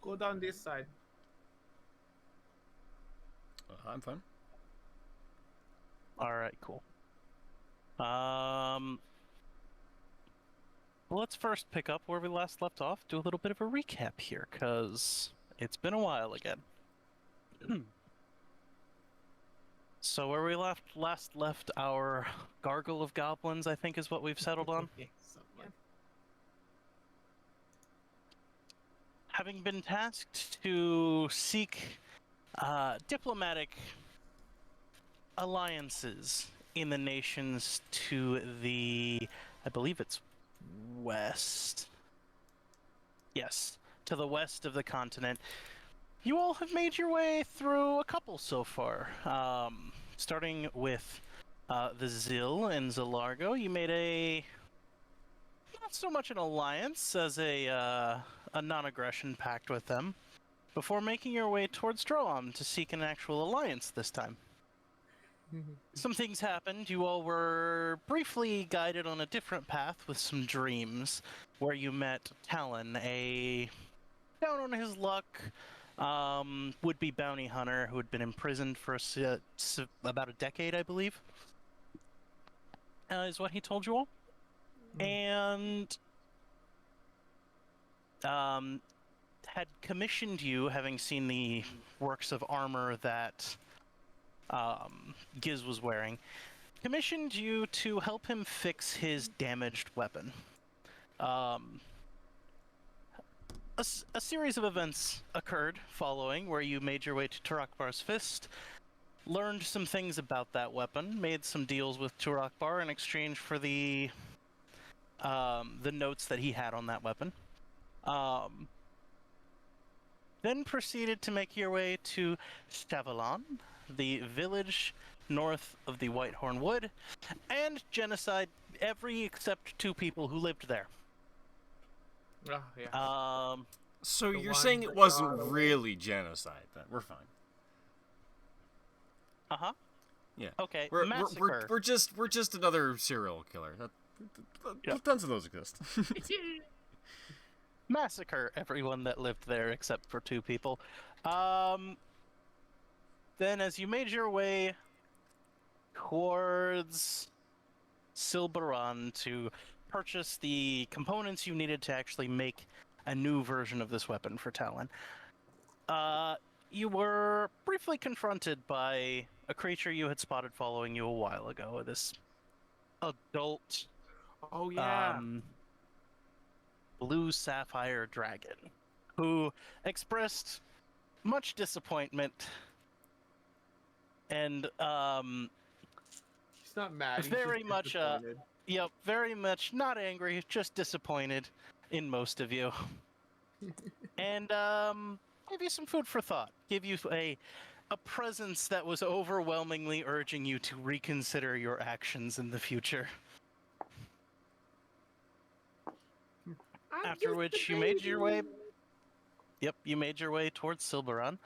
Go down this side. I'm fine. All right, cool. Let's first pick up where we last left off. Do a little bit of a recap here, because it's been a while again. So where we last left our gargle of goblins, I think, is what we've settled on. Yeah. Having been tasked to seek diplomatic alliances in the nations to the, I believe it's west. Yes, to the west of the continent. You all have made your way through a couple so far. Starting with the Zil and Zalargo, you made a not so much an alliance as a non-aggression pact with them, before making your way towards Droam to seek an actual alliance this time. Some things happened. You all were briefly guided on a different path with some dreams, where you met Talon, a down on his luck would-be bounty hunter who had been imprisoned for about a decade, I believe, is what he told you all. And had commissioned you, having seen the works of armor that Giz was wearing, commissioned you to help him fix his damaged weapon. A series of events occurred following, where you made your way to Turakbar's Fist, learned some things about that weapon, made some deals with Turakbar in exchange for the notes that he had on that weapon. Then proceeded to make your way to Stavalon, the village north of the Whitehorn Wood, and genocide every except 2 people who lived there. Oh, yeah. So The you're one saying that it wasn't got away. really genocide, then? We're fine. Uh-huh. Yeah. Okay, We're massacre. we're just another serial killer. Yep. Tons of those exist. Massacre everyone that lived there except for 2 people. Then as you made your way towards Silberon to purchase the components you needed to actually make a new version of this weapon for Talon, you were briefly confronted by a creature you had spotted following you a while ago. This adult Oh, yeah. blue sapphire dragon, who expressed much disappointment and He's not mad. He's very just much disappointed. very much not angry, just disappointed in most of you. And give you some food for thought. Give you a presence that was overwhelmingly urging you to reconsider your actions in the future. I'm After just which a you made your way. baby. Yep, you made your way towards Silberon.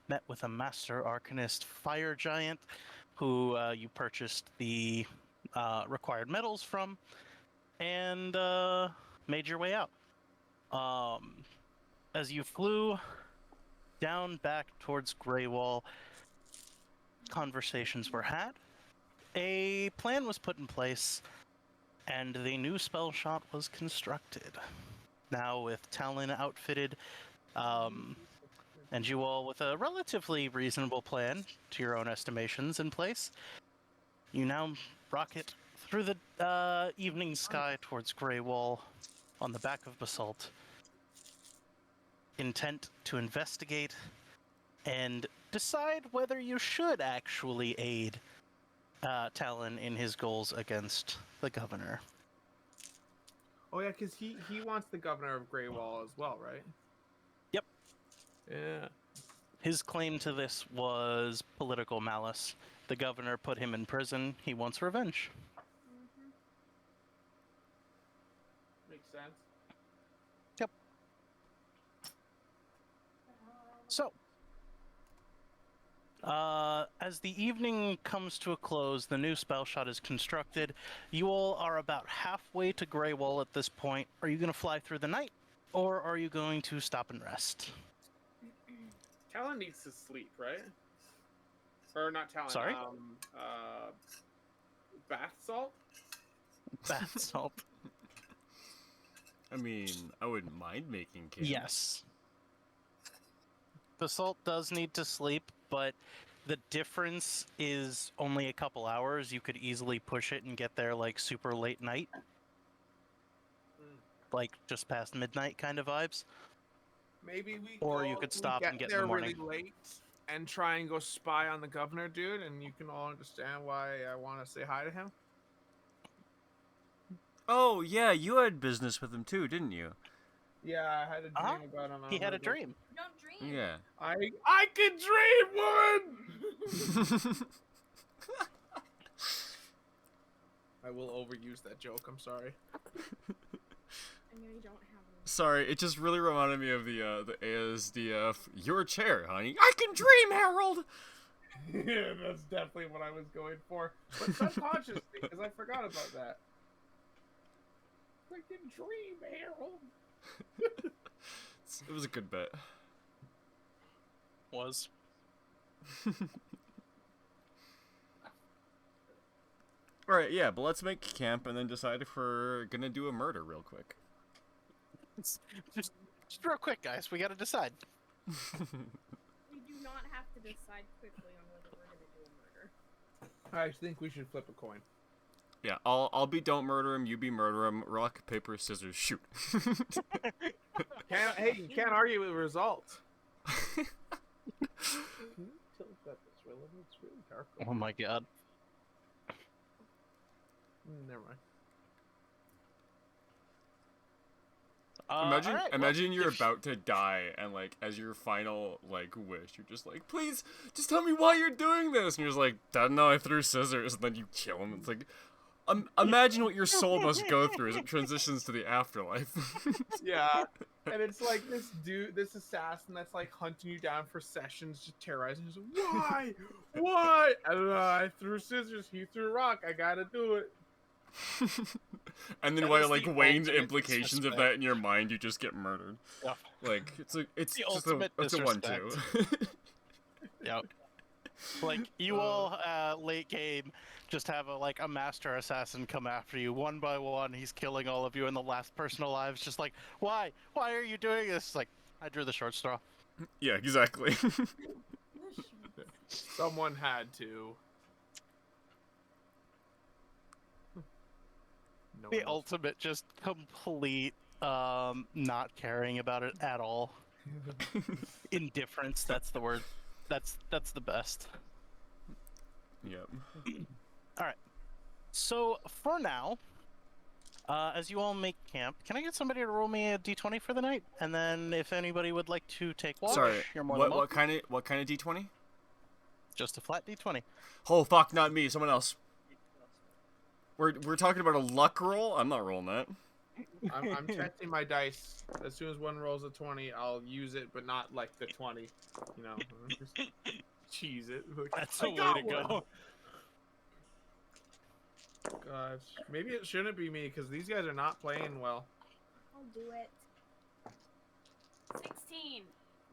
Met with a master arcanist fire giant, who you purchased the required metals from, and made your way out. As you flew down back towards Greywall, conversations were had. A plan was put in place, and the new spell shot was constructed. Now with Talon outfitted, and you all with a relatively reasonable plan, to your own estimations, in place, you now rocket through the evening sky towards Greywall on the back of Basalt, intent to investigate and decide whether you should actually aid Talon in his goals against the governor. Oh, yeah, because he wants the governor of Greywall as well, right? Yep. Yeah. His claim to this was political malice. The governor put him in prison. He wants revenge. Makes sense. Yep. So, as the evening comes to a close, the new spell shot is constructed. You all are about halfway to Greywall at this point. Are you going to fly through the night, Or are you going to stop and rest? Talon needs to sleep, right? Or not Talon. Sorry? Bath salt. Bath salt. I mean, I wouldn't mind making camp. Yes. The salt does need to sleep, but the difference is only a couple hours. You could easily push it and get there like super late night. Like just past midnight kind of vibes. Maybe we. Or you could stop and get in there the morning. really late and try and go spy on the governor, dude, and you can all understand why I want to say hi to him. Oh, yeah, you had business with him too, didn't you? Yeah, I had a dream about him. He had a dream. Don't dream. Yeah. I can dream, woman. I will overuse that joke. I'm sorry. I know you don't have one. Sorry, it just really reminded me of the ASDF. Your chair, honey. I can dream, Harold. Yeah, that's definitely what I was going for, but subconsciously, because I forgot about that. I can dream, Harold. It was a good bit. Was. Alright, yeah, but let's make camp and then decide if we're gonna do a murder real quick. Just real quick, guys. We gotta decide. We do not have to decide quickly on whether we're gonna do a murder. I think we should flip a coin. Yeah, I'll be don't murder him, you be murder him, rock, paper, scissors, shoot. Hey, you can't argue with the result. Can you tilt that this way? It's really dark. Oh my god. Never mind. Imagine, alright, imagine well, you're if- about to die, and like as your final like wish, you're just like, please, just tell me why you're doing this, and you're just like, I don't know, I threw scissors, and then you kill him. It's like, imagine what your soul must go through as it transitions to the afterlife. Yeah, and it's like this dude, this assassin that's like hunting you down for sessions, just terrorizing you. Why? Why? I don't know. I threw scissors. He threw a rock. I gotta do it. And then That while is like the weighing the ultimate implications of disrespect. that in your mind, you just get murdered. Yeah. Like it's The just ultimate it's a 1-2. Yep. Like you all late game just have a master assassin come after you one by one. He's killing all of you, and the last person alive is just like, why are you doing this? Like, I drew the short straw. Yeah, exactly. Someone had to. No The one else. ultimate just complete not caring about it at all. Indifference, that's the word. That's the best. Yep. So for now, as you all make camp, can I get somebody to roll me a d20 for the night? And then if anybody would like to take watch, Sorry. you're more than What welcome. what kind of D20? Just a flat d20. Oh fuck, not me. Someone else. We're talking about a luck roll. I'm not rolling that. I'm testing my dice. As soon as one rolls a 20, I'll use it, but not like the 20. You know, just cheese it. That's I a way got to go. one. Gosh, maybe it shouldn't be me because these guys are not playing well. I'll do it. 16.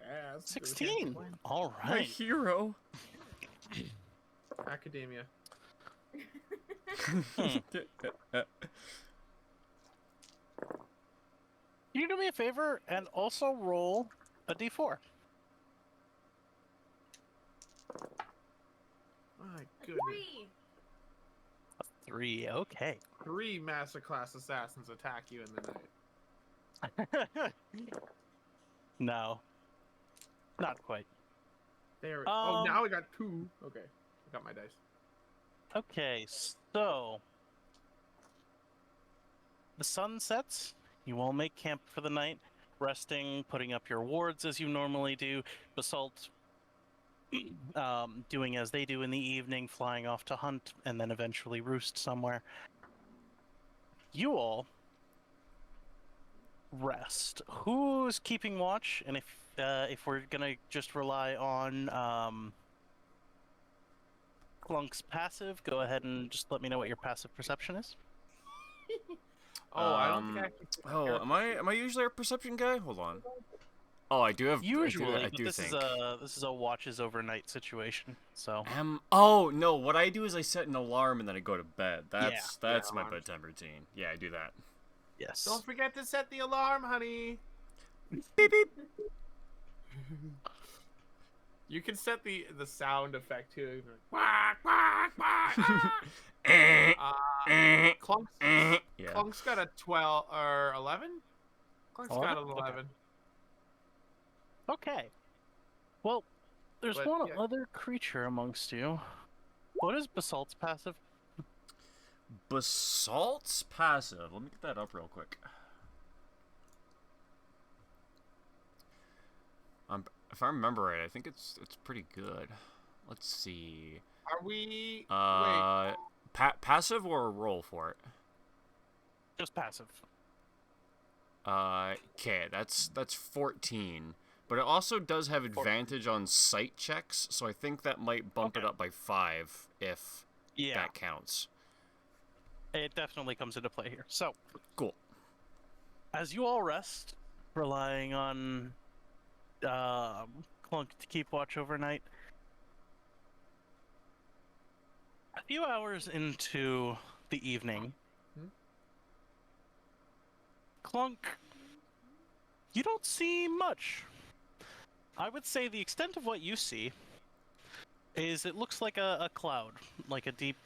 Yeah, that's good. 16. All My right. hero. Academia. Can you do me a favor and also roll a d4? My goodness. 3. 3. Okay. 3 masterclass assassins attack you in the night. No. Not quite. There. Oh, Um, now we got 2. Okay, I got my dice. Okay, so the sun sets. You all make camp for the night, resting, putting up your wards as you normally do. Basalt doing as they do in the evening, flying off to hunt, and then eventually roost somewhere. You all rest. Who's keeping watch? And if we're gonna just rely on Clunk's passive, go ahead and just let me know what your passive perception is. I don't think I actually picked my Oh, character am I usually a perception guy? Hold on. Oh, I do have. Usually, I but do this think. is a watches overnight situation. So Oh no, what I do is I set an alarm and then I go to bed. Yeah. That's my alarms. bedtime routine. Yeah, I do that. yes. Don't forget to set the alarm, honey. Beep beep. You can set the sound effect too. Quack, quack, quack, ah! Clunk's, Yeah. Clunk's got a 12 or 11. Clunk's got an 11? 11. Okay. Well, there's But, one yeah. other creature amongst you. What is Basalt's passive? Basalt's passive. Let me get that up real quick. If I remember right, I think it's pretty good. Let's see. Are we? Wait. Passive or a roll for it? Just passive. Okay, that's 14. But it also does have advantage on sight checks, so I think that might bump it up by 5 if that counts. It definitely comes into play here. So, Cool. as you all rest, relying on Clunk to keep watch overnight, a few hours into the evening, Clunk, you don't see much. I would say the extent of what you see is it looks like a cloud, like a deep,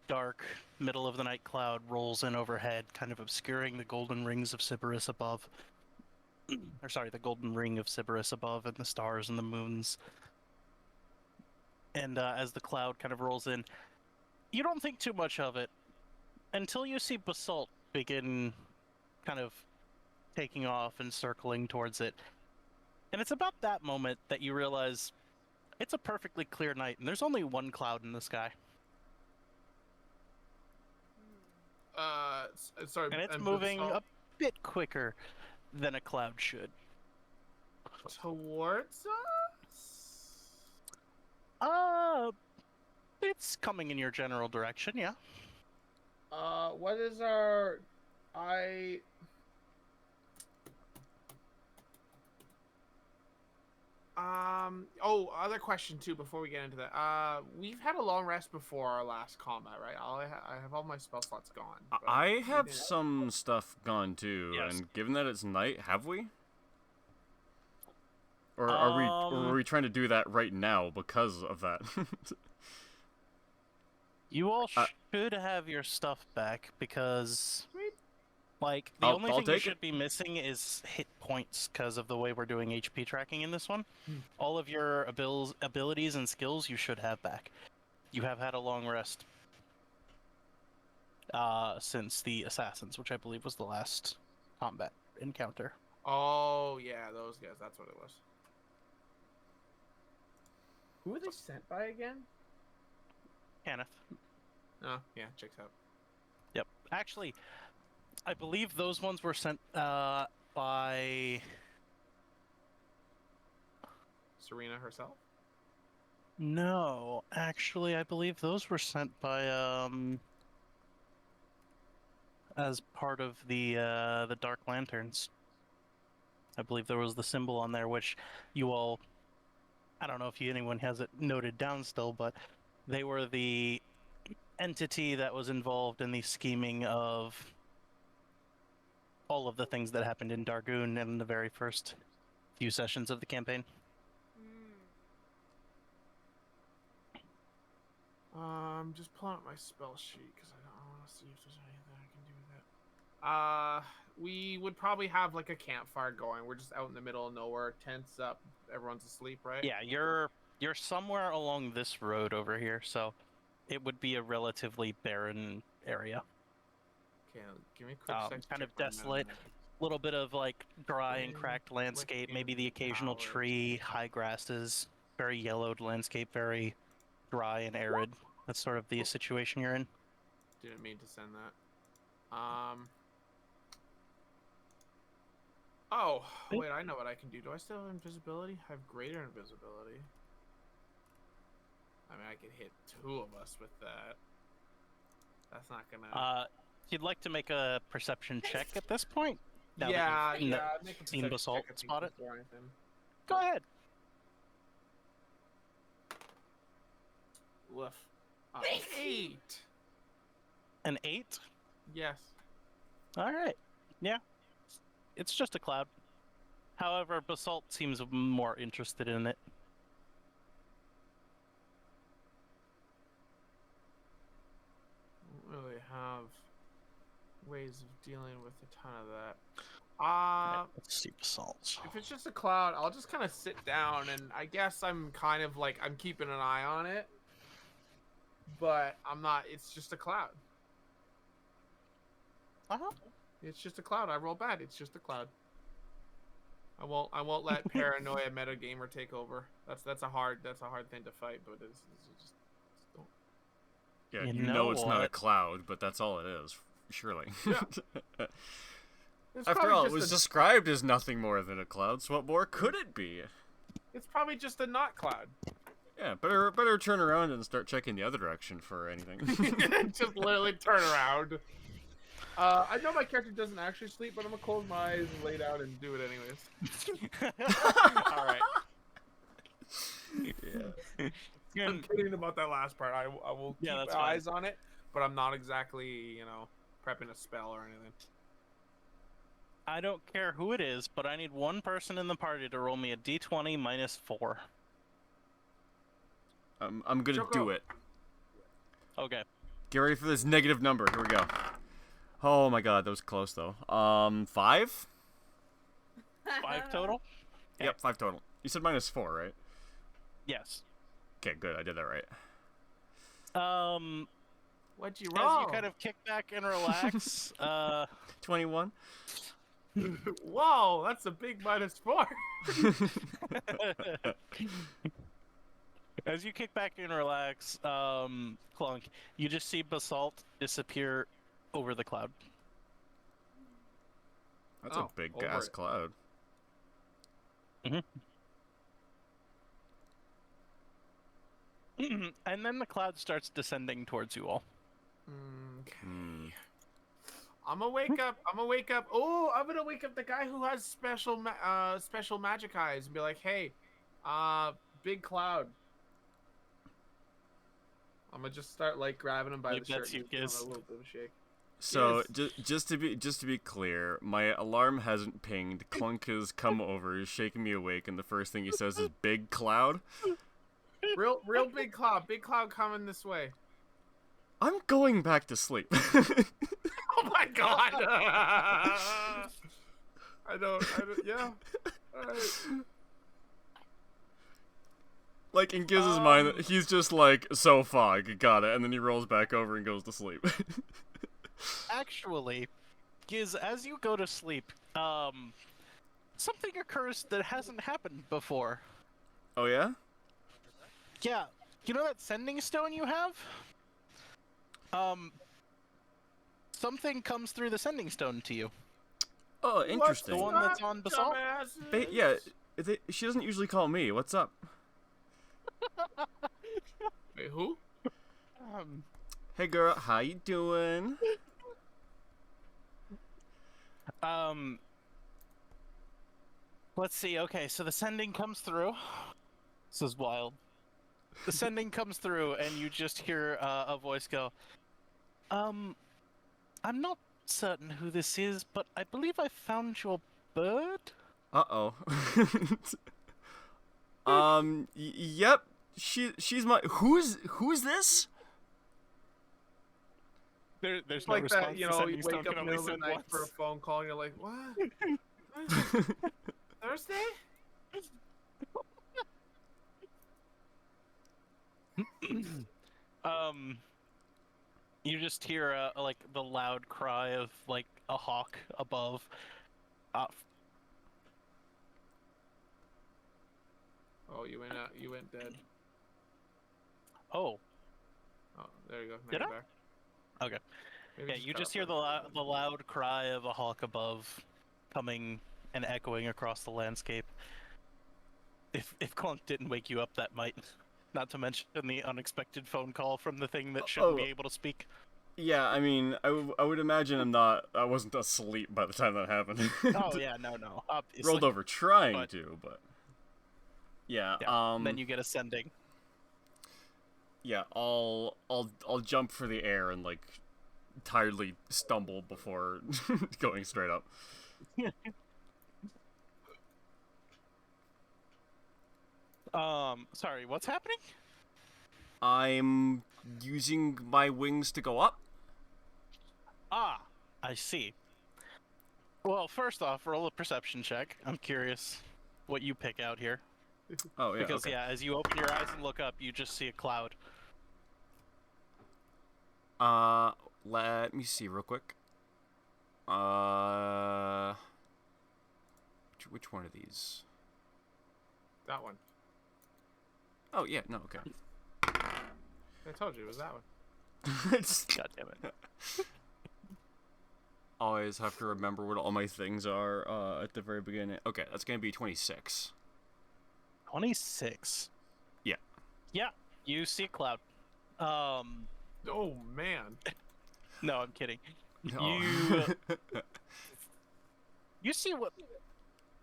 dark, middle-of-the-night cloud rolls in overhead, kind of obscuring the golden rings of Sybaris above. Or sorry, the golden ring of Sybaris above and the stars and the moons. And as the cloud kind of rolls in, you don't think too much of it until you see Basalt begin kind of taking off and circling towards it. And it's about that moment that you realize it's a perfectly clear night and there's only one cloud in the sky. Sorry. And it's moving a bit quicker than a cloud should. Towards us? It's coming in your general direction, yeah. What is our... other question too before we get into that. We've had a long rest before our last combat, right? I have all my spell slots gone. I have some stuff gone too, Yes. and given that it's night, have we? Or are we trying to do that right now because of that? You all should have your stuff back because, like, the I'll only thing you take should it. be missing is hit points because of the way we're doing HP tracking in this one. All of your abilities and skills you should have back. You have had a long rest since the Assassins, which I believe was the last combat encounter. Oh, yeah, those guys. That's what it was. Who were they sent by again? Kenneth. Oh, yeah, checks out. Yep. Actually, I believe those ones were sent by Serena herself? No, actually, I believe those were sent by as part of the Dark Lanterns. I believe there was the symbol on there, which you all, I don't know if anyone has it noted down still, but they were the entity that was involved in the scheming of all of the things that happened in Dargoon in the very first few sessions of the campaign. I'm just pulling up my spell sheet because I want to see if there's anything I can do with it. We would probably have like a campfire going. We're just out in the middle of nowhere, tents up, everyone's asleep, right? Yeah, you're somewhere along this road over here, so it would be a relatively barren area. Okay, give me a quick second. Kind of desolate, little bit of like dry and cracked landscape, maybe the occasional tree, high grasses, very yellowed landscape, very dry and arid. That's sort of the situation you're in. Didn't mean to send that. Oh, wait, I know what I can do. Do I still have invisibility? I have greater invisibility. I mean, I could hit 2 of us with that. That's not gonna... you'd like to make a perception check at this point? Now yeah, that you've yeah. Make a seen perception Basalt check, I think, spot it? before anything. Go ahead. Woof. 8. An 8? Yes. Alright. Yeah. It's just a cloud. However, Basalt seems more interested in it. Don't really have ways of dealing with a ton of that. Right, let's see Basalt. If it's just a cloud, I'll just kind of sit down, and I guess I'm kind of like, I'm keeping an eye on it. But I'm not, it's just a cloud. Uh-huh. It's just a cloud. I roll bad. It's just a cloud. I won't let paranoia metagamer take over. That's a hard thing to fight, but it's just don't. Yeah, You you know know it's not a what? cloud, but that's all it is, surely. Yeah. It's After probably all, it just was a- described as nothing more than a cloud, so what more could it be? It's probably just a not cloud. Yeah, better turn around and start checking the other direction for anything. Just literally turn around. I know my character doesn't actually sleep, but I'm gonna close my eyes and lay down and do it anyways. All right. Yeah. I'm kidding about that last part. I will keep Yeah, that's fine. eyes on it, but I'm not exactly, prepping a spell or anything. I don't care who it is, but I need one person in the party to roll me a d20 -4. I'm gonna Choco. do it. Okay. Get ready for this negative number. Here we go. Oh my god, that was close though. 5? 5 total? Yep, 5 total. You said -4, right? Yes. Okay, good. I did that right. What'd you As roll? you kind of kick back and relax, 21. Whoa, that's a big -4. as you kick back and relax, Clunk, you just see Basalt disappear over the cloud. That's Oh, a big over gas it. cloud. And then the cloud starts descending towards you all. Okay. Hmm. I'm gonna wake up. Oh, I'm gonna wake up the guy who has special magic eyes and be like, "Hey, big cloud." I'm gonna just start like grabbing him by Like, the shirt. that's you, and give him Giz. a little bit of a shake. So Yes. just to be clear, my alarm hasn't pinged. Clunk has come over, he's shaking me awake, and the first thing he says is "big cloud." Real big cloud. Big cloud coming this way. I'm going back to sleep. Oh my god. I don't. Yeah. All right. Like in Giz's mind, he's just like, "So fog, got it," and then he rolls back over and goes to sleep. Actually, Giz, as you go to sleep, something occurs that hasn't happened before. Oh yeah? Yeah, you know that sending stone you have? Something comes through the sending stone to you. Oh, interesting. The one that's on Basalt? Yeah, she doesn't usually call me. What's up? Wait, who? Hey girl, how you doing? Let's see. Okay, so the sending comes through. This is wild. The sending comes through, and you just hear a voice go, I'm not certain who this is, but I believe I found your bird? Uh-oh. Yep. She's my who's this? There's It's no like response. that, The you sending stone wake up can in the only middle of the send night once. for a phone call, and you're like, what? Thursday? You just hear like the loud cry of like a hawk above. Oh, you went dead. Oh, Oh, there you go. Now Did you're I? back. Okay. Maybe Yeah, you cut just off hear that. the loud cry of a hawk above, coming and echoing across the landscape. If Clunk didn't wake you up, that might. Not to mention the unexpected phone call from the thing that shouldn't be Oh. able to speak. Yeah, I mean, I would imagine I wasn't asleep by the time that happened. Oh yeah, no, obviously. Rolled over trying But- to, but yeah. Then you get ascending. Yeah, I'll jump for the air and like tiredly stumble before going straight up. Sorry, what's happening? I'm using my wings to go up. Ah, I see. Well, first off, roll a perception check. I'm curious what you pick out here. Oh yeah, Because okay. yeah, as you open your eyes and look up, you just see a cloud. Let me see real quick. Which one of these? That one. Oh yeah, no, okay. I told you it was that one. God damn it. Always have to remember what all my things are at the very beginning. Okay, that's gonna be 26. 26. Yeah. Yeah, you see a cloud. Oh man. No, I'm kidding. Oh. You see what...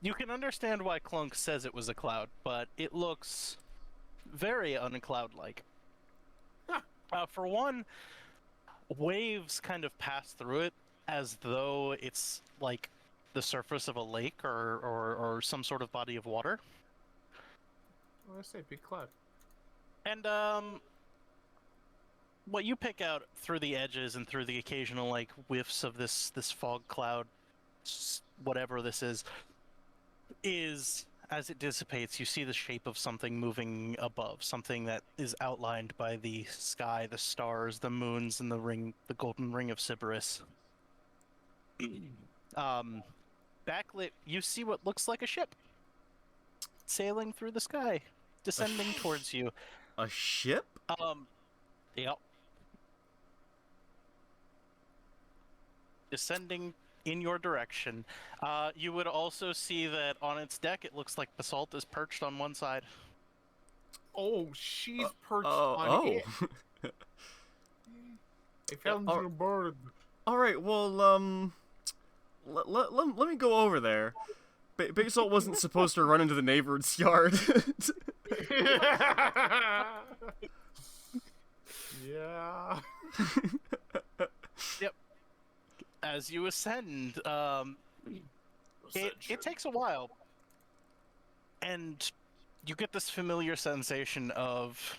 You can understand why Clunk says it was a cloud, but it looks very uncloud-like. Huh. For one, waves kind of pass through it as though it's like the surface of a lake or some sort of body of water. What did I say? Big cloud. And what you pick out through the edges and through the occasional like whiffs of this fog cloud, whatever this is as it dissipates, you see the shape of something moving above, something that is outlined by the sky, the stars, the moons, and the golden ring of Sybaris. Backlit, you see what looks like a ship sailing through the sky, descending towards you. A ship? Yep. Descending in your direction. You would also see that on its deck, it looks like Basalt is perched on one side. Oh, she's perched on it. I found oh. your bird. All right, well, let me go over there. Big Salt wasn't supposed to run into the neighbor's yard. Yeah. Yep. As you ascend, it takes a while, and you get this familiar sensation of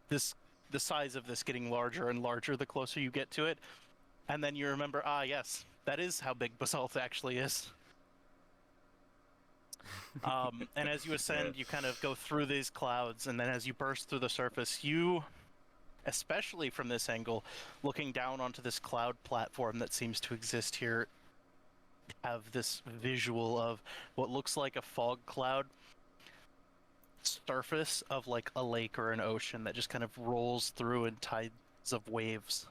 the size of this getting larger and larger the closer you get to it, and then you remember, yes, that is how big Basalt actually is. And as you ascend, you kind of go through these clouds, and then as you burst through the surface, you, especially from this angle, looking down onto this cloud platform that seems to exist here, have this visual of what looks like a fog cloud surface of like a lake or an ocean that just kind of rolls through in tides of waves.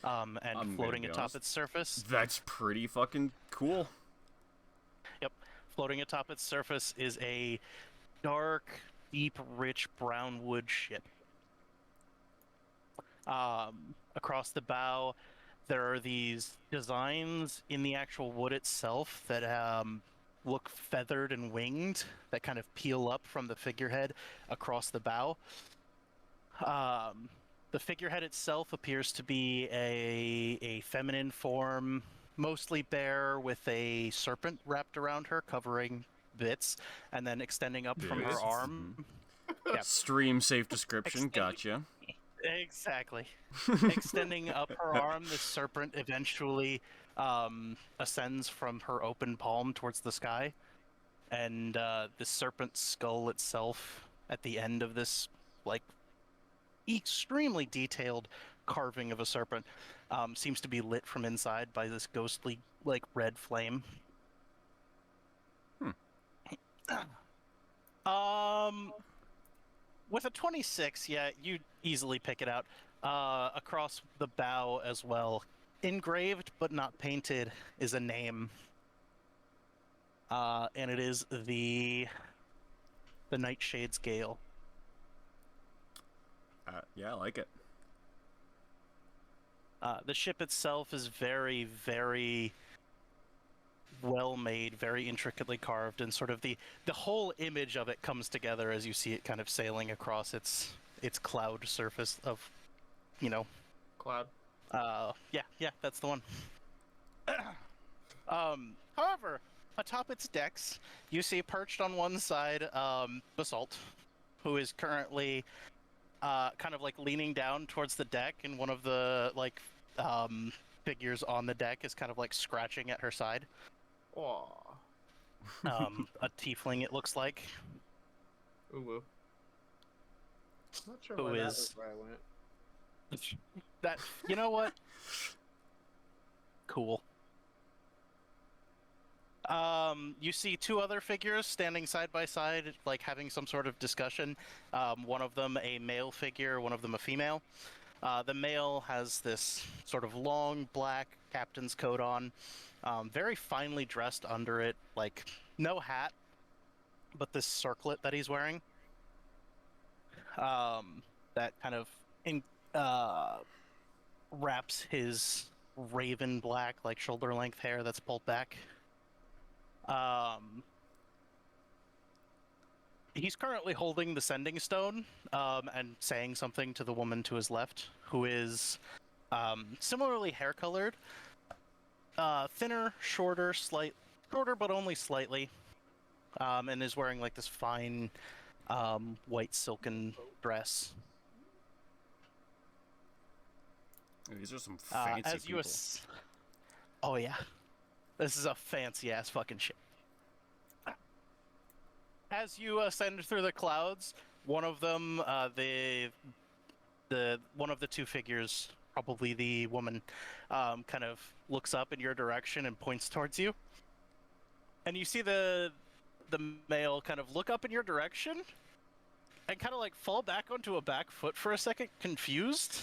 And floating atop its surface. That's pretty fucking cool. Yep. Floating atop its surface is a dark, deep, rich brown wood ship. Across the bow, there are these designs in the actual wood itself that look feathered and winged, that kind of peel up from the figurehead across the bow. The figurehead itself appears to be a feminine form, mostly bare, with a serpent wrapped around her, covering bits, and then extending up from her arm. Mm-hmm. Yep. Stream safe description, gotcha. Exactly. Extending up her arm, the serpent eventually ascends from her open palm towards the sky, and the serpent skull itself at the end of this, like, extremely detailed carving of a serpent seems to be lit from inside by this ghostly, like, red flame. With a 26, yeah, you easily pick it out. Across the bow as well, engraved but not painted, is a name, and it is the Nightshade's Gale. Yeah, I like it. The ship itself is very, very well made, very intricately carved, and sort of the whole image of it comes together as you see it kind of sailing across its cloud surface of, you know. Cloud. Yeah, that's the one. However, atop its decks, you see perched on one side, Basalt, who is currently kind of like leaning down towards the deck, and one of the figures on the deck is kind of like scratching at her side. Aww. A tiefling, it looks like. Ooh. Not sure Who why that is- was where I went. That, you know what? Cool. You see two other figures standing side by side, like having some sort of discussion. One of them a male figure, one of them a female. The male has this sort of long black captain's coat on, very finely dressed under it, like no hat, but this circlet that he's wearing. That kind of wraps his raven black, like shoulder length hair that's pulled back. He's currently holding the sending stone and saying something to the woman to his left, who is similarly hair colored, thinner, shorter but only slightly, and is wearing like this fine white silken dress. These are some fancy As you people. Oh yeah, this is a fancy ass fucking ship. As you ascend through the clouds, one of them, one of the two figures, probably the woman, kind of looks up in your direction and points towards you. And you see the male kind of look up in your direction and kind of like fall back onto a back foot for a second, confused.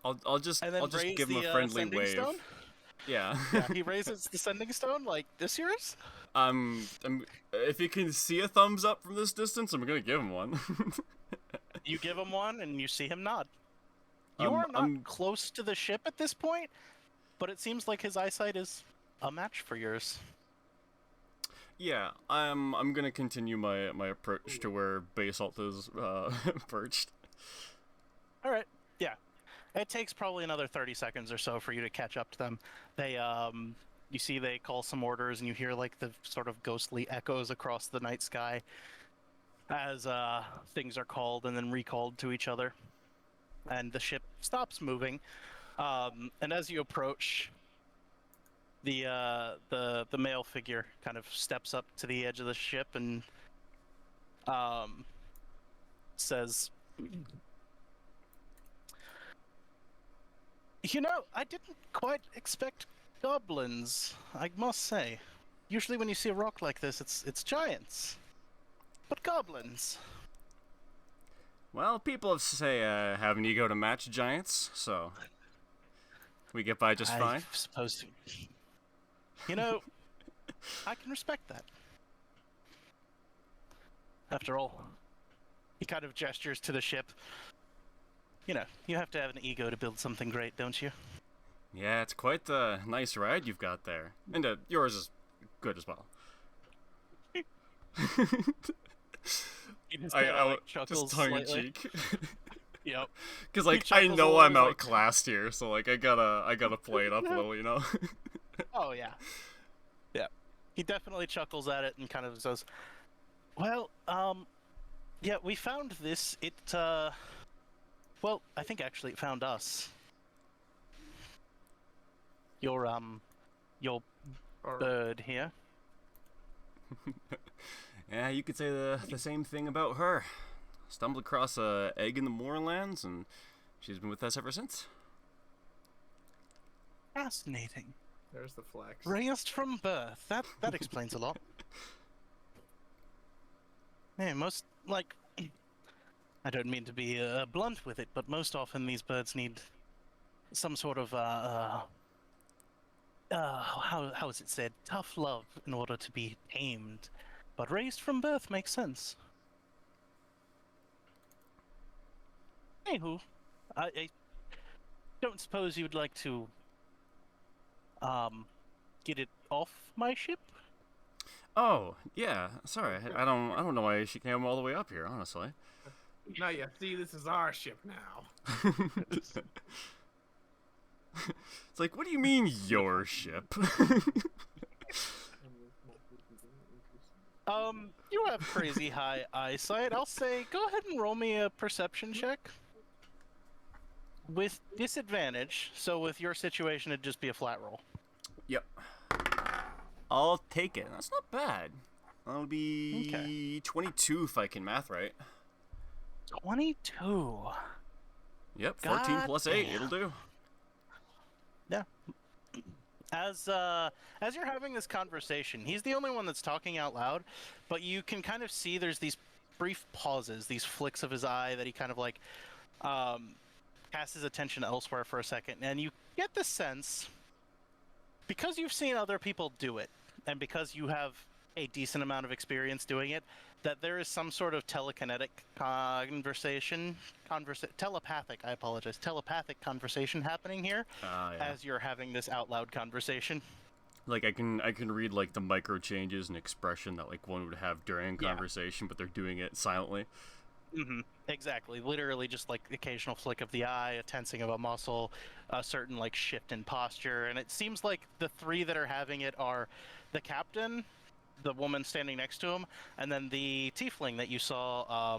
I'll just And then raise give him the a friendly sending wave. stone. Yeah. Yeah, he raises the sending stone like this yours. If you can see a thumbs up from this distance, I'm gonna give him one. You give him one, and you see him nod. You are not I'm close to the ship at this point, but it seems like his eyesight is a match for yours. Yeah, I'm gonna continue my approach to where Basalt is perched. All right, yeah. It takes probably another 30 seconds or so for you to catch up to them. They, you see they call some orders, and you hear like the sort of ghostly echoes across the night sky as things are called and then recalled to each other. And the ship stops moving. And as you approach, the male figure kind of steps up to the edge of the ship and says, "You know, I didn't quite expect goblins, I must say. Usually when you see a rock like this, it's giants. But goblins." Well, people say have an ego to match giants, so we get by just fine. I suppose. You know, I can respect that. After all, he kind of gestures to the ship. You know, you have to have an ego to build something great, don't you? Yeah, it's quite the nice ride you've got there, and yours is good as well. He just I kinda, like, chuckles just tongue in slightly. cheek, Yep. because like He I chuckles a know little, I'm he's like- outclassed here, so like I gotta play it up a little, you know. Oh yeah. Yeah. He definitely chuckles at it and kind of says, "Well, yeah, we found this. It well, I think actually it found us. Your Or, bird here." Yeah, you could say the same thing about her. Stumbled across a egg in the moorlands, and she's been with us ever since. Fascinating. there's the flex. Raised from birth. That explains a lot. Yeah, most like I don't mean to be blunt with it, but most often these birds need some sort of how is it said? Tough love in order to be tamed. But raised from birth makes sense. Anywho, don't suppose you'd like to get it off my ship? Oh, yeah. Sorry, I don't know why she came all the way up here, honestly. Now you see, this is our ship now. It's like, what do you mean, your ship? You have crazy high eyesight. I'll say, go ahead and roll me a perception check. With disadvantage, so with your situation, it'd just be a flat roll. Yep. I'll take it. That's not bad. That'll be 22 if I can math right. 22. Yep, 14 plus 8, damn. it'll do. Yeah. As you're having this conversation, he's the only one that's talking out loud, but you can kind of see there's these brief pauses, these flicks of his eye that he kind of like casts his attention elsewhere for a second, and you get the sense, because you've seen other people do it, and because you have a decent amount of experience doing it, that there is some sort of telekinetic telepathic conversation happening here Yeah. as you're having this out loud conversation. Like, I can read, like, the micro changes and expression that, like, one would have during a conversation, but they're doing it silently. Mm-hmm. Exactly. Literally just, like, the occasional flick of the eye, a tensing of a muscle, a certain, like, shift in posture. And it seems like the three that are having it are the captain, the woman standing next to him, and then the tiefling that you saw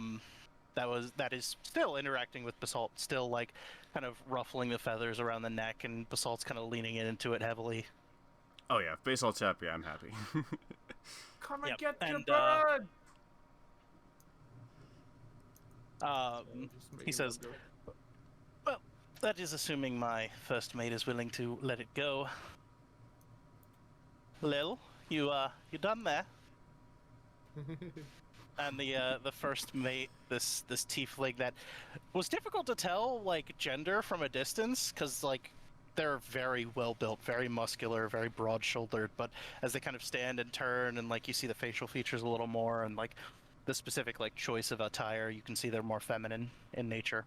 that is still interacting with Basalt, still, like, kind of ruffling the feathers around the neck, and Basalt's kind of leaning into it heavily. Oh, yeah. If Basalt's happy, I'm happy. Come and Yep, get your and, bird! He says, well, that is assuming my first mate is willing to let it go. Lil, you done there? And the first mate, this tiefling that was difficult to tell, like, gender from a distance, because, like, they're very well built, very muscular, very broad shouldered, but as they kind of stand and turn, and, like, you see the facial features a little more, and, like, the specific, like, choice of attire, you can see they're more feminine in nature.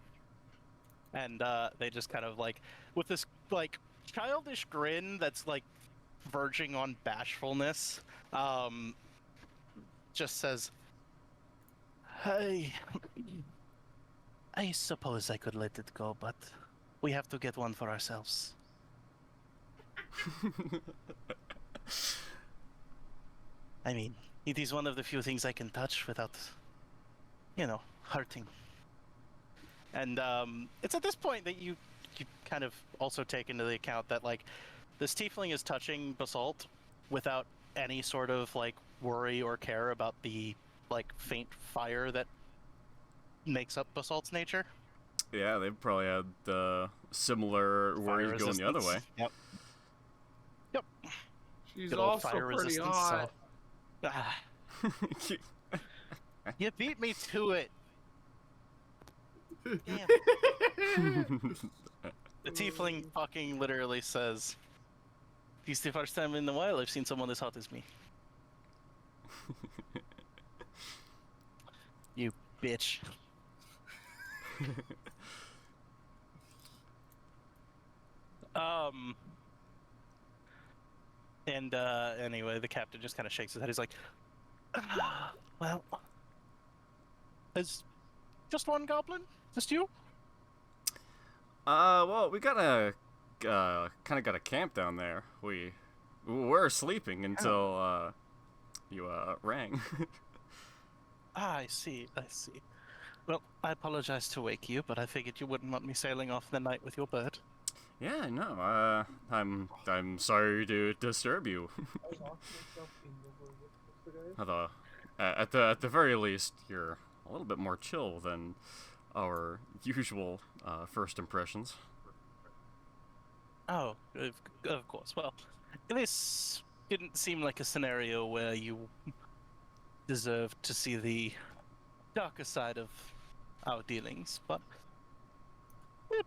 And they just kind of, like, with this, like, childish grin that's, like, verging on bashfulness, just says, I suppose I could let it go, but we have to get one for ourselves. I mean, it is one of the few things I can touch without, hurting. And it's at this point that you kind of also take into the account that, like, this tiefling is touching Basalt without any sort of, like, worry or care about the, like, faint fire that makes up Basalt's nature. Yeah, they've probably had similar worries going the other way. Yep. She's Good old also fire pretty resistance, hot. You beat me to it. Damn. The tiefling fucking literally says, "It's the first time in a while I've seen someone as hot as me." You bitch. And anyway, the captain just kind of shakes his head. He's like, well, is just one goblin? Just you? Well, we kind of got a camp down there. We were sleeping until you rang. I see. Well, I apologize to wake you, but I figured you wouldn't want me sailing off the night with your bird. Yeah, no. I'm sorry to disturb you. Although, at the very least, you're a little bit more chill than our usual first impressions. Oh, of course. Well, this didn't seem like a scenario where you deserved to see the darker side of our dealings, but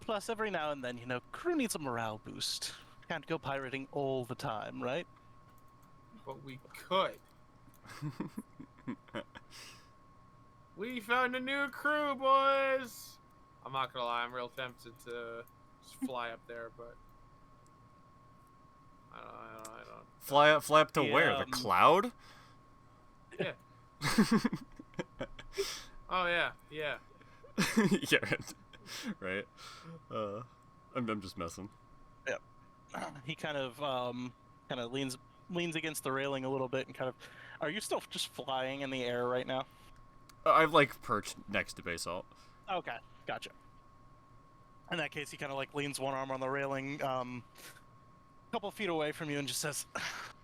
plus every now and then, crew needs a morale boost. Can't go pirating all the time, right? But we could. We found a new crew, boys! I'm not gonna lie, I'm real tempted to Just fly up there, but I don't. Fly up to where? The cloud? Yeah. Oh yeah. Yeah, right. I'm just messing. Yep. He kind of leans against the railing a little bit and kind of. Are you still just flying in the air right now? I've like perched next to Basalt. Okay, gotcha. In that case, he kind of like leans one arm on the railing, a couple feet away from you, and just says,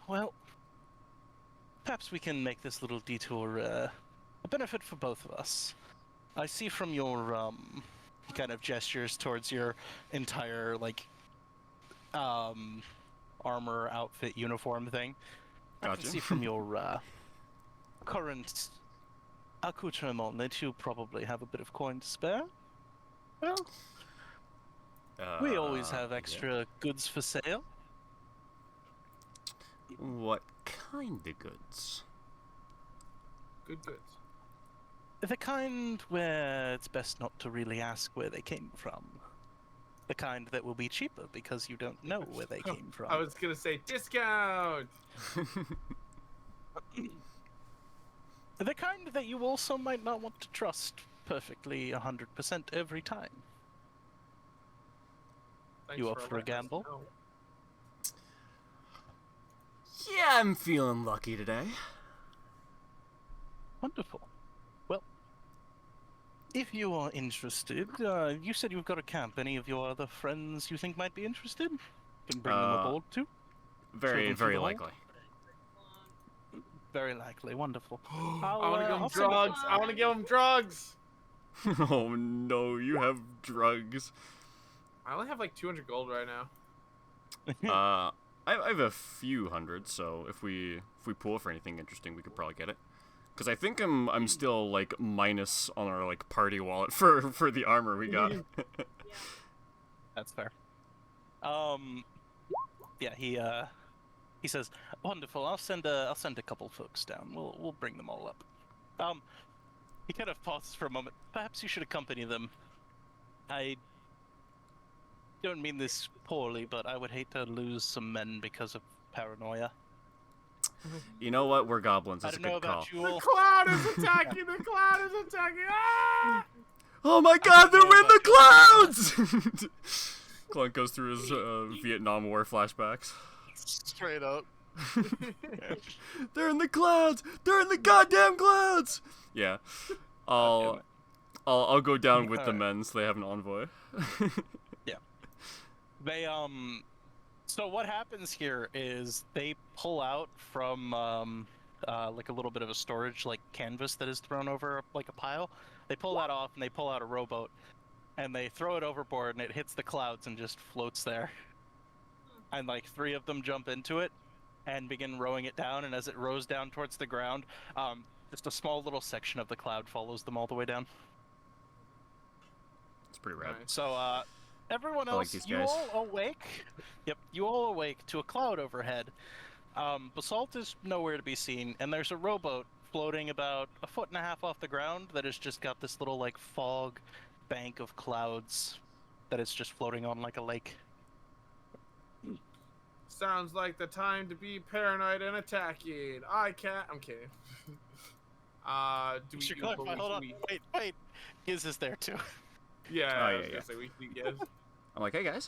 "Well, perhaps we can make this little detour a benefit for both of us. I see from your he kind of gestures towards your entire like armor outfit uniform thing. I can Gotcha. see from your current accoutrement that you probably have a bit of coin to spare. Well, we always have extra goods for sale. What kind of goods? Good goods. The kind where it's best not to really ask where they came from. The kind that will be cheaper because you don't know where they came from. I was gonna say discount. The kind that you also might not want to trust perfectly 100% every time. Thanks You up for a letting us gamble? know. Yeah, I'm feeling lucky today. Wonderful. Well, if you are interested, you said you've got a camp. Any of your other friends you think might be interested? Can bring them aboard too. Very, them through very the hole? likely. Very likely. Wonderful. I want to give him I'll send a- drugs. I want to give him drugs. Oh no, you have drugs. I only have like 200 gold right now. I have a few hundred, so if we pool for anything interesting, we could probably get it. Because I think I'm still like minus on our like party wallet for the armor we got. That's fair. Yeah, he says, "Wonderful. I'll send a couple folks down. We'll bring them all up." He kind of pauses for a moment. Perhaps you should accompany them. I don't mean this poorly, but I would hate to lose some men because of paranoia. You know what? We're goblins. I That's a don't know good call. about you The all. cloud is attacking. The cloud is attacking. Ah! Oh my God! They're in the clouds. Clunk goes through his Vietnam War flashbacks. Straight up. They're in the clouds. They're in the goddamn clouds. Yeah, I'll go down with the men so they have an envoy. Yeah. They So what happens here is they pull out from like a little bit of a storage like canvas that is thrown over like a pile. They pull that off and they pull out a rowboat and they throw it overboard and it hits the clouds and just floats there. And like 3 of them jump into it and begin rowing it down, and as it rows down towards the ground, just a small little section of the cloud follows them all the way down. It's pretty rad. Nice. So everyone I like else, these you guys. all awake. Yep, you all awake to a cloud overhead. Basalt is nowhere to be seen, and there's a rowboat floating about 1.5 feet off the ground that has just got this little like fog bank of clouds that is just floating on like a lake. Sounds like the time to be paranoid and attacking. I'm kidding. Do we Sure, do clarify, what hold on. we- Wait. Giz is there too. Yeah, Oh, I yeah, was gonna yeah. say we give. I'm like, hey guys.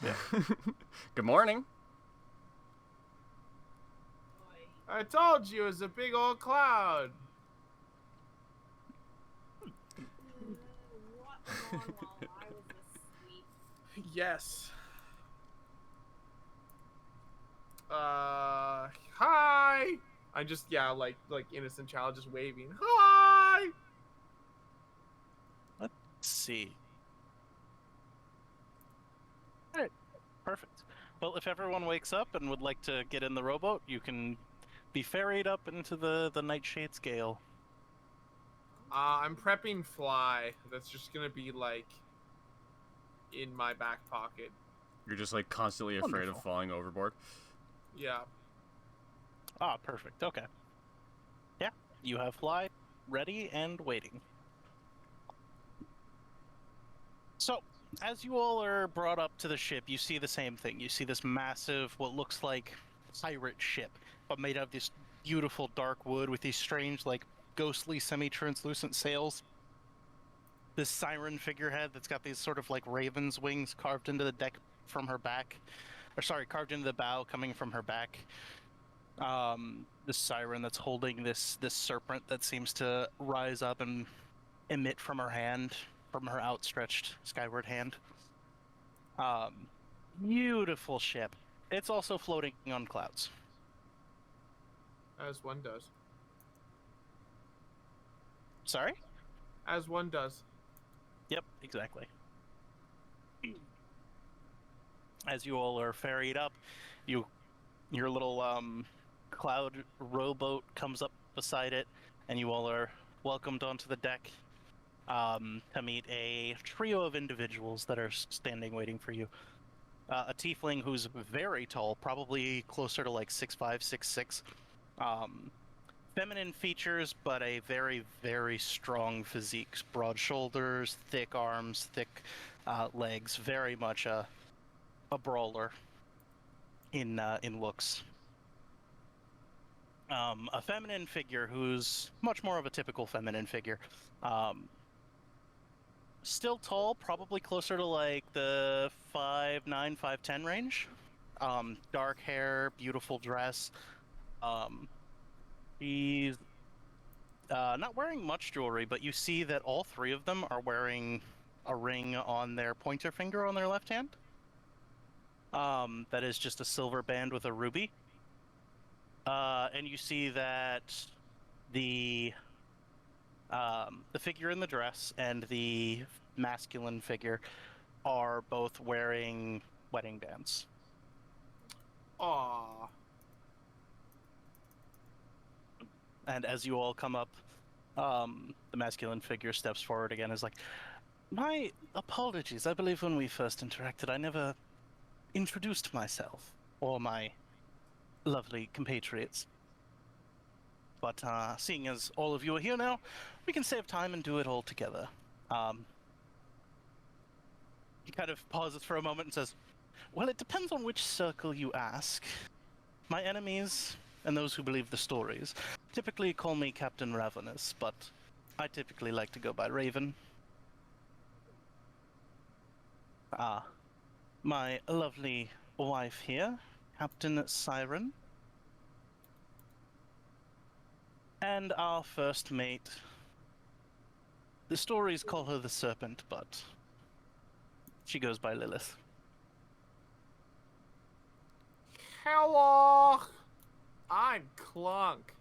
Good morning. I told you it was a big old cloud. What went on while I was asleep? Yes. Hi. I just like innocent child just waving. Hi. Let's see. Alright, perfect. Well, if everyone wakes up and would like to get in the rowboat, you can be ferried up into the Nightshade's gale. I'm prepping fly. That's just gonna be like in my back pocket. You're just like constantly afraid of Wonderful. falling overboard. Yeah. Ah, perfect. Okay. Yeah, you have fly ready and waiting. So, as you all are brought up to the ship, you see the same thing. You see this massive, what looks like pirate ship, but made out of this beautiful dark wood with these strange, like, ghostly, semi-translucent sails. This siren figurehead that's got these sort of like raven's wings carved into the deck from her back. Or sorry, carved into the bow coming from her back. This siren that's holding this serpent that seems to rise up and emit from her hand, from her outstretched skyward hand. Beautiful ship. It's also floating on clouds. As one does. Sorry? As one does. Yep, exactly. As you all are ferried up, your little cloud rowboat comes up beside it, and you all are welcomed onto the deck to meet a trio of individuals that are standing waiting for you. A tiefling who's very tall, probably closer to like 6'5", 6'6". Feminine features, but a very, very strong physique. Broad shoulders, thick arms, thick legs. Very much a brawler in looks. A feminine figure who's much more of a typical feminine figure. Still tall, probably closer to like the 5'9", 5'10" range. Dark hair, beautiful dress. She's not wearing much jewelry, but you see that all three of them are wearing a ring on their pointer finger on their left hand. That is just a silver band with a ruby. And you see that the figure in the dress and the masculine figure are both wearing wedding bands. Aww. And as you all come up, the masculine figure steps forward again. Is like, my apologies. I believe when we first interacted, I never introduced myself or my lovely compatriots. But seeing as all of you are here now, we can save time and do it all together. He kind of pauses for a moment and says, well, it depends on which circle you ask. My enemies, and those who believe the stories, typically call me Captain Ravenous, but I typically like to go by Raven. My lovely wife here, Captain Siren. And our first mate. The stories call her the Serpent, but she goes by Lilith. Hello! I'm Clunk.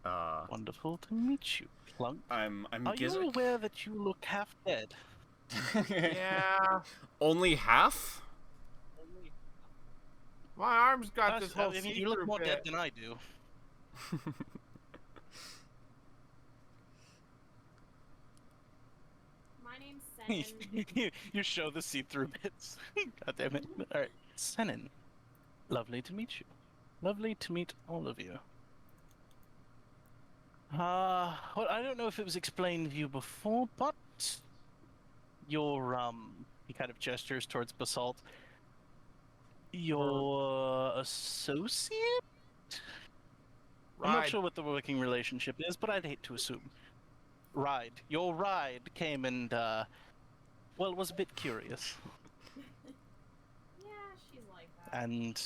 Wonderful to meet you, Clunk. I'm Are Gizzard. you aware that you look half dead? Yeah. Only half? My arm's got this whole I mean, see-through you look more dead bit. than I do. My name's Senin. You show the see-through bits. God damn it. Alright, Senin. Lovely to meet you. Lovely to meet all of you. Well, I don't know if it was explained to you before, but your, he kind of gestures towards Basalt. Your associate? I'm not Ride. sure what the working relationship is, but I'd hate to assume. Your ride came and, well, was a bit curious. Yeah, she's like that. And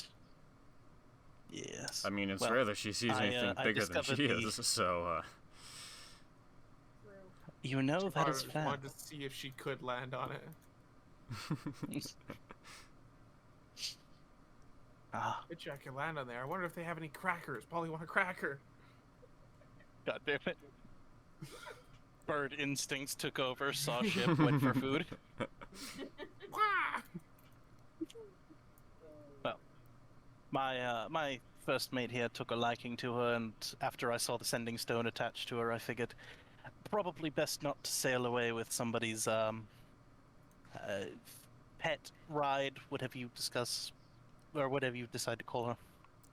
yes. I mean, it's Well, rare that she sees anything I bigger than discovered she the- is, so, True. You know that I is just fair. wanted to see if she could land on it. Ah, Bet you I could land on there. I wonder if they have any crackers. Probably want a cracker. God damn it. Bird instincts took over, saw ship, went for food. Wah! Well, my first mate here took a liking to her, and after I saw the sending stone attached to her, I figured probably best not to sail away with somebody's pet ride, whatever you discuss, or whatever you decide to call her.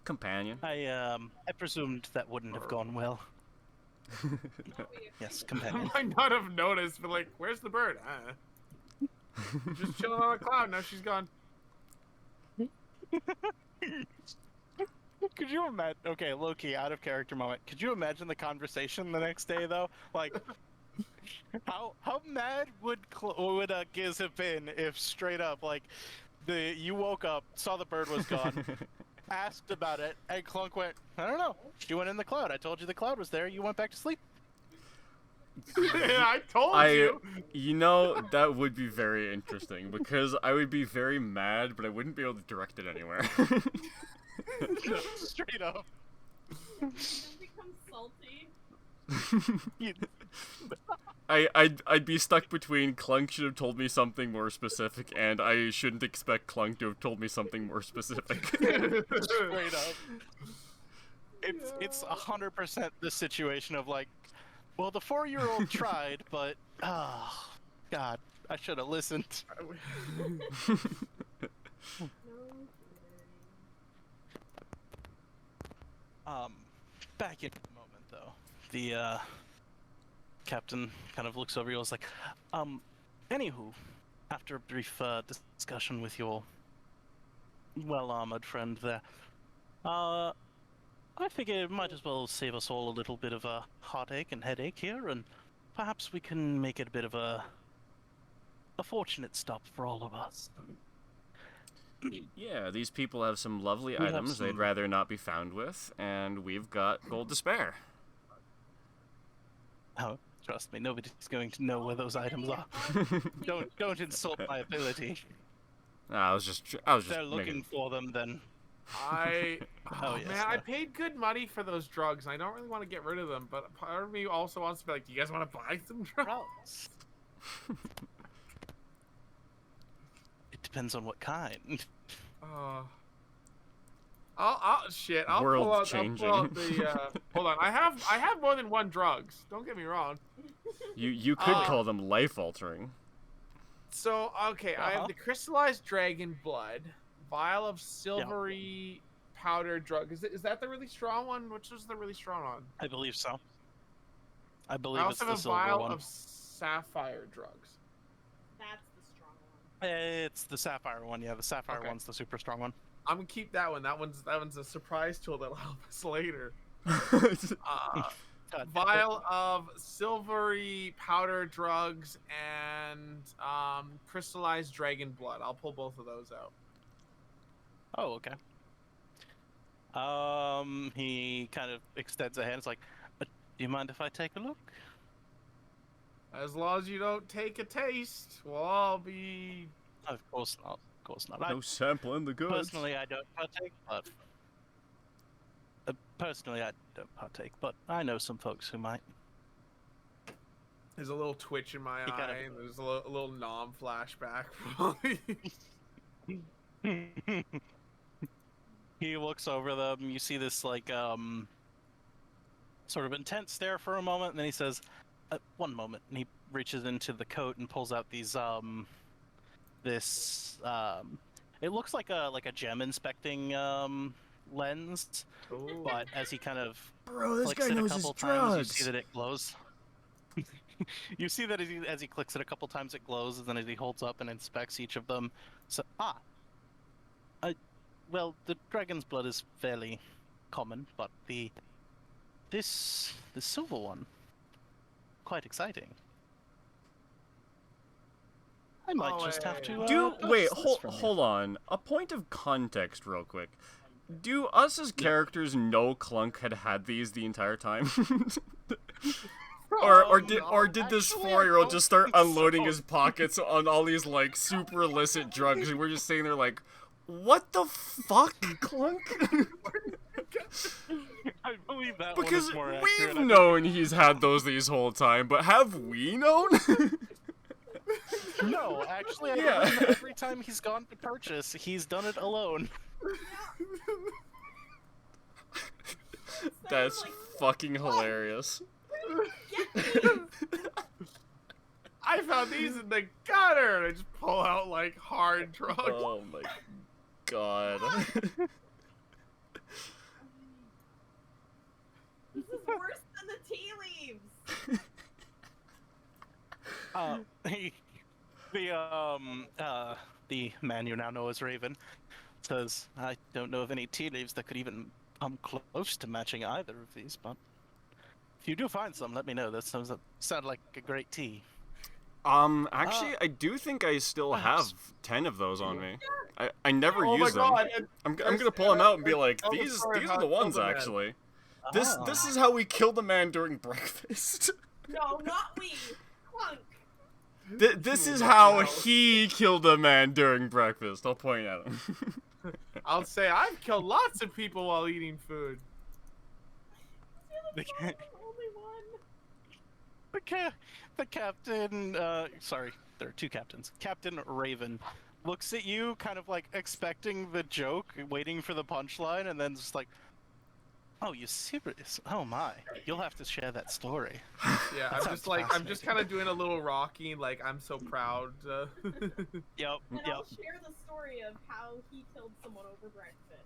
companion. I presumed that wouldn't have gone well. Yes, I companion. might not have noticed, but like, where's the bird? Just chilling on a cloud. Now she's gone. Could you imagine? Okay, low-key, out of character moment. Could you imagine the conversation the next day though? Like, how mad would Giz have been if straight up like you woke up, saw the bird was gone, asked about it, and Clunk went, I don't know. She went in the cloud. I told you the cloud was there. You went back to sleep. I told you. You know, that would be very interesting because I would be very mad, but I wouldn't be able to direct it anywhere. Straight up. Don't become salty. I'd be stuck between Clunk should have told me something more specific, and I shouldn't expect Clunk to have told me something more specific. Straight up. It's 100% the situation of like, well, the 4-year-old tried, but God, I should have listened. Back in the moment though, the captain kind of looks over you and is like, anywho, after a brief discussion with your well-armored friend there, I figure it might as well save us all a little bit of a heartache and headache here, and perhaps we can make it a bit of a fortunate stop for all of us. Yeah, these people have some lovely We have items they'd some- rather not be found with, and we've got gold to spare. Oh, trust me, nobody's going to know where those items are. Don't insult my ability. I was just If they're looking making... for them, then Oh, yes, man, I no. paid good money for those drugs, and I don't really want to get rid of them. But part of me also wants to be like, "Do you guys want to buy some drugs?" drugs. It depends on what kind. Shit. I'll World pull out changing. the. Hold on, I have more than one drugs. Don't get me wrong. You could call them life-altering. So okay, I have the crystallized dragon blood, vial of silvery powder drug. Is that the really strong one? Which is the really strong one? I believe so. I I believe it's also the have a silver vial one. of sapphire drugs. That's the strong one. It's the sapphire one. Yeah, the sapphire Okay. one's the super strong one. I'm gonna keep that one. That one's a surprise tool that'll help us later. God, Vial of silvery powder drugs and crystallized dragon blood. I'll pull both of those out. Oh, okay. He kind of extends a hand. It's like, do you mind if I take a look? As long as you don't take a taste, we'll all be. Of course not. Of course not. No sampling the goods. Personally, I don't partake, but I know some folks who might. There's a little twitch in my You gotta- eye, and there's a little nom flashback. He looks over them. You see this like sort of intense stare for a moment, and then he says, "One moment." And he reaches into the coat and pulls out these it looks like a gem inspecting lens, Ooh. but as he kind of Bro, this clicks guy it a knows his couple times, you see drugs. that it glows. You see that as he clicks it a couple times, it glows, and then as he holds up and inspects each of them, so well, the dragon's blood is fairly common, but this silver one, quite exciting. I might just have to. Wait, purchase this from you. hold on. A point of context, real quick. Do us as characters know Clunk had these the entire time? or did this Actually, I 4-year-old don't just start think unloading so. his pockets on all these like super illicit drugs, and we're just sitting there like, what the fuck, Clunk? I believe that Because one is more we've accurate. known he's had those whole time, but have we known? No, actually, I Yeah. believe that every time he's gone to purchase, he's done it alone. That's like, fucking hilarious. I found these in the gutter, and I just pull out like hard drugs. Oh my god. This is worse than the tea leaves. The man you now know as Raven says, I don't know of any tea leaves that could even come close to matching either of these, but if you do find some, let me know. That sound like a great tea. Actually, I do think I still perhaps. have 10 of those on me. I never Oh my use them. god! I'm gonna pull them out and be like, tell the these story of are how the I killed ones the man. actually. Ah. This is how we killed a man during breakfast. No, not we. Clunk. This is how he killed a man during breakfast. I'll point at him. I'll say I've killed lots of people while eating food. The, I'm the only one. the captain, sorry, there are two captains. Captain Raven looks at you, kind of like expecting the joke, waiting for the punchline, and then just like, oh, you serious? Oh my, you'll have to share that story. Yeah, That I'm sounds just fascinating. kind of doing a little Rocky, like I'm so proud. Yep, And yep. I'll share the story of how he killed someone over breakfast.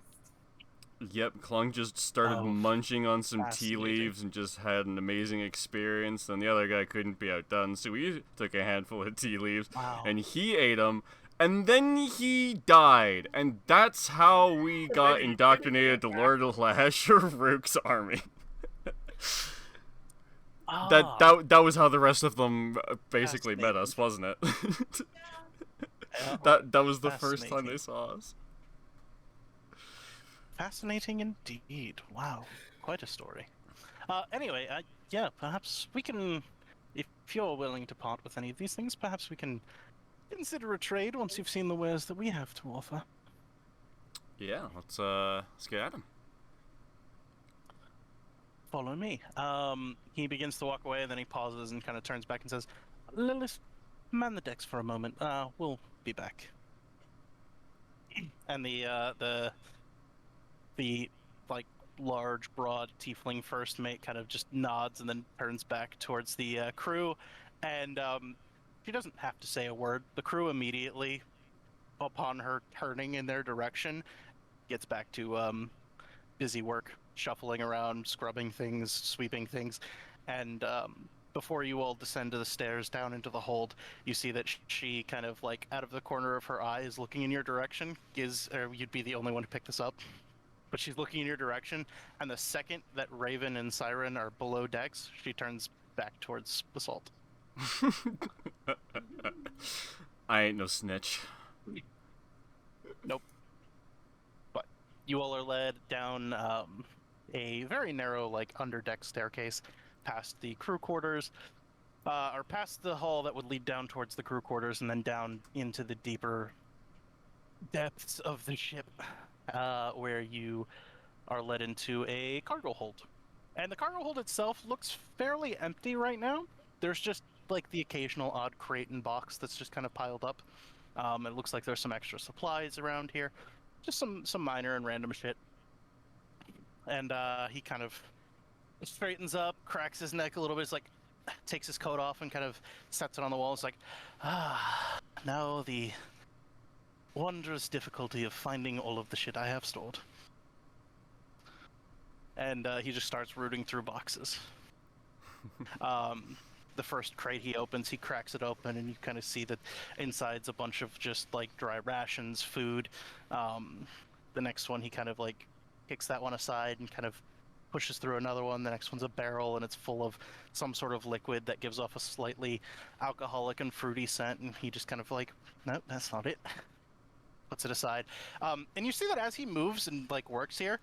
Yep, Klung just started Oh, munching on some tea fascinating. leaves and just had an amazing experience. And the other guy couldn't be outdone, so he took a handful of tea leaves Wow. and he ate them. And then he died, and that's how we got indoctrinated to Lord Lash or Rook's army. That was how the rest of them basically met us, wasn't it? Yeah. that was the first time they saw us. Fascinating indeed. Wow, quite a story. Anyway, yeah, perhaps we can, if you're willing to part with any of these things, perhaps we can consider a trade once you've seen the wares that we have to offer. Yeah, let's get at him. Follow me. He begins to walk away, and then he pauses and kind of turns back and says, Lilith, man the decks for a moment. We'll be back. And the like large, broad tiefling first mate kind of just nods and then turns back towards the crew, and she doesn't have to say a word. The crew immediately, upon her turning in their direction, gets back to busy work, shuffling around, scrubbing things, sweeping things, and before you all descend to the stairs down into the hold, you see that she kind of like out of the corner of her eye is looking in your direction. You'd be the only one to pick this up. But she's looking in your direction, and the second that Raven and Siren are below decks, she turns back towards Basalt. I ain't no snitch. Nope. But you all are led down a very narrow, like, underdeck staircase past the crew quarters, or past the hall that would lead down towards the crew quarters, and then down into the deeper depths of the ship. Where you are led into a cargo hold. And the cargo hold itself looks fairly empty right now. There's just like the occasional odd crate and box that's just kind of piled up. It looks like there's some extra supplies around here. Just some minor and random shit. And he kind of straightens up, cracks his neck a little bit. It's like, takes his coat off and kind of sets it on the wall. It's like, now the wondrous difficulty of finding all of the shit I have stored. And he just starts rooting through boxes. The first crate he opens, he cracks it open, and you kind of see that inside's a bunch of just like dry rations, food. The next one, he kind of like kicks that one aside and kind of pushes through another one. The next one's a barrel, and it's full of some sort of liquid that gives off a slightly alcoholic and fruity scent, and he just kind of like, nope, that's not it. Puts it aside. And you see that as he moves and like works here,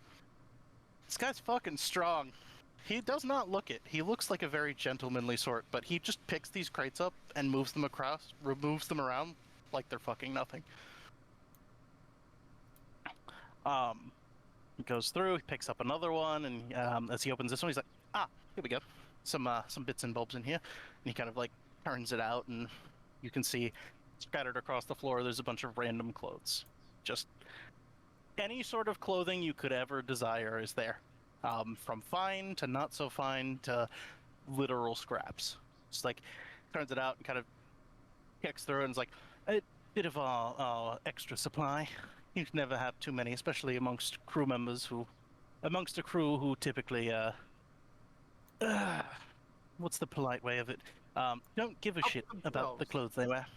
this guy's fucking strong. He does not look it. He looks like a very gentlemanly sort, but he just picks these crates up and moves them across, removes them around like they're fucking nothing. He goes through, he picks up another one, and as he opens this one, he's like, here we go. Some bits and bulbs in here. And he kind of like turns it out, and you can see scattered across the floor, there's a bunch of random clothes. Just any sort of clothing you could ever desire is there. From fine to not so fine to literal scraps. Just like turns it out and kind of kicks through and is like, a bit of extra supply. You can never have too many, especially amongst crew members amongst a crew who typically what's the polite way of it? Don't give a shit about the themselves. clothes they wear.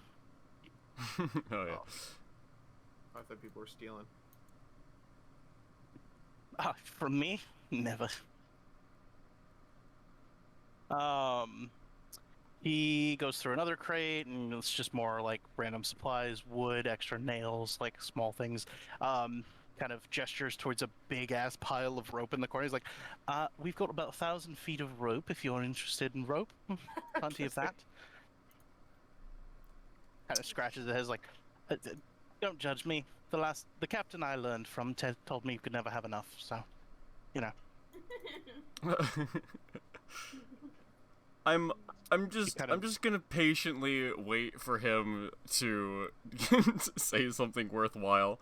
Oh yeah. I thought people were stealing. From me? Never. He goes through another crate, and it's just more like random supplies, wood, extra nails, like small things. Kind of gestures towards a big ass pile of rope in the corner. He's like, we've got about 1,000 feet of rope if you're interested in rope. Plenty of that. Kind of scratches his head, like, don't judge me. The captain I learned from told me you could never have enough, so, you know. I'm just gonna patiently wait for him to say something worthwhile.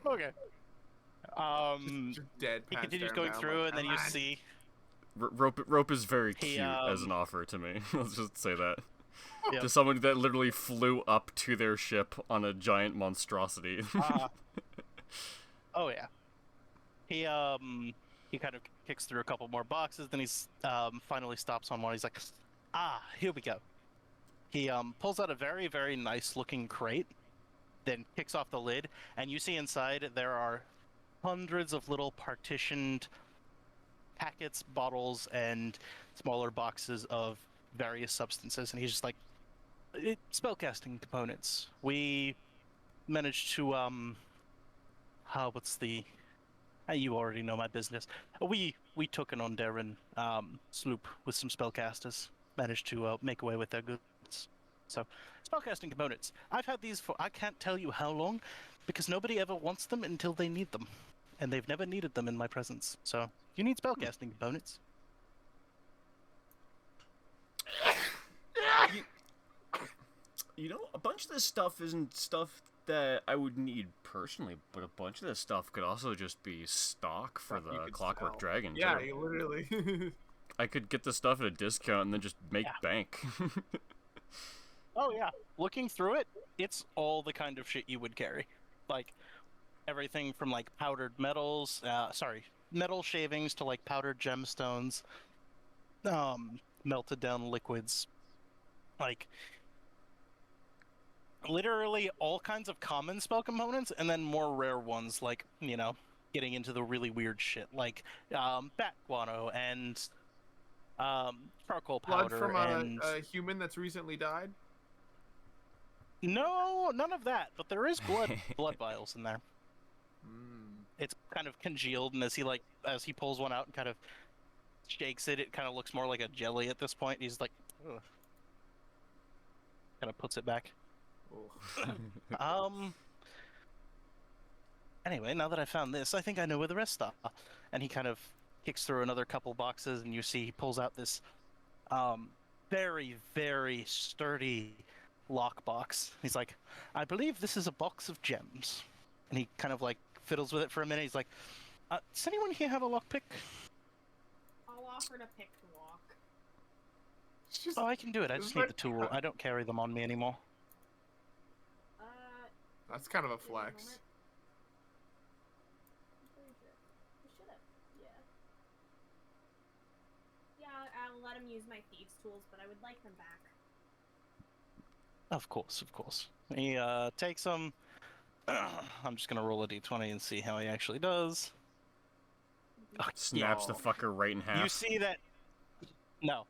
Okay. Just dead. He continues going through, and then you see Rope is very cute as an offer to me. Let's just say that. Yep. To someone that literally flew up to their ship on a giant monstrosity. Oh yeah. He kind of kicks through a couple more boxes, then he's finally stops on one. He's like, here we go. He pulls out a very, very nice looking crate, then kicks off the lid, and you see inside there are hundreds of little partitioned packets, bottles, and smaller boxes of various substances. And he's just like, spellcasting components. We managed to what's the you already know my business. We took an Onderan sloop with some spellcasters. Managed to make away with their goods. So, spellcasting components. I've had these for I can't tell you how long, because nobody ever wants them until they need them, and they've never needed them in my presence. So, you need spellcasting components. You know, a bunch of this stuff isn't stuff that I would need personally, but a bunch of this stuff could also just be stock for the Clockwork Dragon. Yeah, too. you literally. I could get the stuff at a discount and then just make bank. Oh yeah, looking through it, it's all the kind of shit you would carry, like everything from like powdered metals, metal shavings to like powdered gemstones, melted down liquids, like literally all kinds of common spell components, and then more rare ones, like, you know, getting into the really weird shit, like bat guano and charcoal powder. Blood from and a human that's recently died? No, none of that, but there is blood vials in there. It's kind of congealed, and as he pulls one out and kind of shakes it, it kind of looks more like a jelly at this point. He's like, ugh. Kind of puts it back. Anyway, now that I found this, I think I know where the rest are. And he kind of kicks through another couple boxes, and you see he pulls out this very, very sturdy lockbox. He's like, I believe this is a box of gems. And he kind of like fiddles with it for a minute. He's like, does anyone here have a lockpick? I'll offer to pick the lock. Oh, I can do it. I just need the tool. I don't carry them on me anymore. That's kind of a flex. Yeah, I'll let him use my thieves' tools, but I would like them back. Of course, of course. He takes them. I'm just gonna roll a d20 and see how he actually does. Snaps the fucker right in half. You see that? No.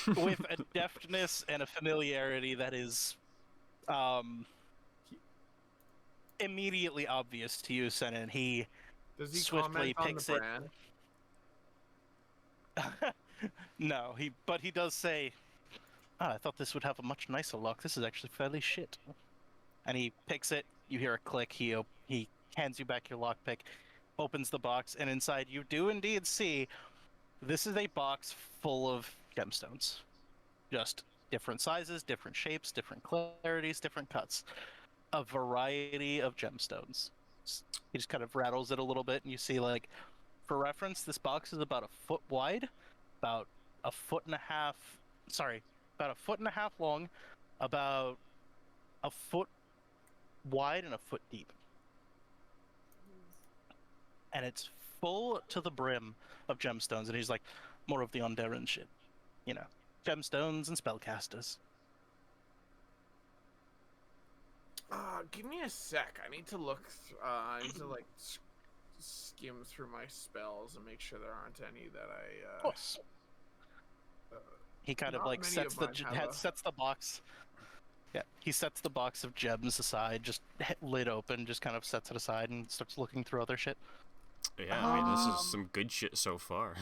With a deftness and a familiarity that is immediately obvious to you, Senan, he Does he swiftly comment on picks the it. brand? No, but he does say, I thought this would have a much nicer lock. This is actually fairly shit. And he picks it. You hear a click. He hands you back your lockpick, opens the box, and inside you do indeed see this is a box full of gemstones. Just different sizes, different shapes, different clarities, different cuts. A variety of gemstones. He just kind of rattles it a little bit, and you see, like, for reference, this box is about a foot wide, about a foot and a half long, about a foot wide and a foot deep. And it's full to the brim of gemstones. And he's like, more of the Onderan shit. You know, gemstones and spellcasters. Give me a sec. I need to look. I need to like skim through my spells and make sure there aren't any that I. Of course. He kind of not like many sets of the mine have a- sets the box. Yeah, he sets the box of gems aside, just lid open, just kind of sets it aside and starts looking through other shit. Yeah, I mean, this is some good shit so far.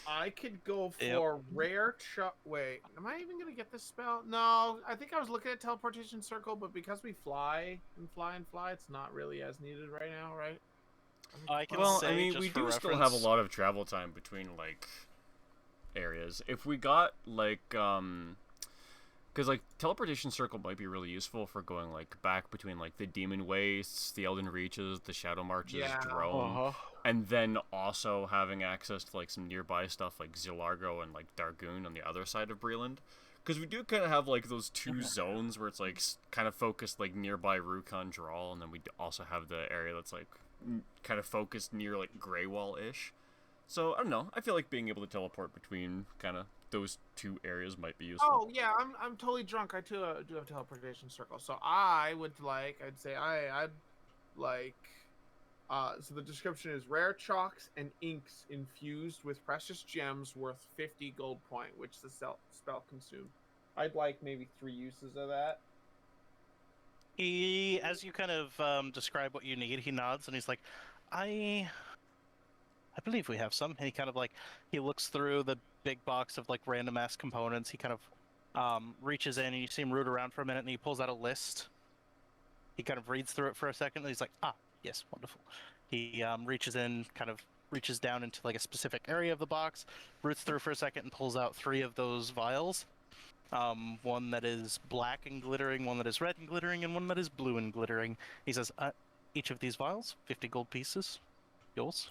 I could go for rare Wait, am I even gonna get this spell? No, I think I was looking at teleportation circle, but because we fly and fly and fly, it's not really as needed right now, right? I can Well, say, I mean, just we for do still have a reference- lot of travel time between, like, areas. If we got, like, because, like, teleportation circle might be really useful for going, like, back between, like, the Demon Wastes, the Elden Reaches, the Shadow Marches, Drone, and then also having access to, like, some nearby stuff like Zilargo and, like, Dargoon on the other side of Breland. Because we do kind of have, like, those two zones where it's, like, kind of focused, like, nearby Rukon Drawl, and then we also have the area that's, like, kind of focused near, like, Greywall-ish. So, I don't know. I feel like being able to teleport between kind of those two areas might be useful. Oh yeah, I'm totally drunk. I too do have teleportation circle, so I'd say I'd like. So the description is rare chalks and inks infused with precious gems worth 50 gold point, which the spell consumed. I'd like maybe 3 uses of that. He, as you kind of describe what you need, he nods and he's like, I believe we have some. And he kind of like, he looks through the big box of like random ass components. He kind of reaches in and you see him root around for a minute and he pulls out a list. He kind of reads through it for a second and he's like, yes, wonderful. He reaches in, kind of reaches down into like a specific area of the box, roots through for a second and pulls out 3 of those vials. One that is black and glittering, one that is red and glittering, and one that is blue and glittering. He says, each of these vials, 50 gold pieces. Yours.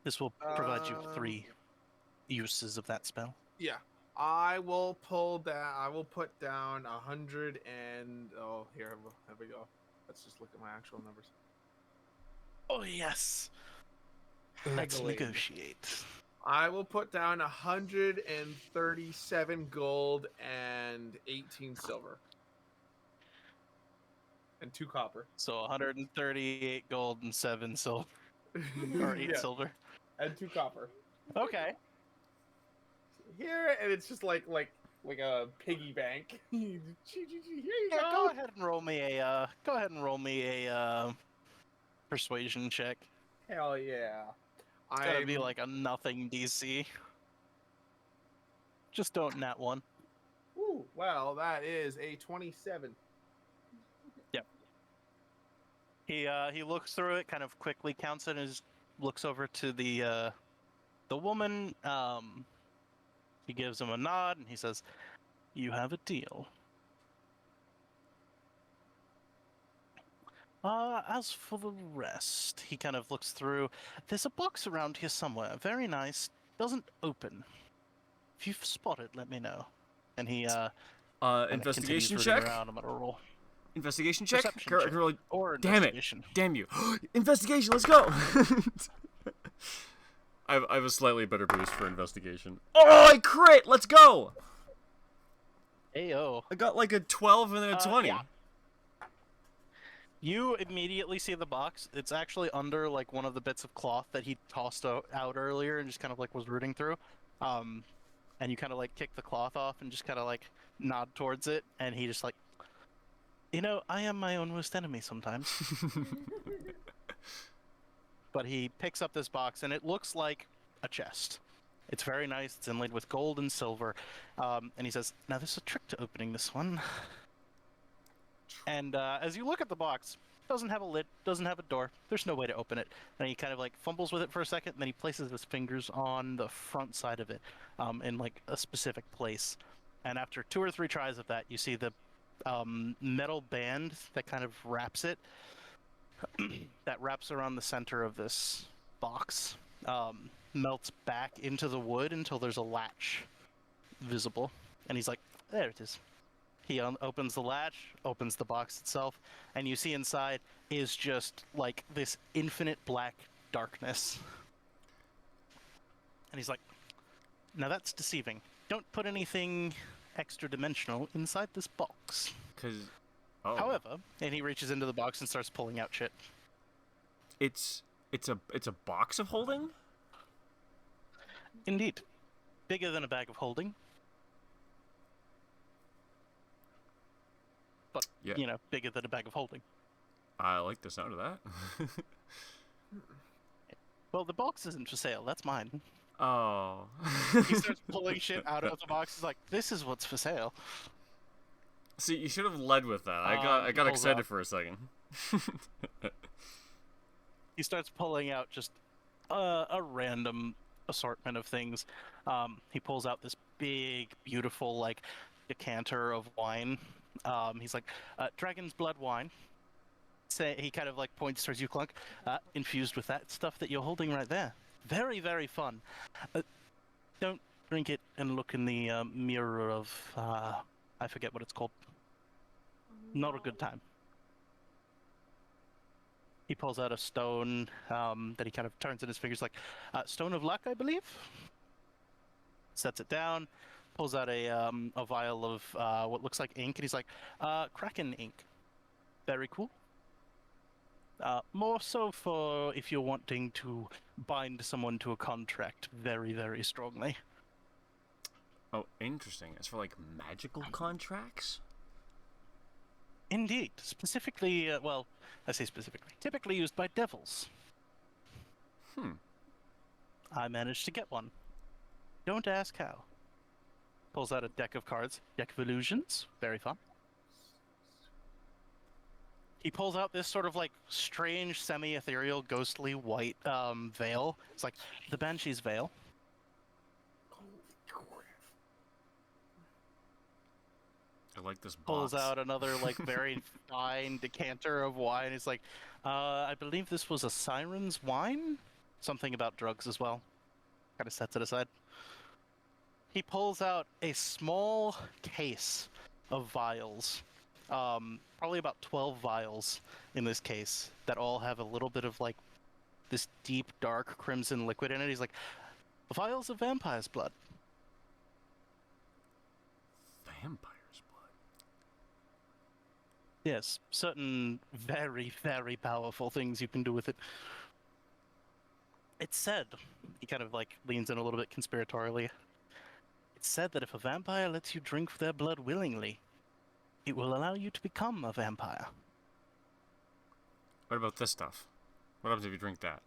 This will provide you 3 uses of that spell. Yeah, I will put down 100 and here we go. Let's just look at my actual numbers. Oh yes. Let's Haggling. negotiate. I will put down 137 gold and 18 silver. And 2 copper. So 138 gold and 7 silver. Or 8 Yeah, silver. and 2 copper. Okay. Here, and it's just like a piggy bank. Here you Yeah, go. go ahead and roll me a persuasion check. Hell yeah. It's gotta be like a nothing DC. Just don't nat 1. Ooh, well, that is a 27. He looks through it, kind of quickly counts it, and looks over to the woman. He gives him a nod, and he says, "You have a deal." As for the rest, he kind of looks through. There's a box around here somewhere. Very nice. Doesn't open. If you've spotted, let me know. And he Investigation continues check. rooting around. I'm gonna roll. Investigation check. Perception check. Really... Or Damn it! investigation. Damn you! Investigation. Let's go. I have a slightly better boost for investigation. Oh, I crit! Let's go! Ayo. I got like a 12 and then a 20. Yeah. You immediately see the box. It's actually under like one of the bits of cloth that he tossed out earlier and just kind of like was rooting through. And you kind of like kick the cloth off and just kind of like nod towards it, and he just like, I am my own worst enemy sometimes. But he picks up this box, and it looks like a chest. It's very nice. It's inlaid with gold and silver. And he says, "Now there's a trick to opening this one." And as you look at the box, it doesn't have a lid, doesn't have a door. There's no way to open it. And he kind of like fumbles with it for a second, and then he places his fingers on the front side of it, in like a specific place. And after 2 or 3 tries of that, you see the metal band that kind of wraps it, that wraps around the center of this box, melts back into the wood until there's a latch visible. And he's like, "There it is." He opens the latch, opens the box itself, and you see inside is just like this infinite black darkness. And he's like, now that's deceiving. Don't put anything extra dimensional inside this box. However, and he reaches into the box and starts pulling out shit. It's a box of holding? Indeed. Bigger than a bag of holding. But, bigger than a bag of holding. I like the sound of that. Well, the box isn't for sale. That's mine. Oh. He starts pulling shit out of the box. He's like, this is what's for sale. See, you should have led with that. I got excited for a second. He starts pulling out just a random assortment of things. He pulls out this big, beautiful, like, decanter of wine. He's like, dragon's blood wine. He kind of like points towards you, Clunk, infused with that stuff that you're holding right there. Very, very fun. Don't drink it and look in the mirror of, I forget what it's called. Not a good time. He pulls out a stone that he kind of turns in his fingers like, stone of luck, I believe. Sets it down, pulls out a vial of what looks like ink, and he's like, Kraken ink. Very cool. More so for if you're wanting to bind someone to a contract very, very strongly. Oh, interesting. It's for, like, magical contracts? Indeed. Specifically, well, I say specifically, typically used by devils. I managed to get one. Don't ask how. Pulls out a deck of cards. Deck of illusions. Very fun. He pulls out this sort of like strange, semi-ethereal, ghostly white veil. It's like the Banshee's veil. I like this box. Pulls out another like very fine decanter of wine. He's like, I believe this was a siren's wine? Something about drugs as well. Kind of sets it aside. He pulls out a small case of vials. Probably about 12 vials in this case that all have a little bit of like this deep, dark crimson liquid in it. He's like, vials of vampire's blood. Vampire's blood? Yes, certain very, very powerful things you can do with it. It's said, he kind of like leans in a little bit conspiratorially. It's said that if a vampire lets you drink their blood willingly, it will allow you to become a vampire. What about this stuff? What happens if you drink that?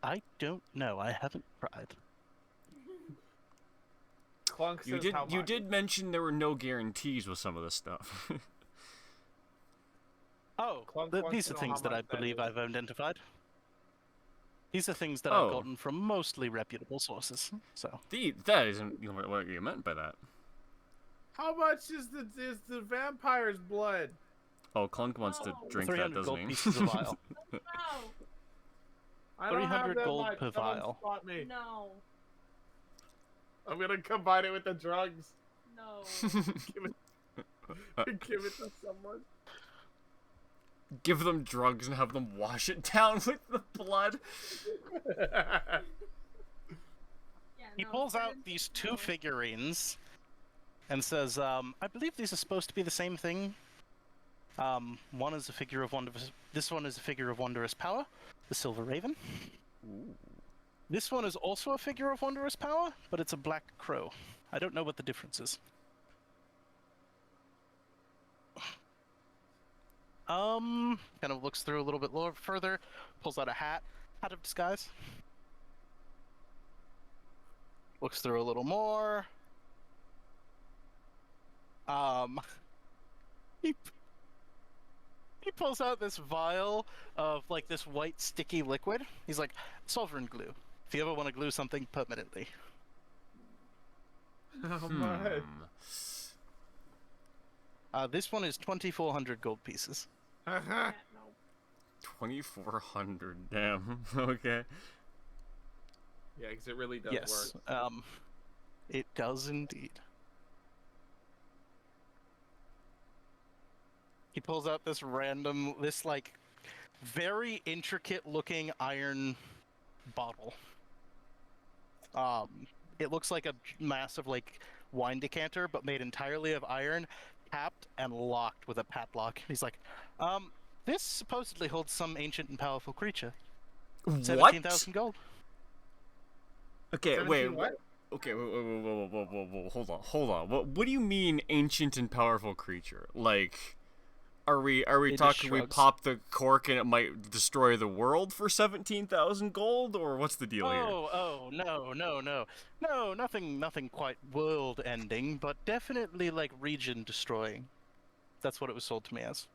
I don't know. I haven't tried. Clunk says how much? You did mention there were no guarantees with some of this stuff. Oh, Clunk these are wants to know things how that I much that believe is. I've identified. These are things that Oh. I've gotten from mostly reputable sources. So That isn't what you meant by that. How much is the vampire's blood? Oh, Clunk wants to Oh. drink that, 300 doesn't gold he? pieces a vial. No, I don't have 300 that gold much. per Someone vial. spot me. no, I'm gonna combine it with the drugs. no. Give it to someone. Give them drugs and have them wash it down with the blood. Yeah, He no, pulls out 17 these two no. figurines and says, I believe these are supposed to be the same thing. One is a figure of wondrous... This one is a figure of wondrous power, the Silver Raven. Ooh. This one is also a figure of wondrous power, but it's a black crow. I don't know what the difference is. Kind of looks through a little bit further, pulls out a hat of disguise. Looks through a little more. He pulls out this vial of like this white sticky liquid. He's like, sovereign glue. If you ever want to glue something permanently. How much? This one is 2,400 gold pieces. Yeah, no. 2,400. Damn. Okay. Yeah, because it really does Yes. work. It does indeed. He pulls out this like very intricate looking iron bottle. It looks like a massive like wine decanter, but made entirely of iron, capped and locked with a padlock. He's like, this supposedly holds some ancient and powerful creature. 17,000 gold. Okay, 17 wait. what? Okay, whoa, hold on. What do you mean, ancient and powerful creature? Like, are we talking we pop the cork and it might destroy the world for 17,000 gold, or what's the deal here? Oh, no, nothing quite world-ending, but definitely like region-destroying. That's what it was sold to me as.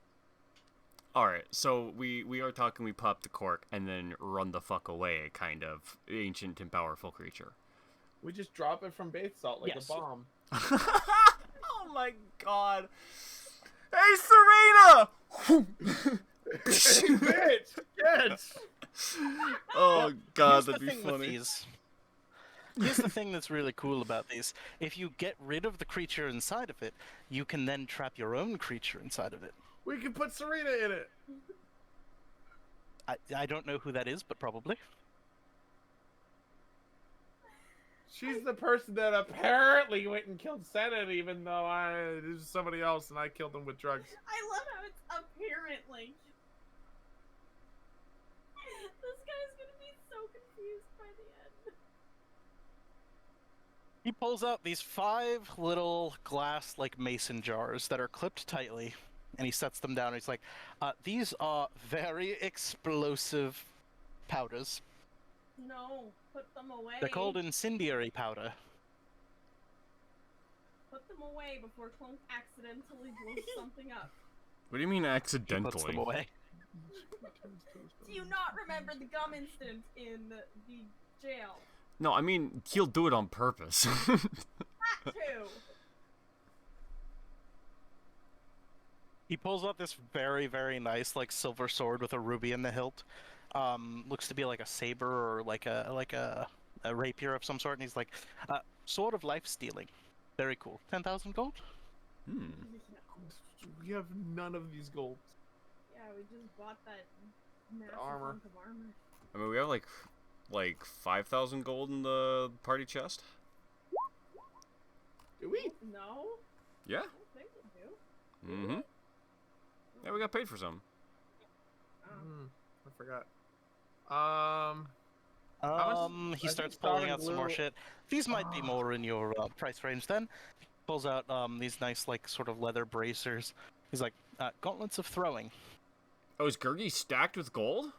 All right, so we are talking we pop the cork and then run the fuck away, kind of ancient and powerful creature. We just drop it from bath salt like Yes. a bomb. Oh my god. Hey, Serena! Hey, bitch! Yes! Oh god, Here's the that'd be thing with funny. these. Here's the thing that's really cool about these. If you get rid of the creature inside of it, you can then trap your own creature inside of it. We can put Serena in it. I don't know who that is, but probably. She's the person that apparently went and killed Senate, even though it was somebody else and I killed him with drugs. I love how it's apparently. This guy's gonna be so confused by the end. He pulls out these 5 little glass like mason jars that are clipped tightly, and he sets them down. And he's like, these are very explosive powders. No, put them away. They're called incendiary powder. Put them away before Clunk accidentally blows something up. What do you mean He accidentally? puts them away. Do you not remember the gum incident in the jail? No, I mean, he'll do it on purpose. That too. He pulls out this very, very nice like silver sword with a ruby in the hilt. Looks to be like a saber or like a rapier of some sort, and he's like, sword of life stealing. Very cool. 10,000 gold? We have none of these golds. Yeah, we just bought that massive armor. hunk of armor. I mean, we have like 5,000 gold in the party chest. Do we? No, Yeah. I don't think we do. Mm-hmm. Yeah, we got paid for some. I forgot. How much- He I starts think pulling Stalin out some more Blue- shit. These might be more in your price range then. Pulls out these nice like sort of leather bracers. He's like, gauntlets of throwing. Oh, is Gurgi stacked with gold?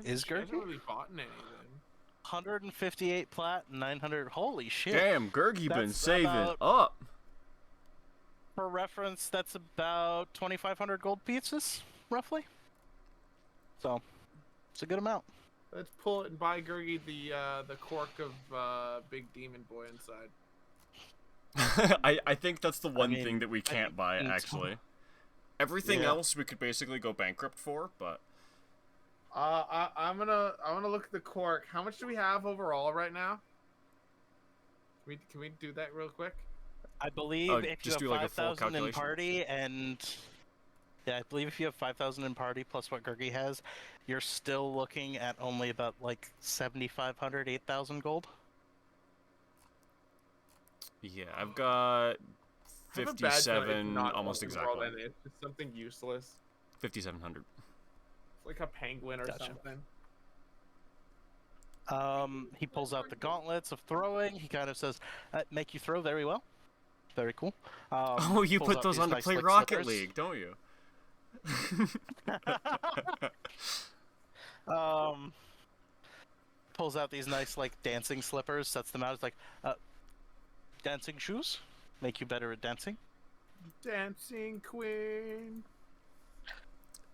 Is I haven't Gurgi? really bought anything. 158 plat, 900. Holy shit! Damn, Gurgi been That's saving about- up. For reference, that's about 2,500 gold pieces, roughly. So, it's a good amount. Let's pull it and buy Gurgi the cork of Big Demon Boy inside. I think that's the one mean, thing that we can't buy, it's- actually. Everything Yeah. else we could basically go bankrupt for, but... I'm gonna look at the cork. How much do we have overall right now? Can we do that real quick? I believe Oh, if you just have do, like, a full 5,000 in calculation? party and... Yeah, I believe if you have 5,000 in party plus what Gurgi has, you're still looking at only about like 7,500, 8,000 gold. Yeah, I've got I have a bad feeling it's 57, not almost open world exactly. and it's just something useless. 5,700. It's like a penguin or Gotcha. something. He pulls out the gauntlets of throwing. He kind of says, make you throw very well. Very cool. Oh, you pulls put out those these on to nice, play like, Rocket slippers. League, don't you? Pulls out these nice like dancing slippers, sets them out. It's like, dancing shoes make you better at dancing. Dancing Queen.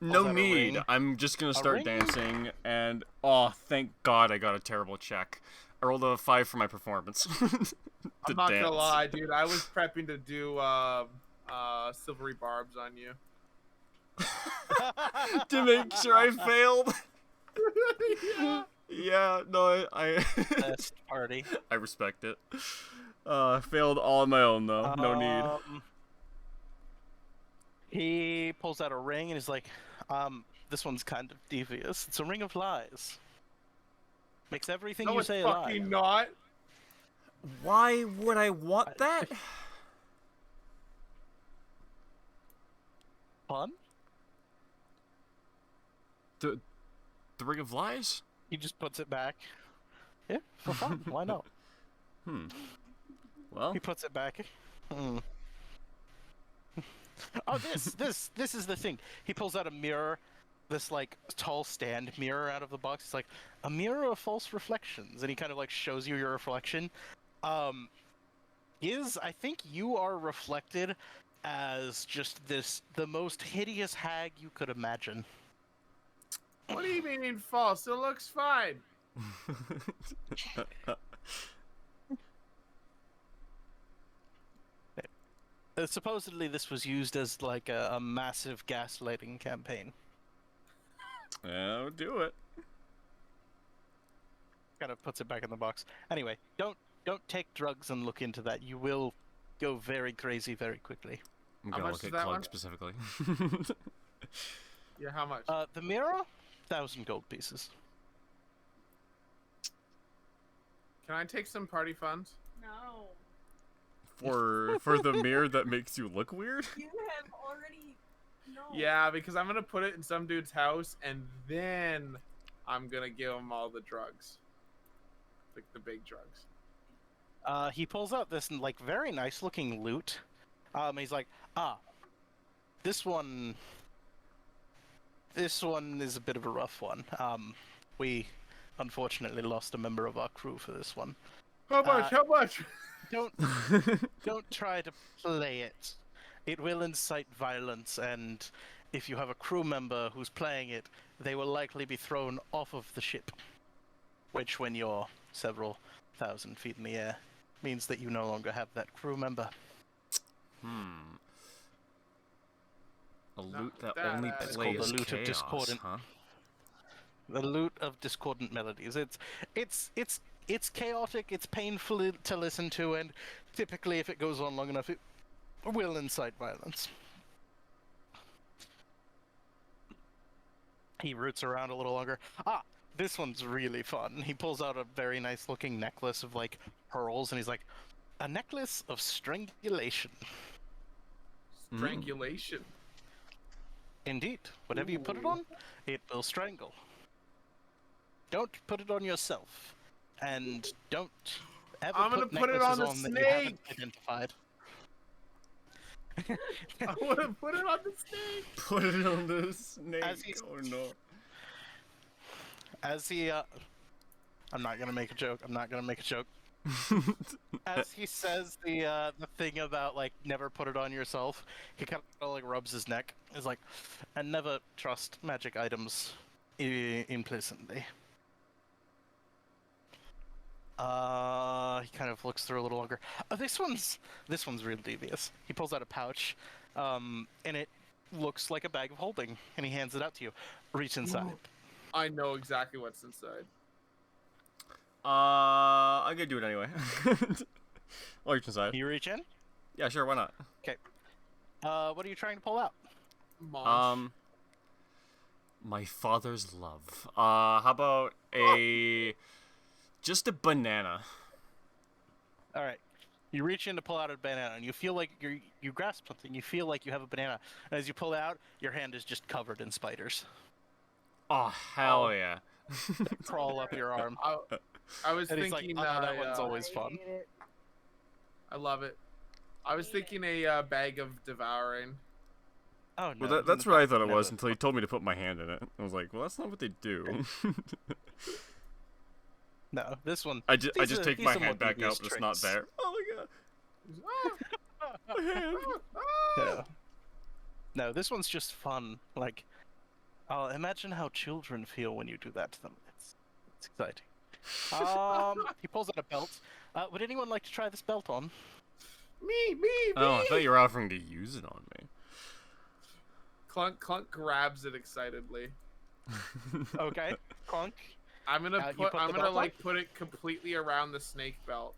No out a need. ring. I'm just gonna start ring? dancing, and oh, thank God I got a terrible check. I rolled a 5 for my performance. I'm not gonna lie, dude. I was prepping to do silvery barbs on you. To make sure I failed. Yeah. Yeah, no, I Best party. I respect it. I failed all on my own though. No need. He pulls out a ring and he's like, this one's kind of devious. It's a ring of lies. Makes everything No, you it's say a lie. fucking not. Why would I want that? Fun? The Ring of Lies? He just puts it back. Yeah, for fun. Why not? Well, He puts it back. Oh, this is the thing. He pulls out a mirror, this like tall stand mirror out of the box. It's like a mirror of false reflections, and he kind of like shows you your reflection. I think you are reflected as just the most hideous hag you could imagine. What do you mean false? It looks fine. Supposedly, this was used as like a massive gaslighting campaign. I'll do it. Kind of puts it back in the box. Anyway, don't take drugs and look into that. You will go very crazy very quickly. I'm How gonna much look is at that Clug one? specifically. Yeah, how much? The mirror, 1,000 gold pieces. Can I take some party funds? No. For the mirror that makes you look weird? You have already. No. Yeah, because I'm gonna put it in some dude's house, and then I'm gonna give him all the drugs, like the big drugs. He pulls out this like very nice looking loot. He's like, this one is a bit of a rough one. We unfortunately lost a member of our crew for this one. How much? How much? Don't try to play it. It will incite violence, and if you have a crew member who's playing it, they will likely be thrown off of the ship. Which, when you're several thousand feet in the air, means that you no longer have that crew member. A loot that that, only it's called plays the loot of chaos, discordant. huh? The loot of discordant melodies. It's chaotic, it's painful to listen to, and typically if it goes on long enough, it will incite violence. He roots around a little longer. This one's really fun. He pulls out a very nice looking necklace of like pearls, and he's like, a necklace of strangulation. Strangulation. Indeed. Whatever you put it on, it will strangle. Don't put it on yourself. And don't ever I'm gonna put it on the necklaces that you haven't snake. identified. I wanna put it on the snake. Put it on the snake. As he's- Oh no. As he, I'm not gonna make a joke. As he says the thing about like never put it on yourself, he kind of like rubs his neck. He's like, and never trust magic items implicitly. He kind of looks through a little longer. This one's real devious. He pulls out a pouch, and it looks like a bag of holding, and he hands it out to you. Reach inside. I know exactly what's inside. I'm gonna do it anyway. I'll reach inside. You reach in. Yeah, sure, why not? Okay. What are you trying to pull out? Mom. My father's love. How about just a banana? All right. You reach in to pull out a banana, and you feel like you grasp something. You feel like you have a banana, and as you pull it out, your hand is just covered in spiders. Oh hell yeah! Crawl up your arm. I was And he's thinking like, oh, that one's always fun. hate it. I love it. I was thinking a bag of devouring. Oh no. Well, that's what I thought it never. was until he told me to put my hand in it. I was like, well, that's not what they do. No, this one. I just take these my are more hand back devious out, but it's not tricks. there. Oh my god! My hand. Yeah. No, this one's just fun. Like, imagine how children feel when you do that to them. It's exciting. He pulls out a belt. Would anyone like to try this belt on? Me. Oh, I thought you were offering to use it on me. Clunk grabs it excitedly. Okay, Clunk. I'm gonna You put the I'm gonna belt like put it completely around the snake belt.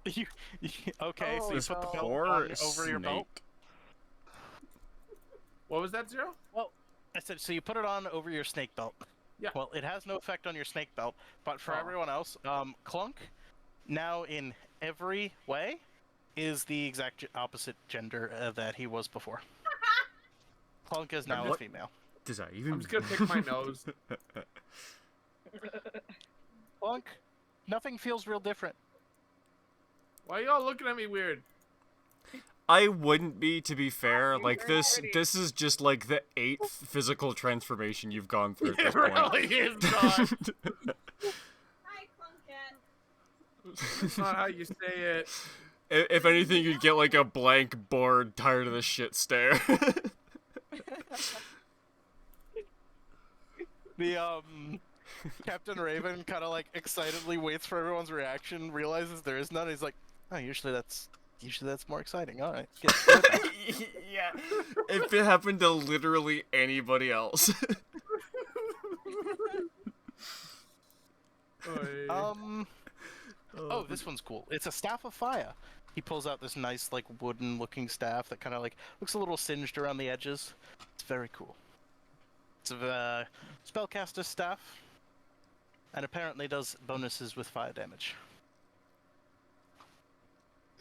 Okay, so you This put the belt poor on over your belt. snake. What was that, Zero? Well, I said, so you put it on over your snake belt. Yeah. Well, it has no effect on your snake belt, but for Oh. everyone else, Clunk, now in every way, is the exact opposite gender that he was before. Clunk is now a What? female. Does that even? I'm just gonna pick my nose. Clunk, nothing feels real different. Why are y'all looking at me weird? I wouldn't be, to be fair. You're Like very this, pretty. this is just like the 8th physical transformation you've gone through at It this point. really is not. Hi, Clunket. That's not how you say it. If anything, you'd get like a blank, bored, tired of the shit stare. The Captain Raven kind of like excitedly waits for everyone's reaction, realizes there is none. He's like, "Oh, usually that's more exciting." All right, get Yeah, if it happened to literally anybody else. Oh, this one's cool. It's a staff of fire. He pulls out this nice, like, wooden-looking staff that kind of like looks a little singed around the edges. It's very cool. It's a spellcaster staff, and apparently does bonuses with fire damage.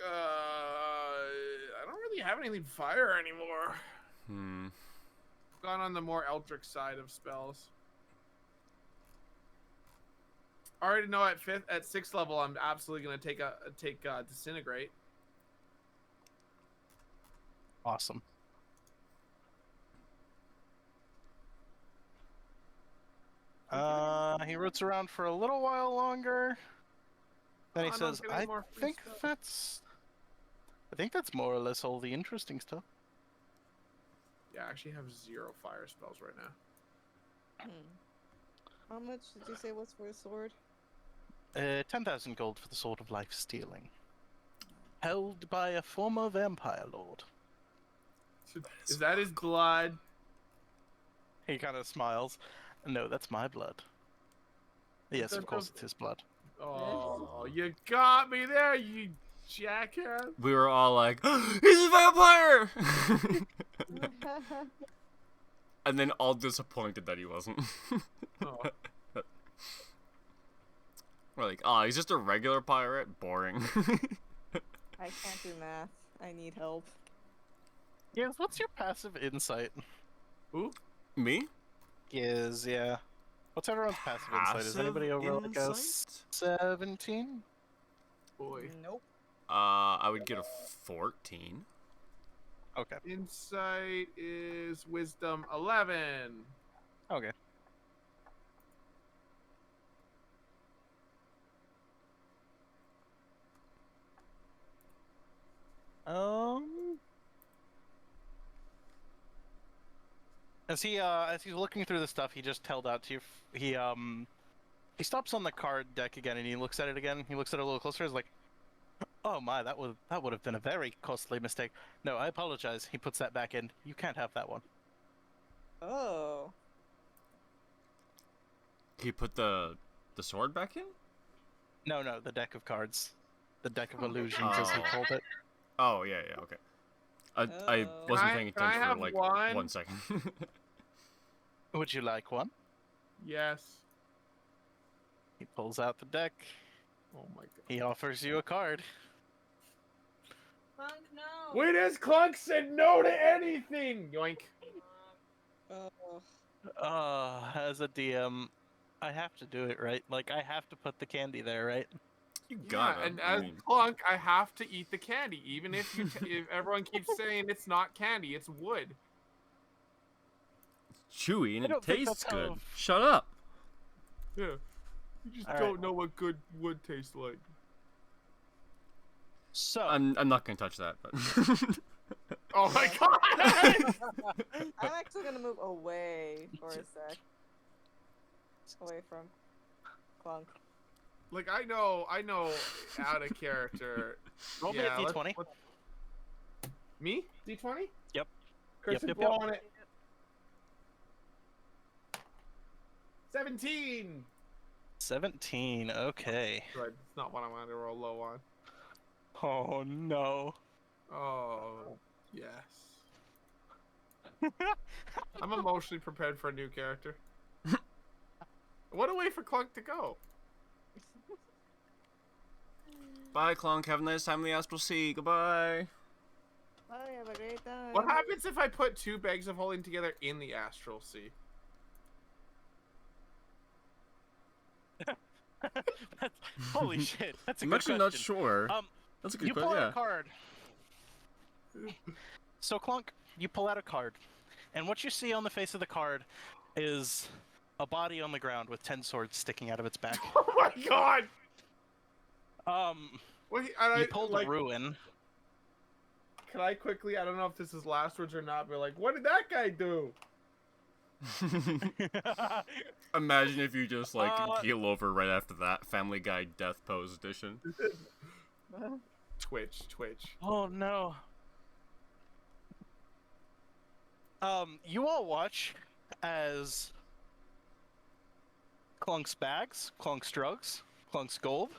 I don't really have anything fire anymore. I've gone on the more Eldritch side of spells. I already know at 6th level, I'm absolutely gonna take disintegrate. Awesome. He roots around for a little while longer. Then he Oh, no, I'm says, getting "I more free think stuff." that's more or less all the interesting stuff." Yeah, I actually have 0 fire spells right now. How much did you say was for a sword? 10,000 gold for the Sword of Life Stealing. Held by a former vampire lord. Is that his blood? He kind of smiles. No, that's my blood. Yes, of course it's his blood. Oh, you got me there, you jackass. We were all like, "He's a vampire!" And then all disappointed that he wasn't. Oh. We're like, "Oh, he's just a regular pirate? Boring." I can't do math. I need help. Yes, what's your passive insight? Who? Me? Yeah. What's everyone's passive insight? Is anybody over like a insight? 17? Boy. Nope. I would get a 14. Okay. Insight is wisdom 11. Okay. As he's looking through the stuff, he just held out to you. He stops on the card deck again, and he looks at it again. He looks at it a little closer. He's like, "Oh my, that would have been a very costly mistake. No, I apologize." He puts that back in. You can't have that one. Oh. Can you put the sword back in? No, the deck of cards, the deck of illusions, as he Oh. called it. Oh, yeah, okay. I Oh. wasn't Can paying I attention have for like one? 1 second. Would you like one? Yes. He pulls out the deck. Oh my god. He offers you a card. Clunk, no. Wait, as Clunk said no to anything! Yoink. Oh. As a DM, I have to do it, right? Like, I have to put the candy there, right? You got Yeah, and as Clunk, I have to eat the candy, even if if everyone keeps saying it's not candy, it's wood. chewy and I it don't think tastes that's good. how- Shut up. Yeah. You just All right. don't know what good wood tastes like. So, I'm not gonna touch that, but Oh my god! I'm actually gonna move away for a sec. Away from Clunk. Like I know out of character. roll me a d20. Me? D20? Yep. Christian, Yep. blow on it. 17. 17, okay. Good. It's not what I wanted to roll low on. Oh no. Oh, yes. I'm emotionally prepared for a new character. What a way for Clunk to go. Bye, Clunk. Have a nice time in the Astral Sea. Goodbye. Bye, have a great time. What happens if I put 2 bags of holding together in the Astral Sea? Holy shit, that's a I'm good actually question. not sure. Um, That's a good you question. pull out Yeah. a card. So Clunk, you pull out a card, and what you see on the face of the card is a body on the ground with 10 swords sticking out of its back. Oh my god! Wait, You pulled a ruin. Can I quickly, I don't know if this is last words or not, but like, what did that guy do? Imagine if you just like keel over right after that. Family Guy Death Pose edition. Twitch. Oh no. You all watch as Clunk's bags, Clunk's drugs, Clunk's gold,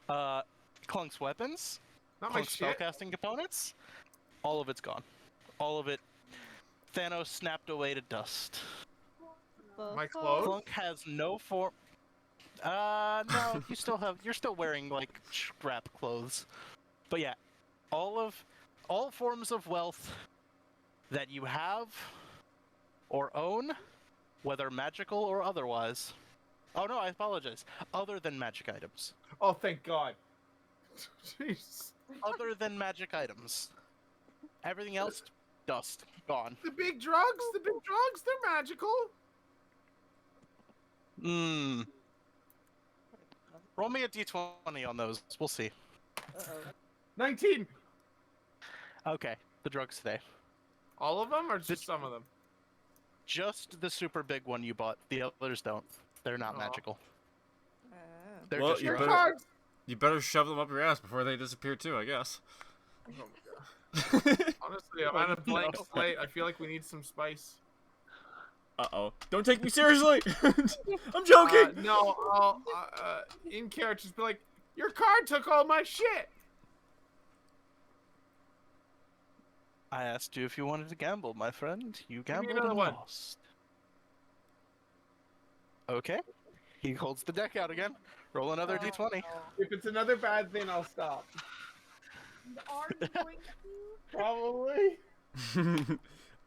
Clunk's weapons, Not my Clunk's shit. spellcasting components, all of it's gone. All of it. Thanos snapped away to dust. My clothes? Clunk has no form. No, you're still wearing like scrap clothes. But yeah, all forms of wealth that you have or own, whether magical or otherwise. Oh no, I apologize. Other than magic items. Oh, thank God. Jeez. Other than magic items. Everything else, dust, gone. The big drugs, they're magical. Roll me a d20 on those. We'll see. 19. Okay, the drugs today. All of them or just some of them? Just the super big one you bought. The others don't. They're not magical. They're Well, just you drugs. better, you better shove them up your ass before they disappear too, I guess. Oh my God. Honestly, I'm on a blank slate. I feel like we need some spice. Uh-oh. Don't take me seriously! I'm joking! No, I'll, in character, just be like, your card took all my shit! I asked you if you wanted to gamble, my friend. You gambled another and one. lost. Okay. He holds the deck out again. Roll another d20. If it's another bad thing, I'll stop. Are you going to? Probably.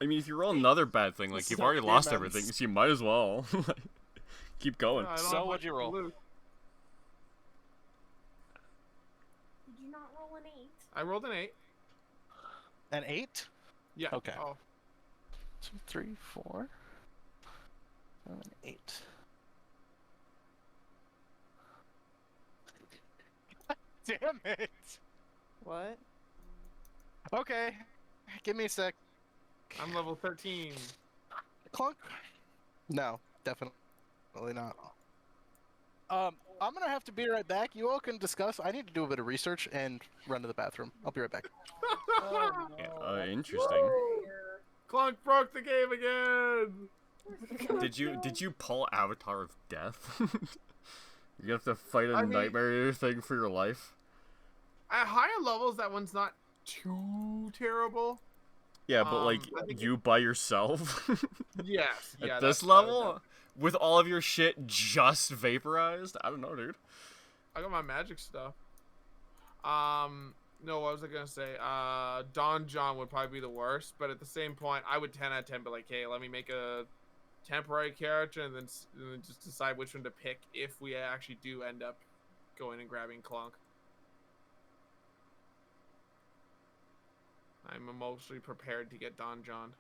I mean, if you roll another bad thing, like, you've already lost everything, so you might as well. Keep going. No, I don't So have what'd you much to roll? lose. Did you not roll an 8? I rolled an 8. An 8? Yeah. Okay. Oh. 2, 3, 4. 7, 8. Damn it! What? Okay. Give me a sec. I'm level 13. Clunk? No, definitely not. I'm gonna have to be right back. You all can discuss. I need to do a bit of research and run to the bathroom. I'll be right back. Yeah, interesting. Clunk broke the game again! Did you pull Avatar of Death? You have to fight a I mean- nightmare thing for your life? At higher levels, that one's not too terrible. Yeah, but like, I think you by yourself? Yes. At Yeah, this that's level? With all of your shit just vaporized? I don't know, dude. I got my magic stuff. No, what was I gonna say? Don John would probably be the worst, but at the same point, I would 10 out of 10 be like, hey, let me make a temporary character and then just decide which one to pick if we actually do end up going and grabbing Clunk. I'm emotionally prepared to get Don John.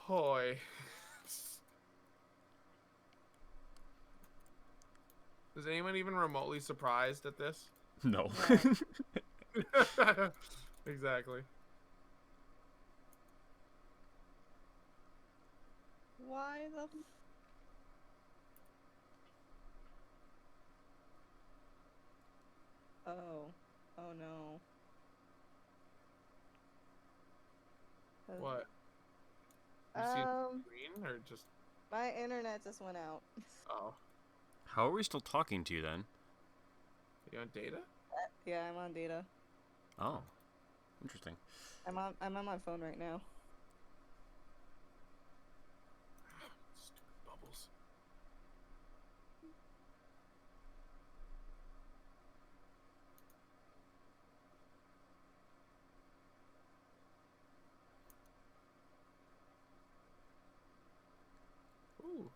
Hoy. Is anyone even remotely surprised at this? No. Exactly. Why the? Oh. Oh no. What? You see green or just? My internet just went out. Oh, How are we still talking to you then? you on data? Yeah, I'm on data. Oh. Interesting. I'm on my phone right now. Stupid bubbles. Ooh.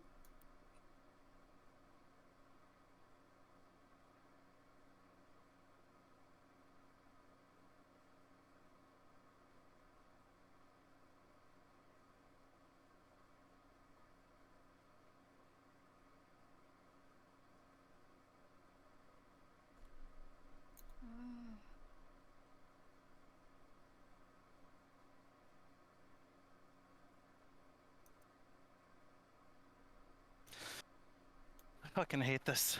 I fucking hate this.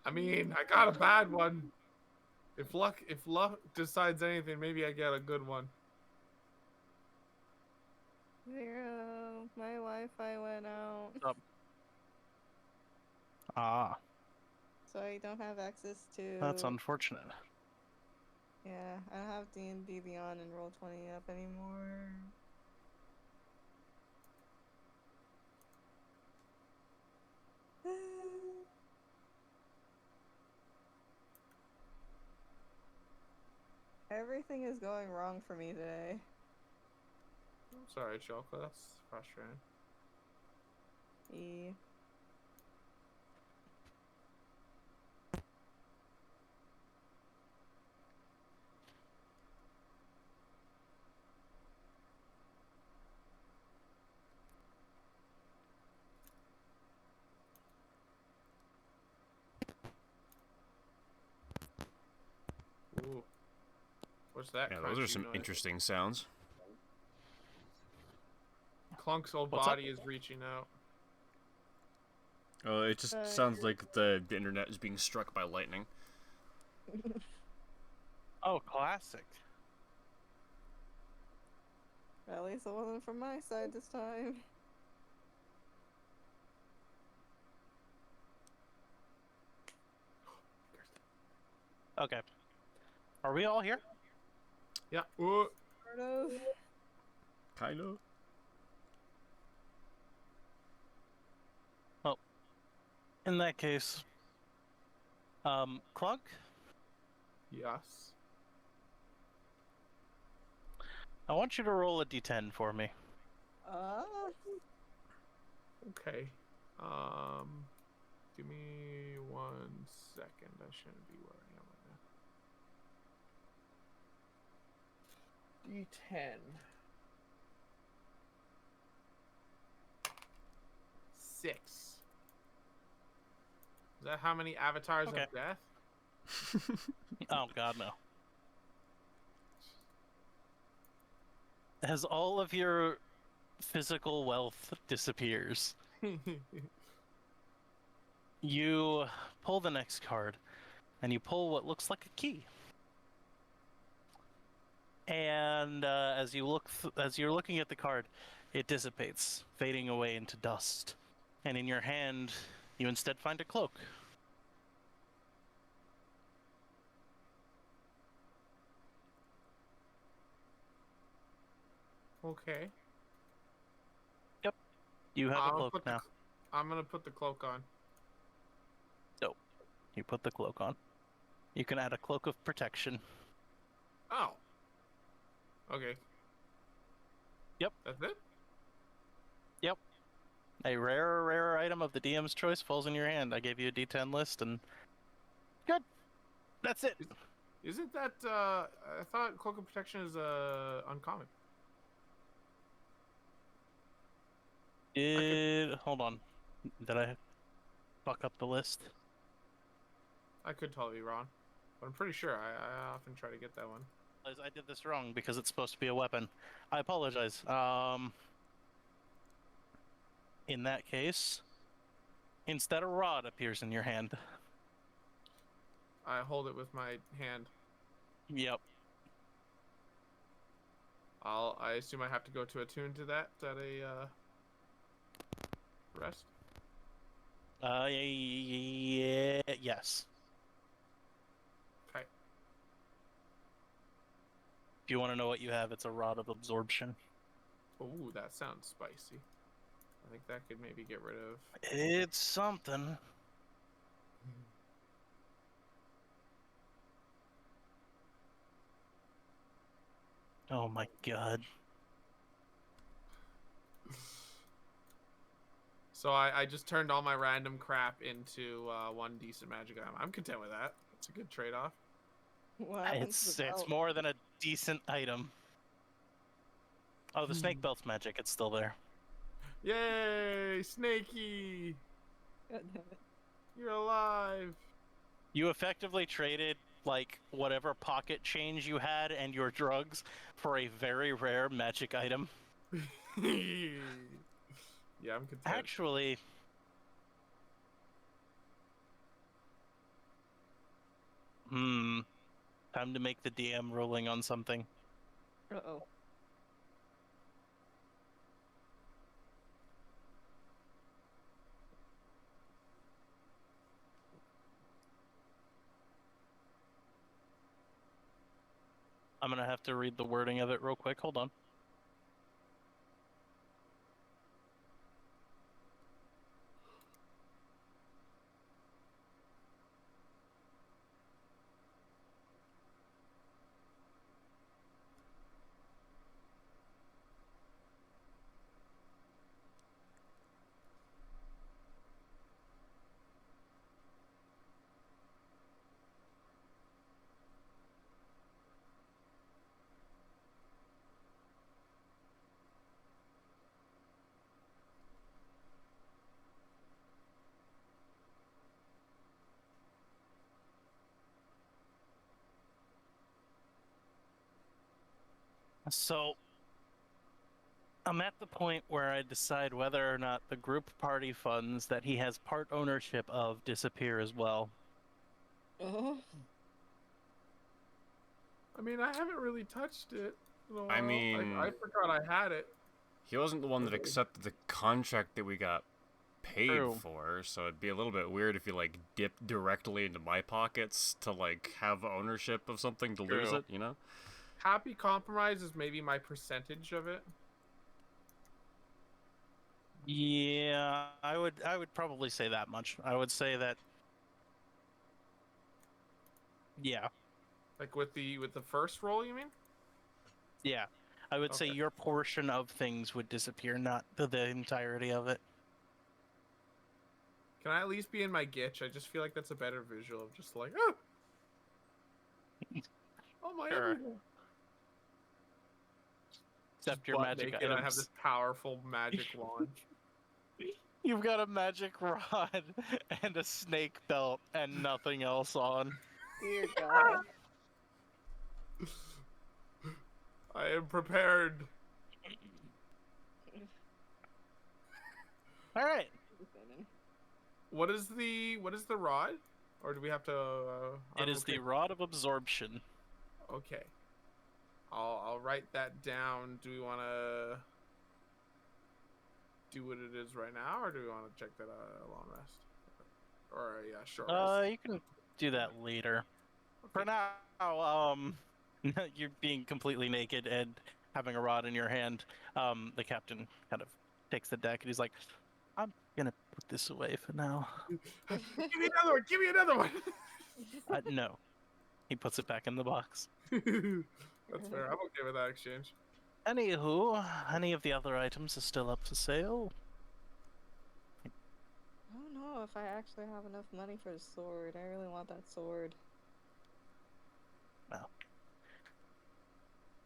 I mean, I got a bad one. If luck decides anything, maybe I get a good one. 0. My Wi-Fi went out. Ah, So I don't have access to... that's unfortunate. Yeah, I don't have D&D Beyond and Roll20 up anymore. Everything is going wrong for me today. Sorry, Choco. That's frustrating. E. Ooh. What's that? Yeah, those are crunchy some noise? interesting sounds. Clunk's old What's up? body is reaching out. Oh, it just sounds like the internet is being struck by lightning. Oh, classic. At least it wasn't from my side this time. Okay. Are we all here? Yeah. Ooh. Sort of. Kind of. Well, in that case, Clunk, Yes. I want you to roll a d10 for me. Okay. Give me 1 second. I shouldn't be where I am right now. D10. 6. Is that how many avatars Okay. of death? Oh god, no. As all of your physical wealth disappears, you pull the next card, and you pull what looks like a key. And as you're looking at the card, it dissipates, fading away into dust. And in your hand, you instead find a cloak. Okay. You have a cloak now. I'm gonna put the cloak on. You put the cloak on. You can add a cloak of protection. Oh. Okay. Yep. That's it? A rare item of the DM's choice falls in your hand. I gave you a D10 list, and good. That's it. Isn't that I thought cloak of protection is uncommon. Hold on. Did I fuck up the list? I could totally be wrong, but I'm pretty sure I often try to get that one. I did this wrong because it's supposed to be a weapon. I apologize. In that case, instead a rod appears in your hand. I hold it with my hand. Yep. I assume I have to go to attune to that at a rest. Yeah, yes. Okay. If you want to know what you have, it's a Rod of Absorption. Ooh, that sounds spicy. I think that could maybe get rid of. It's something. Oh my god. So I just turned all my random crap into one decent magic item. I'm content with that. It's a good trade-off. What happens to It's the belt? more than a decent item. Oh, the snake belt's magic. It's still there. Yay, Snakey! God damn it. You're alive. You effectively traded like whatever pocket change you had and your drugs for a very rare magic item. Yeah, I'm content. Actually, time to make the DM ruling on something. Uh-oh. I'm gonna have to read the wording of it real quick. Hold on. So, I'm at the point where I decide whether or not the group party funds that he has part ownership of disappear as well. Oh. I mean, I haven't really touched it in a while. I mean, I forgot I had it. He wasn't the one that accepted the contract that we got paid True. for, so it'd be a little bit weird if he like dipped directly into my pockets to like have ownership of something to lose True. it, you know? Happy compromise is maybe my percentage of it. Yeah, I would probably say that much. I would say that. Yeah, Like with the first roll, you mean? yeah. I would say Okay. your portion of things would disappear, not the entirety of it. Can I at least be in my gitch? I just feel like that's a better visual of just like, oh, oh my Sure. everywhere. Except Just your butt magic naked, I have items. this powerful magic wand. You've got a magic rod and a snake belt and nothing else on. Dear God. I am prepared. All right. What is the rod? Or do we have to? It is the Rod of Absorption. Okay. I'll write that down. Do we want to do what it is right now, or do we want to check that a long rest? Or yeah, short rest. You can do that later. Okay. For now, you're being completely naked and having a rod in your hand. The captain kind of takes the deck and he's like, "I'm gonna put this away for now." Give me another one. Give me another one. No, he puts it back in the box. That's fair. I'm okay with that exchange. Anywho, any of the other items are still up for sale. I don't know if I actually have enough money for a sword. I really want that sword. Well,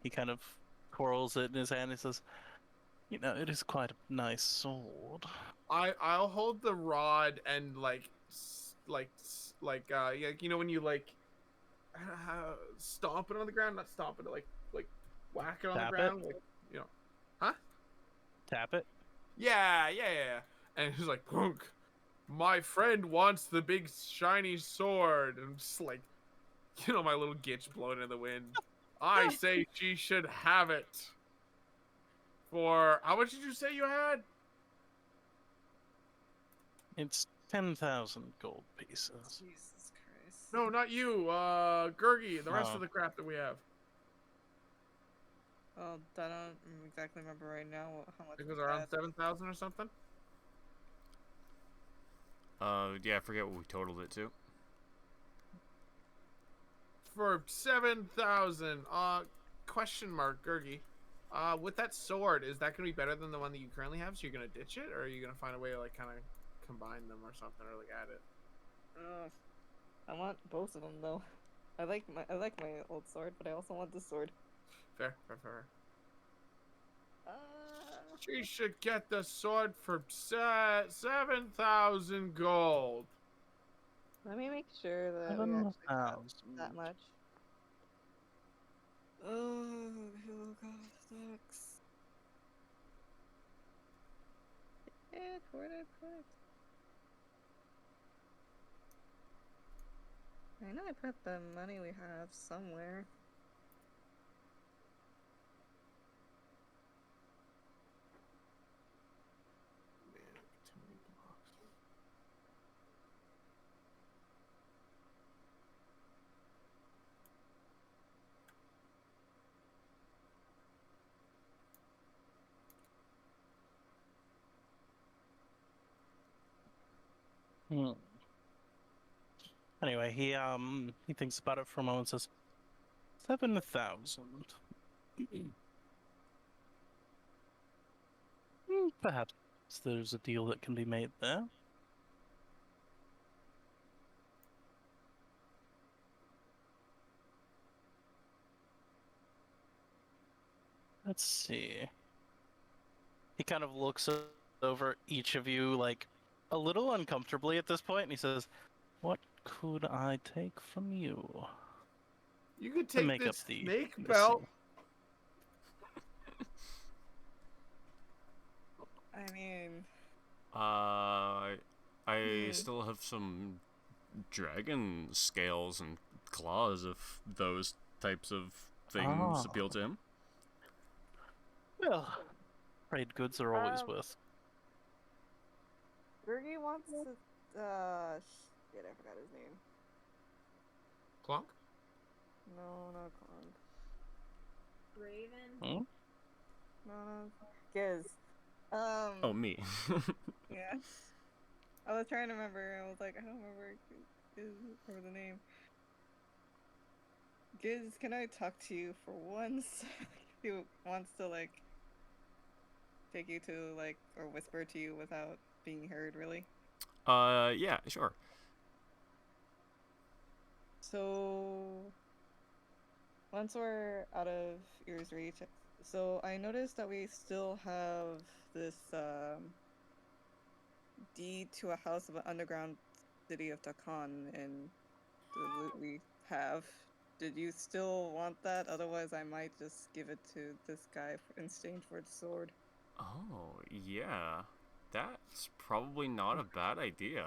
he kind of twirls it in his hand and says, "You know, it is quite a nice sword." I'll hold the rod and yeah, you know when you like stomp it on the ground, not stomp it, like whack it on Tap the it? ground, like, you know, huh? Tap it. Yeah. And he's like, "Punk, my friend wants the big shiny sword," and I'm just like, you know, my little gitch blowing in the wind. I say she should have it. For how much did you say you had? It's 10,000 gold pieces. Jesus Christ. No, not you. Gurgi, the rest Oh. of the crap that we have. Oh, I don't exactly remember right now how much. It was we around had. 7,000 or something. Yeah, I forget what we totaled it to. For 7,000. Question mark, Gurgi. With that sword, is that gonna be better than the one that you currently have? So you're gonna ditch it, or are you gonna find a way to like kind of combine them or something, or like add it? I want both of them though. I like my old sword, but I also want this sword. Fair, fair, fair. Uh, She should get the sword for 7,000 gold. Let me make sure that we actually have that much. Oh, who got sucks. Where did I put it? I know I put the money we have somewhere. Hmm. Anyway, he thinks about it for a moment and says, 7,000. Perhaps there's a deal that can be made there. Let's see. He kind of looks over each of you, like, a little uncomfortably at this point, and he says, what could I take from you? You could To take make up this the snake missing. belt. I mean, I still have some dragon scales and claws if those types of things appeal to him. Well, trade goods are always worth. Gurgi wants to, shit, I forgot his name. Clonk? No, not Clonk. Raven. Hmm? No, Giz. Oh, me. Yeah. I was trying to remember, I was like, I don't remember the name. Giz, can I talk to you for once? He wants to, like, take you to, like, or whisper to you without being heard, really. Yeah, sure. So, once we're out of ear's reach, so I noticed that we still have this, deed to a house of an underground city of Takan and the loot we have. Did you still want that? Otherwise, I might just give it to this guy in exchange for the sword. Oh, yeah. That's probably not a bad idea.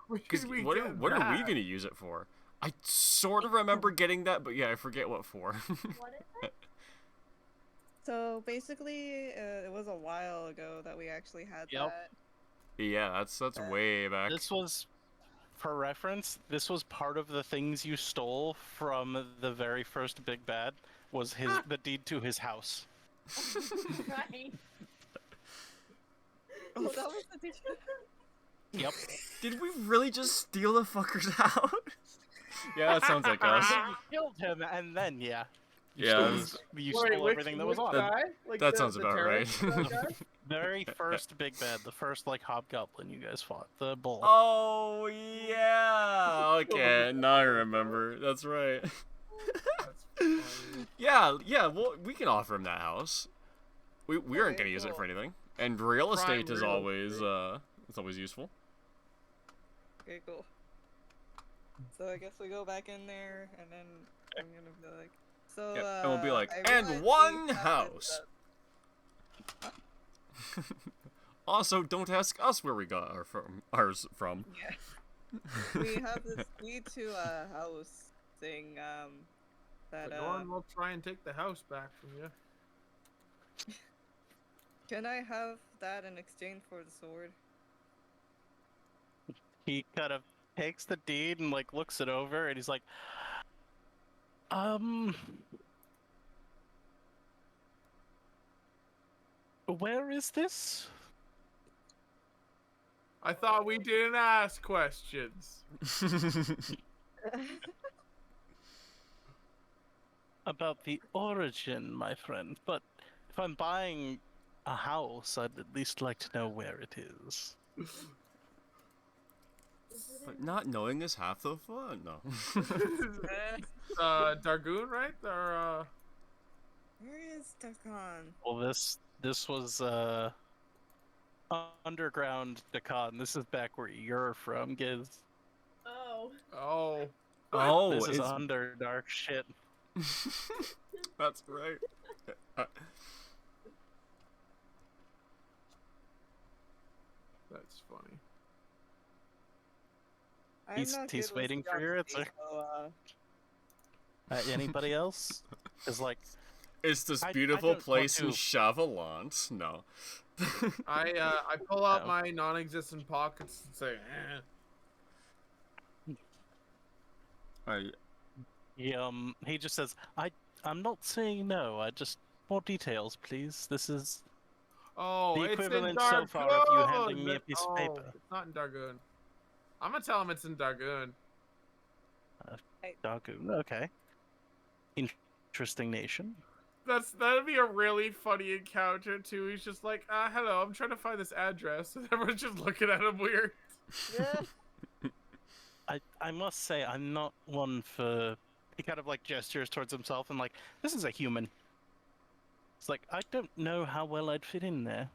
Where Because did we what get are we that? going to use it for? I sort of remember getting that, but yeah, I forget what for. What is it? So basically, it was a while ago that we actually had that. Yeah, that's way back. This was, for reference, this was part of the things you stole from the very first Big Bad, was the deed to his house. Right. Oh, that was the teacher. Yep. Did we really just steal the fucker's house? Yeah, that sounds like us. You killed him, and then, yeah. You Yeah, stole everything that was on him. guy? Like that sounds about right. The very first Big Bad, the first, like, hobgoblin you guys fought, the bull. Oh, yeah. Okay, now I remember. That's right. Yeah, well, we can offer him that house. We aren't going to use it for anything. And real estate is always, it's always useful. Okay, cool. So I guess we go back in there, and then I'm gonna be like, so, Yep. And we'll be like, I and realized one we have house. Also, don't ask us where we got ours from. Yeah. We have this deed to a house thing, that, But no one will try and take the house back from you. Can I have that in exchange for the sword? He kind of takes the deed and, like, looks it over, and he's like, Where is this? I thought we didn't ask questions. About the origin, my friend. But if I'm buying a house, I'd at least like to know where it is. But not knowing is half the fun. No. Dargoon, right? Or Where is Dagon? Well, this was underground Dakan. This is back where you're from, Giz. Oh. oh, Oh, This is it's Underdark shit. that's right. that's funny. I'm He's not good with waiting for your answer. geography, so, Anybody else? Because like It's this I beautiful don't want place in to- Chavalant. No. I pull out Oh. my non-existent pockets and say, he just says, I'm not saying no. I just more details, please. This is "Oh, The it's in equivalent Dargoon." so far of you handing me a piece of paper. It's not in Dargoon. I'm gonna tell him it's in Dargoon. Dagoon. Okay. Interesting nation. That'd be a really funny encounter too. He's just like, hello, I'm trying to find this address, and everyone's just looking at him weird. I must say I'm not one for. He kind of like gestures towards himself and like, this is a human. It's like I don't know how well I'd fit in there.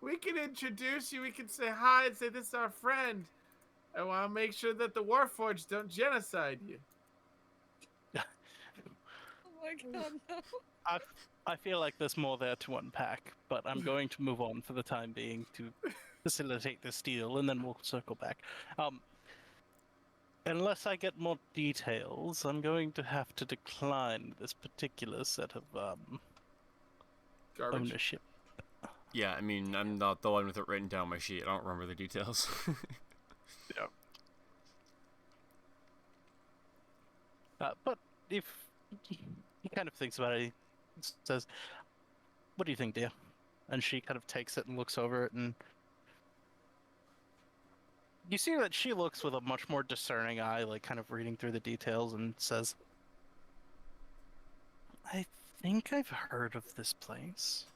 We can introduce you. We can say hi and say this is our friend. I want to make sure that the Warforged don't genocide you. oh my god, no. I feel like there's more there to unpack, but I'm going to move on for the time being to facilitate this deal, and then we'll circle back. Unless I get more details, I'm going to have to decline this particular set of Garbage. ownership. Yeah, I mean, I'm not the one with it written down on my sheet. I don't remember the details. But if he kind of thinks about it, he says, "What do you think, dear?" And she kind of takes it and looks over it, and you see that she looks with a much more discerning eye, like kind of reading through the details, and says, "I think I've heard of this place.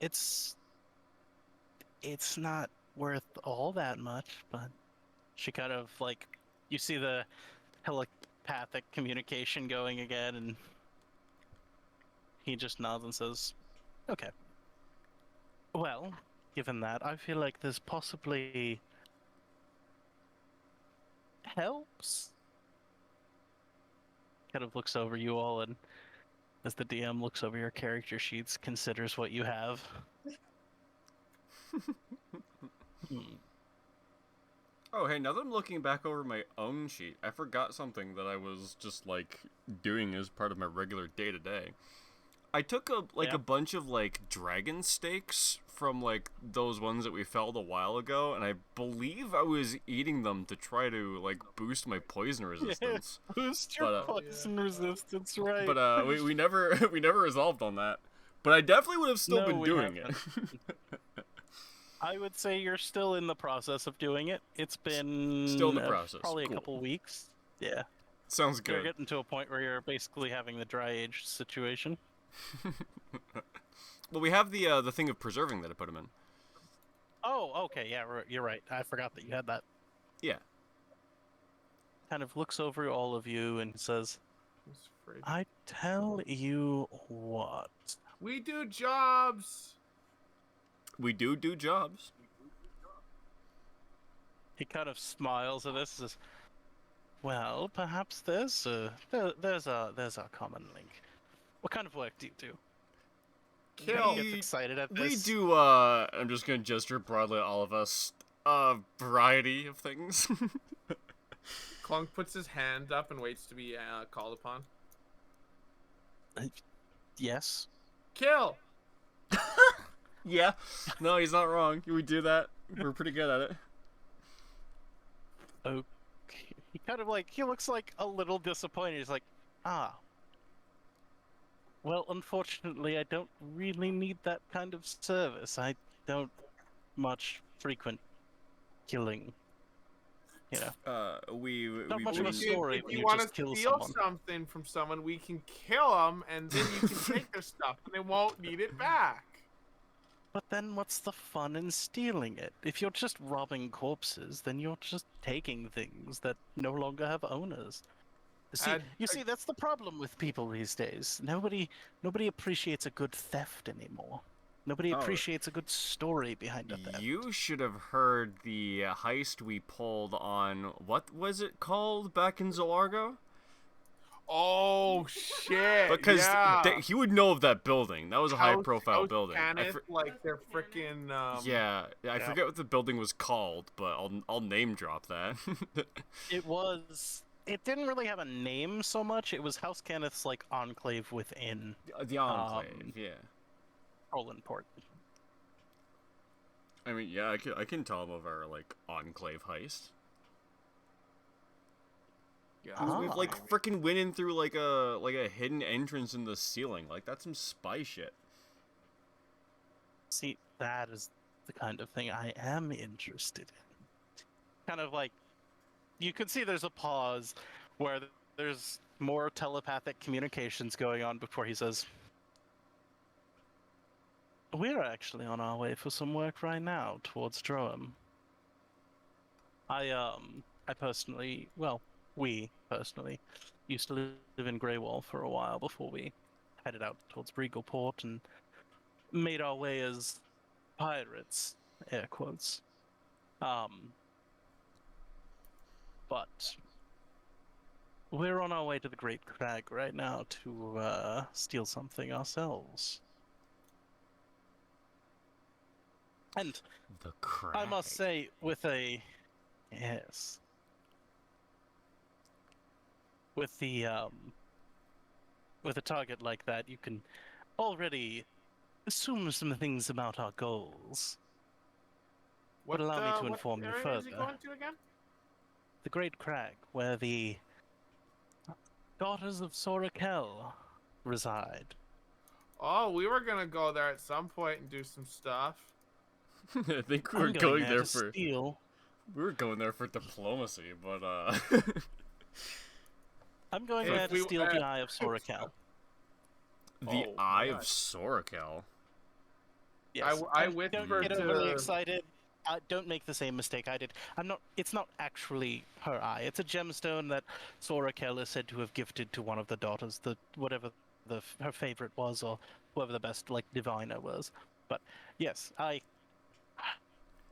It's not worth all that much, but." She kind of like, you see the telepathic communication going again, and he just nods and says, "Okay. Well, given that, I feel like there's possibly helps." Kind of looks over you all, and as the DM looks over your character sheets, considers what you have. Oh, hey, now that I'm looking back over my own sheet, I forgot something that I was just, like, doing as part of my regular day-to-day. I took a bunch of, like, dragon steaks from, like, those ones that we felled a while ago, and I believe I was eating them to try to, like, boost my poison resistance. Boost your But, poison resistance, right? But, we never resolved on that. But I definitely would have still No, been we doing haven't. it. I would say you're still in the process of doing it. It's been Still in the process. probably Cool. a couple weeks. Yeah, Sounds you're good. getting to a point where you're basically having the dry age situation. Well, we have the thing of preserving that I put him in. Oh, okay, yeah, you're right. I forgot that you had that. Yeah. Kind of looks over all of you and says, I was afraid. "I tell you what." We do jobs. We do jobs. He kind of smiles at this and says, "Well, perhaps there's a common link. What kind of work do you do?" Kill. Gets excited at We this. do, I'm just gonna gesture broadly at all of us, a variety of things. Clunk puts his hand up and waits to be called upon. Yes. Kill. Yeah. No, he's not wrong. We do that. We're pretty good at it. Okay. He kind of like, he looks like a little disappointed. He's like, "Ah. Well, unfortunately, I don't really need that kind of service. I don't much frequent killing. You know, not much of a been story If when you you want to just kill steal someone. something from someone, we can kill them, and then you can take their stuff, and they won't need it back. But then what's the fun in stealing it? If you're just robbing corpses, then you're just taking things that no longer have owners. You see, that's the problem with people these days. Nobody appreciates a good theft anymore. Nobody Oh, appreciates a good story behind a theft. you should have heard the heist we pulled on, what was it called back in Zolargo? Oh shit! Because yeah. he would know of that building. That was a high-profile House building. Canis, like they're freaking. Yeah, I forget what the building was called, but I'll name drop that. It didn't really have a name so much. It was House Kenneth's like enclave within The Enclave, yeah. Rolandport. I mean, yeah, I can tell them of our like Enclave heist. Yeah. We've like freaking went in through like a hidden entrance in the ceiling. Like that's some spy shit. See, that is the kind of thing I am interested in. Kind of like, you can see there's a pause where there's more telepathic communications going on before he says, "We're actually on our way for some work right now towards Droham. I personally, well, we personally used to live in Greywall for a while before we headed out towards Breagleport and made our way as pirates, air quotes. But we're on our way to the Great Crag right now to steal something ourselves. And The crag. I must say, with a yes, with a target like that, you can already assume some things about our goals. What, But allow me to inform you area is he further. going to again? The Great Crag, where the daughters of Sorakel reside. Oh, we were gonna go there at some point and do some stuff. I think we I'm were going there to for steal. we were going there for diplomacy, but I'm going If there to we- steal the Eye of Sorakel. the Oh, Eye my of God. Sorakel. Yes. I And whispered don't get overly to- excited. Don't make the same mistake I did. It's not actually her eye. It's a gemstone that Sorakel is said to have gifted to one of the daughters, whatever her favorite was, or whoever the best diviner was. But yes,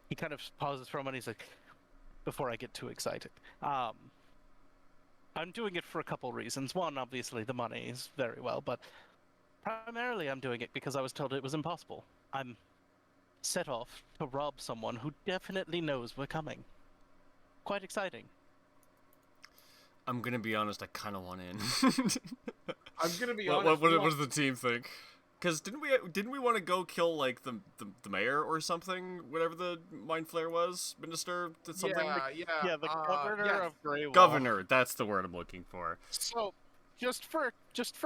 He kind of pauses for a moment. He's like, before I get too excited. I'm doing it for a couple reasons. One, obviously, the money is very well, but primarily I'm doing it because I was told it was impossible. I'm set off to rob someone who definitely knows we're coming. Quite exciting. I'm gonna be honest, I kind of want in. I'm gonna be what, honest. what does the team think? Because didn't we want to go kill like the mayor or something, whatever the mind flare was, minister, something. Yeah, the governor yes. of Greywall. Governor, that's the word I'm looking for. So, just for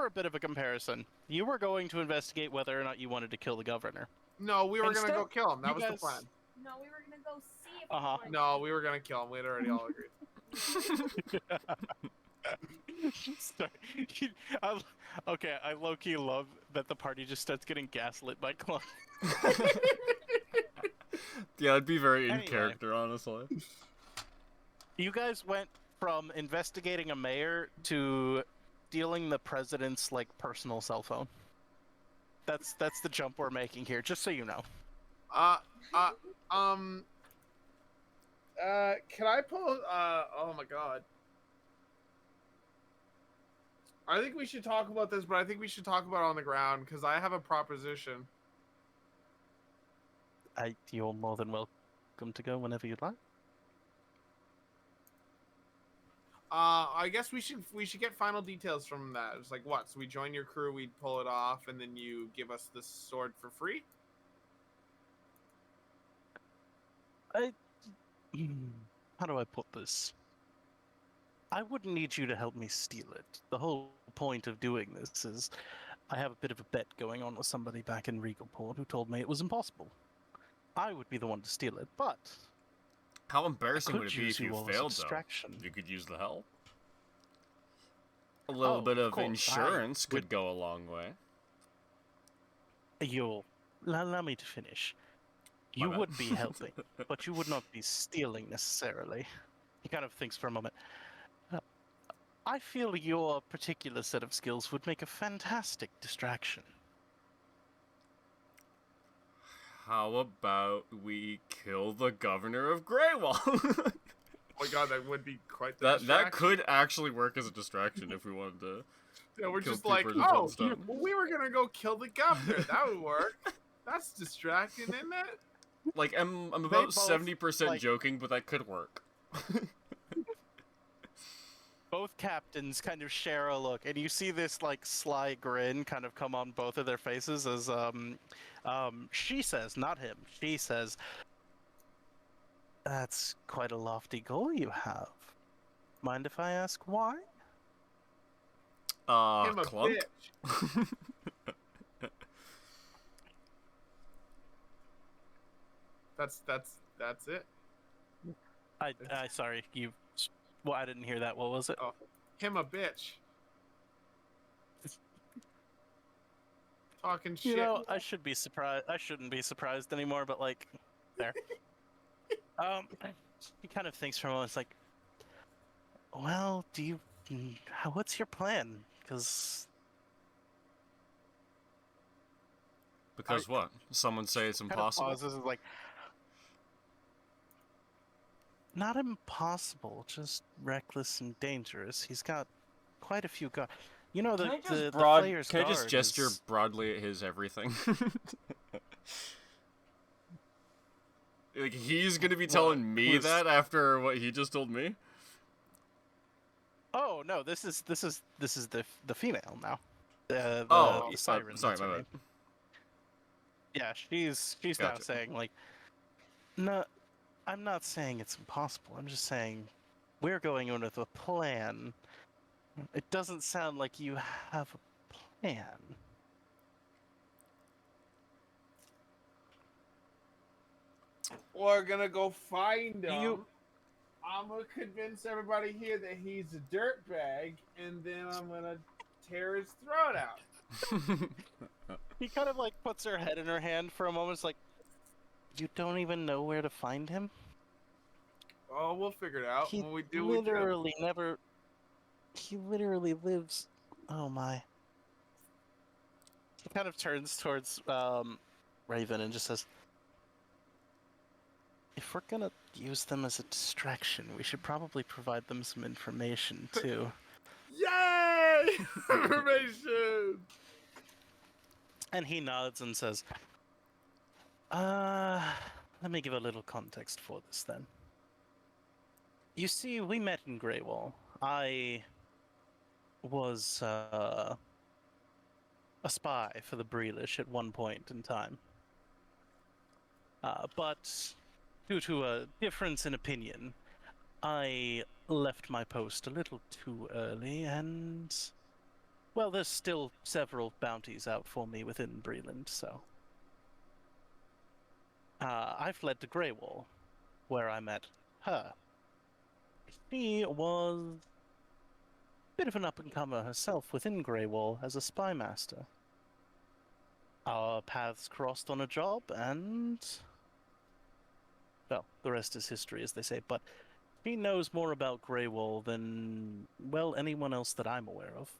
a bit of a comparison, you were going to investigate whether or not you wanted to kill the governor. No, we were Instead, gonna go kill him. That you was guys- the plan. No, we were gonna go see if Uh-huh. we No, we were gonna kill him. We'd already all agreed. Sorry. I low-key love that the party just starts getting gaslit by Clone. Yeah, I'd be very in Anyway. character, honestly. You guys went from investigating a mayor to stealing the president's personal cell phone. That's the jump we're making here, just so you know. Can I pull? Oh my god. I think we should talk about this, but I think we should talk about it on the ground because I have a proposition. You're more than welcome to go whenever you'd like. I guess we should get final details from that. It's like what? So we join your crew, we'd pull it off, and then you give us the sword for free? How do I put this? I wouldn't need you to help me steal it. The whole point of doing this is I have a bit of a bet going on with somebody back in Regalport who told me it was impossible. I would be the one to steal it, but How embarrassing I would could it be use if you you all as a failed, though? distraction. You could use the help. A little Oh, bit of of course, insurance I could would- go a long way. You'll allow me to finish. My You bad. would be helping, but you would not be stealing necessarily. He kind of thinks for a moment. I feel your particular set of skills would make a fantastic distraction. How about we kill the governor of Greywall? Oh my god, that would be quite the that distraction. could actually work as a distraction if we wanted to. Yeah, we're kill just like, people just oh, on stun. we were gonna go kill the governor. That would work. That's distracting, isn't it? Like, I'm They about both, 70% like- joking, but that could work. Both captains kind of share a look, and you see this like sly grin kind of come on both of their faces as she says, not him. She says, "That's quite a lofty goal you have. Mind if I ask why?" Him a Clunk? bitch. That's it. I sorry, you. Well, I didn't hear that. What was it? Oh, him a bitch. Talking shit. You know, I should be surprised. I shouldn't be surprised anymore, but like, there. He kind of thinks for a moment. It's like, well, what's your plan? Because What? Someone say it's kind of impossible? pauses, is like, not impossible, just reckless and dangerous. He's got quite a few guards. You know, the player's Can I just guard gesture is- broadly at his everything? Like, he's gonna be telling me who's- that after what he just told me? Oh no, this is the female now. The siren. sorry, that's her my name. bad. Yeah, she's now Gotcha. saying like, no, I'm not saying it's impossible. I'm just saying we're going in with a plan. It doesn't sound like you have a plan. We're gonna go find him. You- I'm gonna convince everybody here that he's a dirtbag, and then I'm gonna tear his throat out. He kind of like puts her head in her hand for a moment. It's like, you don't even know where to find him? Oh, we'll figure it out He when we do. what we do. literally never. He literally lives. Oh my. He kind of turns towards Raven and just says, "If we're gonna use them as a distraction, we should probably provide them some information too." Yay! Information. And he nods and says, let me give a little context for this then. You see, we met in Greywall. I was a spy for the Breelish at one point in time. But due to a difference in opinion, I left my post a little too early, and well, there's still several bounties out for me within Breland, so I fled to Greywall, where I met her. She was a bit of an up-and-comer herself within Greywall as a spy master. Our paths crossed on a job, and well, the rest is history, as they say, but she knows more about Greywall than, well, anyone else that I'm aware of.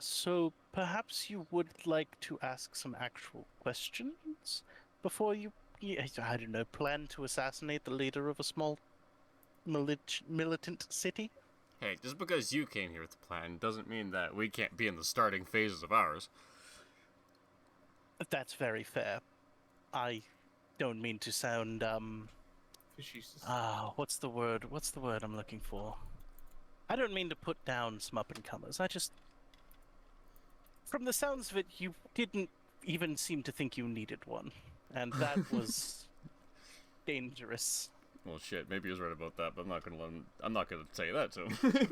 So perhaps you would like to ask some actual questions before you, I don't know, plan to assassinate the leader of a small militant city? Hey, just because you came here with a plan doesn't mean that we can't be in the starting phases of ours. That's very fair. I don't mean to sound, what's the word? What's the word I'm looking for? I don't mean to put down some up-and-comers. I just... From the sounds of it, you didn't even seem to think you needed one. And that was... dangerous. Well, shit, maybe he was right about that, but I'm not gonna let him. I'm not gonna say that to him.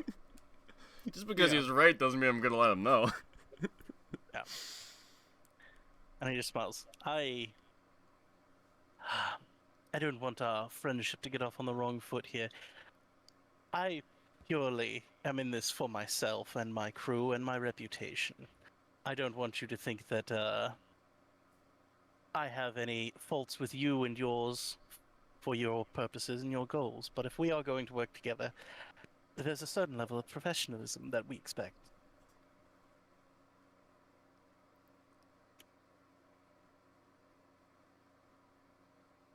Just because Yeah. he's right doesn't mean I'm gonna let him know. And he just smiles. I don't want our friendship to get off on the wrong foot here. I purely am in this for myself and my crew and my reputation. I don't want you to think that I have any faults with you and yours for your purposes and your goals, but if we are going to work together, there's a certain level of professionalism that we expect.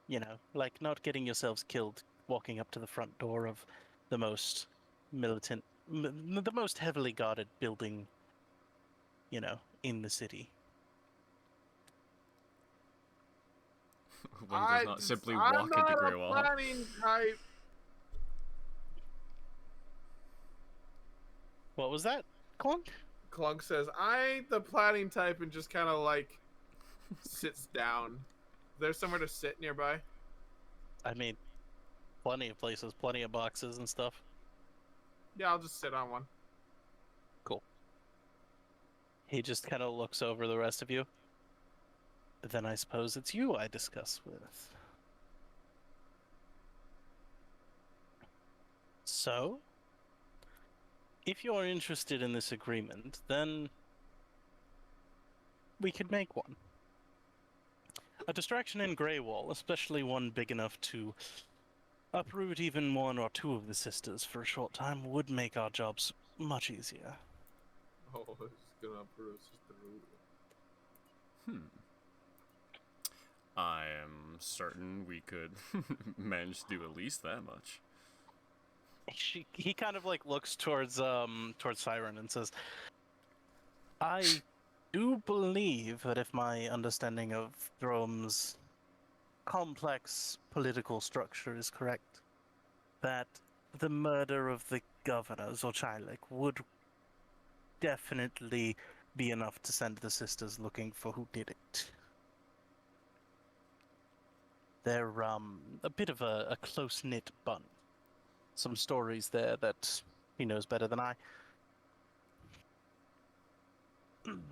You know, like not getting yourselves killed walking up to the front door of the most militant, the most heavily guarded building, you know, in the city. One does not simply I'm walk not into a Greywall. planning type. What was that, Clunk? Clunk says, I ain't the planning type, and just kind of like sits down. There's somewhere to sit nearby. I mean, plenty of places, plenty of boxes and stuff. Yeah, I'll just sit on one. Cool. He just kind of looks over the rest of you. Then I suppose it's you I discuss with. So, if you're interested in this agreement, then we could make one. A distraction in Greywall, especially one big enough to uproot even one or two of the sisters for a short time, would make our jobs much easier. Oh, it's gonna approve sister. I am certain we could manage to do at least that much. He kind of like looks towards Siren and says, I do believe that if my understanding of Drome's complex political structure is correct, that the murder of the governor, Zorchilek, would definitely be enough to send the sisters looking for who did it. They're a bit of a close-knit bunch. Some stories there that he knows better than I.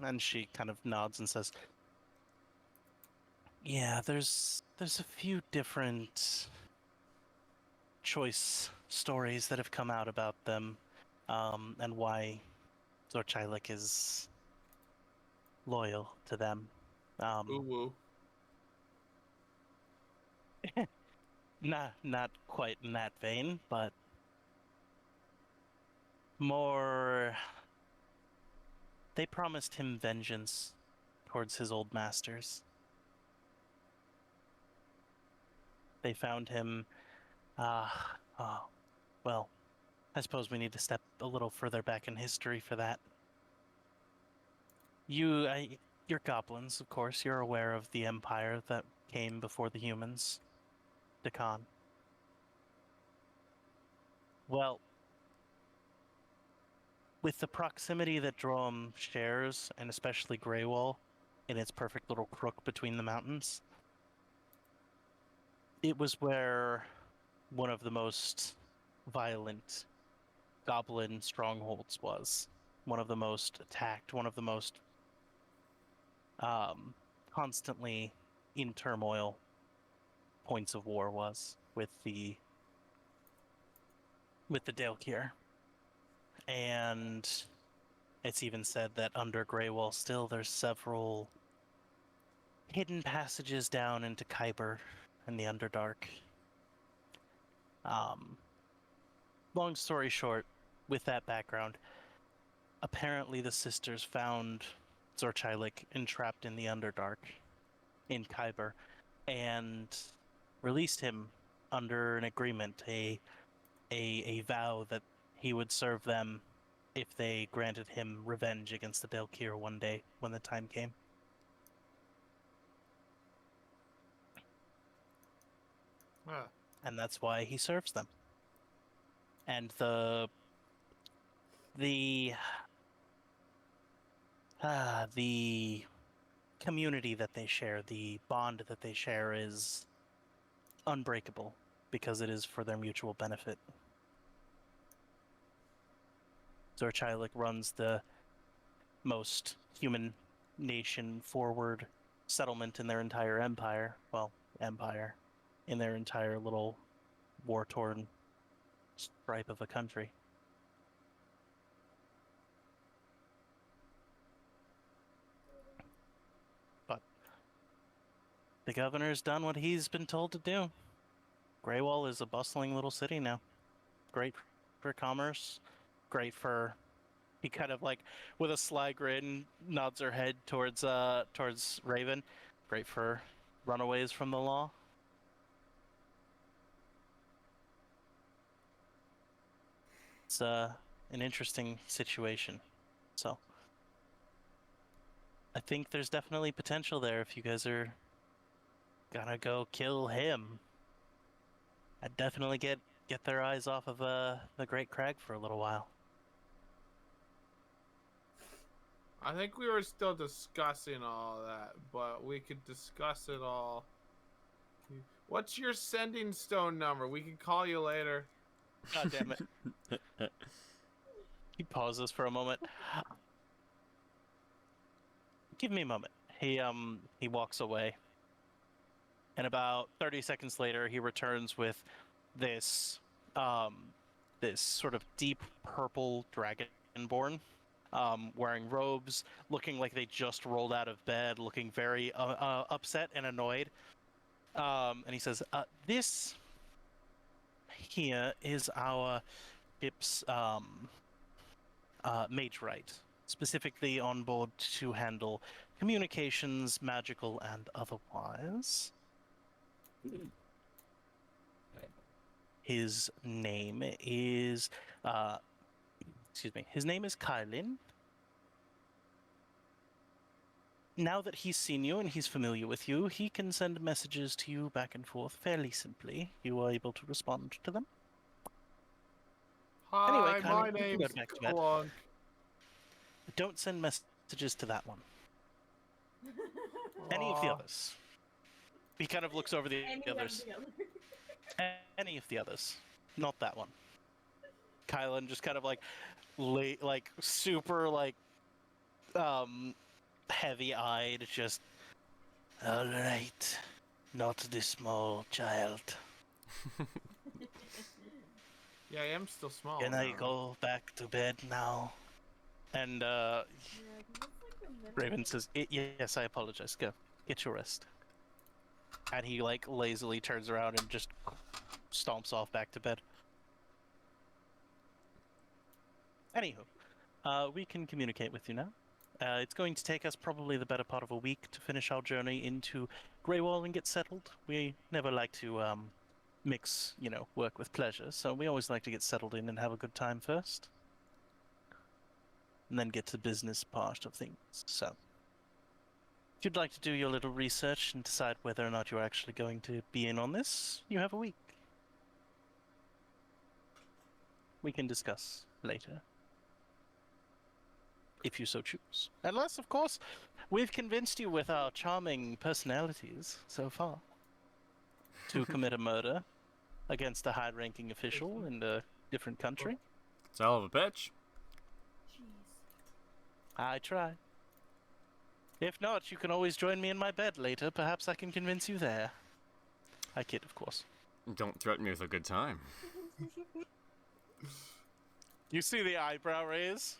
And she kind of nods and says, yeah, there's a few different choice stories that have come out about them, and why Zorchilek is loyal to them. Ooh woo. Not quite in that vein, but more. They promised him vengeance towards his old masters. They found him. Well, I suppose we need to step a little further back in history for that. You're goblins, of course. You're aware of the empire that came before the humans. Dakan. Well, with the proximity that Drome shares, and especially Greywall, in its perfect little crook between the mountains, it was where one of the most violent goblin strongholds was. One of the most attacked, one of the most constantly in turmoil points of war was with the Dalekir. And it's even said that under Greywall still there's several hidden passages down into Kyber in the Underdark. Long story short, with that background, apparently the sisters found Zorchilek entrapped in the Underdark in Kyber and released him under an agreement, a vow that he would serve them if they granted him revenge against the Dalekir one day when the time came. And that's why he serves them. And the community that they share, the bond that they share is unbreakable because it is for their mutual benefit. Zorchilek runs the most human nation forward settlement in their entire empire. Well, empire. In their entire little war-torn stripe of a country. But the governor's done what he's been told to do. Greywall is a bustling little city now. Great for commerce. Great for... He kind of like, with a sly grin, nods her head towards Raven. Great for runaways from the law. It's an interesting situation. So I think there's definitely potential there if you guys are gonna go kill him. I'd definitely get their eyes off of the Great Crag for a little while. I think we were still discussing all that, but we could discuss it all. What's your sending stone number? We can call you later. God damn it. He pauses for a moment. Give me a moment. He walks away. And about 30 seconds later, he returns with this this sort of deep purple dragonborn, wearing robes, looking like they just rolled out of bed, looking very upset and annoyed. And he says, "This here is our ship's mage right, specifically on board to handle communications, magical and otherwise. His name is, his name is Kylin. Now that he's seen you and he's familiar with you, he can send messages to you back and forth fairly simply. You are able to respond to them. Hi, Anyway, my you can name's go back to bed. Clunk. Don't send messages to that one. Any of the others. He kind of looks over the others. Any of the others. Not that one. Kylan just kind of like super heavy-eyed, just, all right, not this small child. Yeah, I am still small. Can I go back to bed now? And Raven says, yes, I apologize. Go, get your rest. And he lazily turns around and just stomps off back to bed. Anywho, we can communicate with you now. It's going to take us probably the better part of a week to finish our journey into Greywall and get settled. We never like to mix, work with pleasure, so we always like to get settled in and have a good time first. And then get to the business part of things. So, if you'd like to do your little research and decide whether or not you're actually going to be in on this, you have a week. We can discuss later. If you so choose. Unless, of course, we've convinced you with our charming personalities so far to commit a murder against a high-ranking official in a different country. It's a hell of a pitch. I try. If not, you can always join me in my bed later. Perhaps I can convince you there. I kid, of course. Don't threaten me with a good time. You see the eyebrow raise?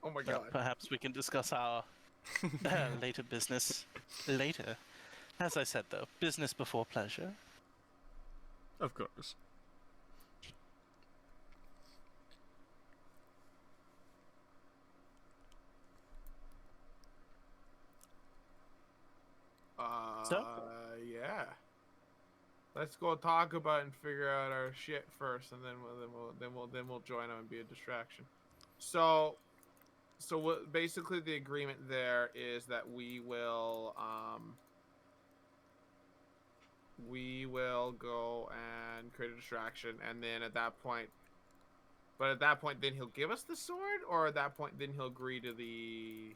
Oh my god. Perhaps we can discuss our later business later. As I said, though, business before pleasure. Of course. Yeah. Let's go talk about it and figure out our shit first, and then we'll join them and be a distraction. So what basically the agreement there is that we will go and create a distraction, and then at that point then he'll give us the sword, or at that point then he'll agree to the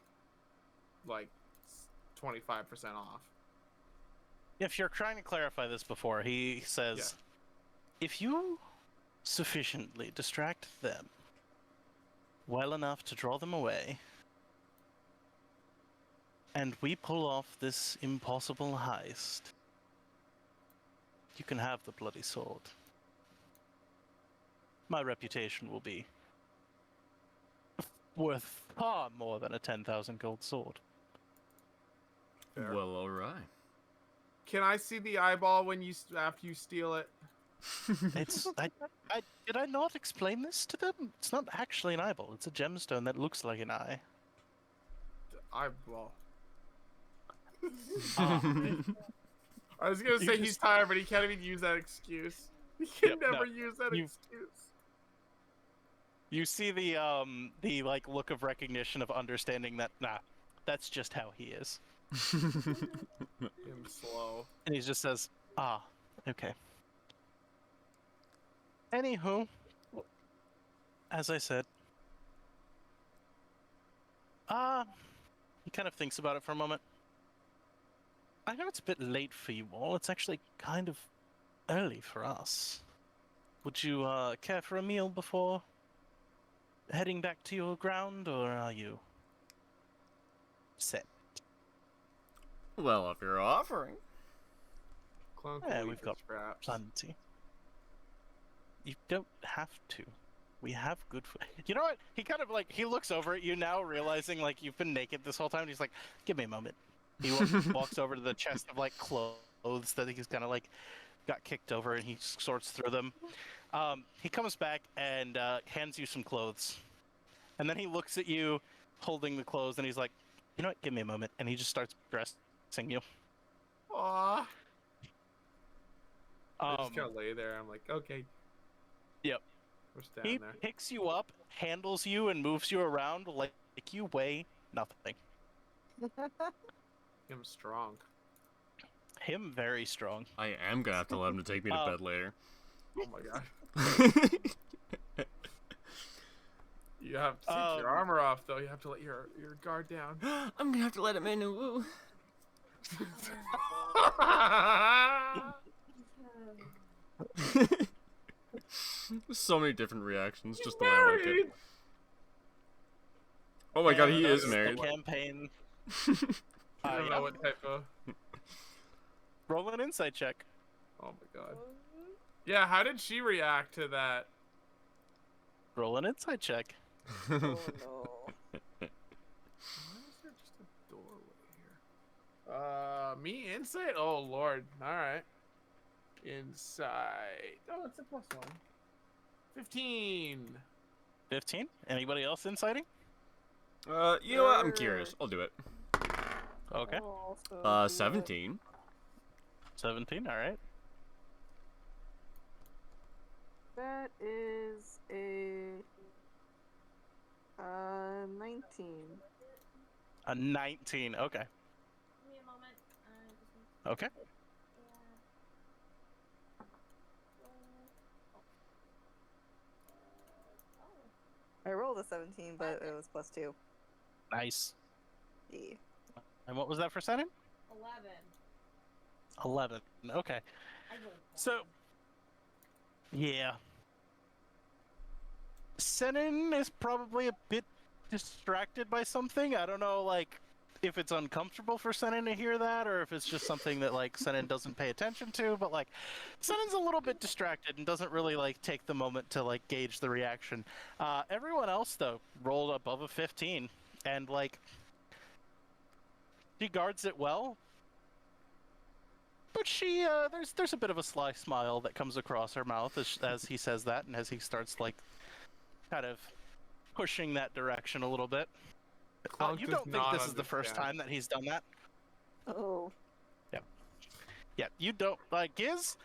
25% off. If you're trying to clarify this before, he says, if you sufficiently distract them well enough to draw them away, and we pull off this impossible heist, you can have the bloody sword. My reputation will be worth far more than a 10,000 gold sword. Fair. Well, alright. Can I see the eyeball when after you steal it? It's did I not explain this to them? It's not actually an eyeball. It's a gemstone that looks like an eye. Eyeball. Ah. I was gonna You say he's just- tired, but he can't even use that excuse. He can Yep, never no. use that You- excuse. You see the like look of recognition of understanding that that's just how he is. Him slow. And he just says, "Ah, okay." Anywho, as I said, he kind of thinks about it for a moment. I know it's a bit late for you all. It's actually kind of early for us. Would you care for a meal before heading back to your ground, or are you set? Well, if you're offering. Clone Yeah, can we've eat got his scraps. Plenty. You don't have to. We have good food. You know what? He kind of like, he looks over at you now, realizing like you've been naked this whole time. And he's like, give me a moment. He walks over to the chest of like clothes that he's kind of like got kicked over, and he sorts through them. He comes back and hands you some clothes. And then he looks at you holding the clothes, and he's like, you know what? Give me a moment. And he just starts dressing you. Aww. I just Um, gotta lay there. I'm like, okay. Yep. We're down He there. picks you up, handles you, and moves you around like you weigh nothing. Him strong. Him very strong. I am gonna have to let him to take me to bed later. Oh my god. You have to take your armor off, though. You have to let your guard down. I'm gonna have to let him in. Woo. So many different reactions, just the way I like it. Oh my god, he is that's married. The campaign. I don't Yeah. know what type of. Roll an insight check. Oh my god. Yeah, how did she react to that? Roll an insight check. Oh no. Why is there just a doorway here? Me insight? Oh lord. Alright. Insight. Oh, it's a +1. 15. 15. Anybody else inciting? You know what? I'm curious. I'll do it. Okay. I'll also do 17. 17. All right. That is a 19. A 19. Okay. Give me a moment. Just Okay. I rolled a 17, but it was +2. Nice. Yeah. And what was that for Senin? 11. 11. Okay. I rolled So, yeah. Senin is probably a bit distracted by something. I don't know, like, if it's uncomfortable for Senin to hear that, or if it's just something that, like, Senin doesn't pay attention to, but, like, Senin's a little bit distracted and doesn't really, like, take the moment to, like, gauge the reaction. Everyone else, though, rolled above a 15, and, like, she guards it well, but she, there's a bit of a sly smile that comes across her mouth as he says that, and as he starts, like, kind of pushing that direction a little bit. Clunk You does don't think not this is the first understand. time that he's done that? Oh. Yeah, you don't, like, Giz,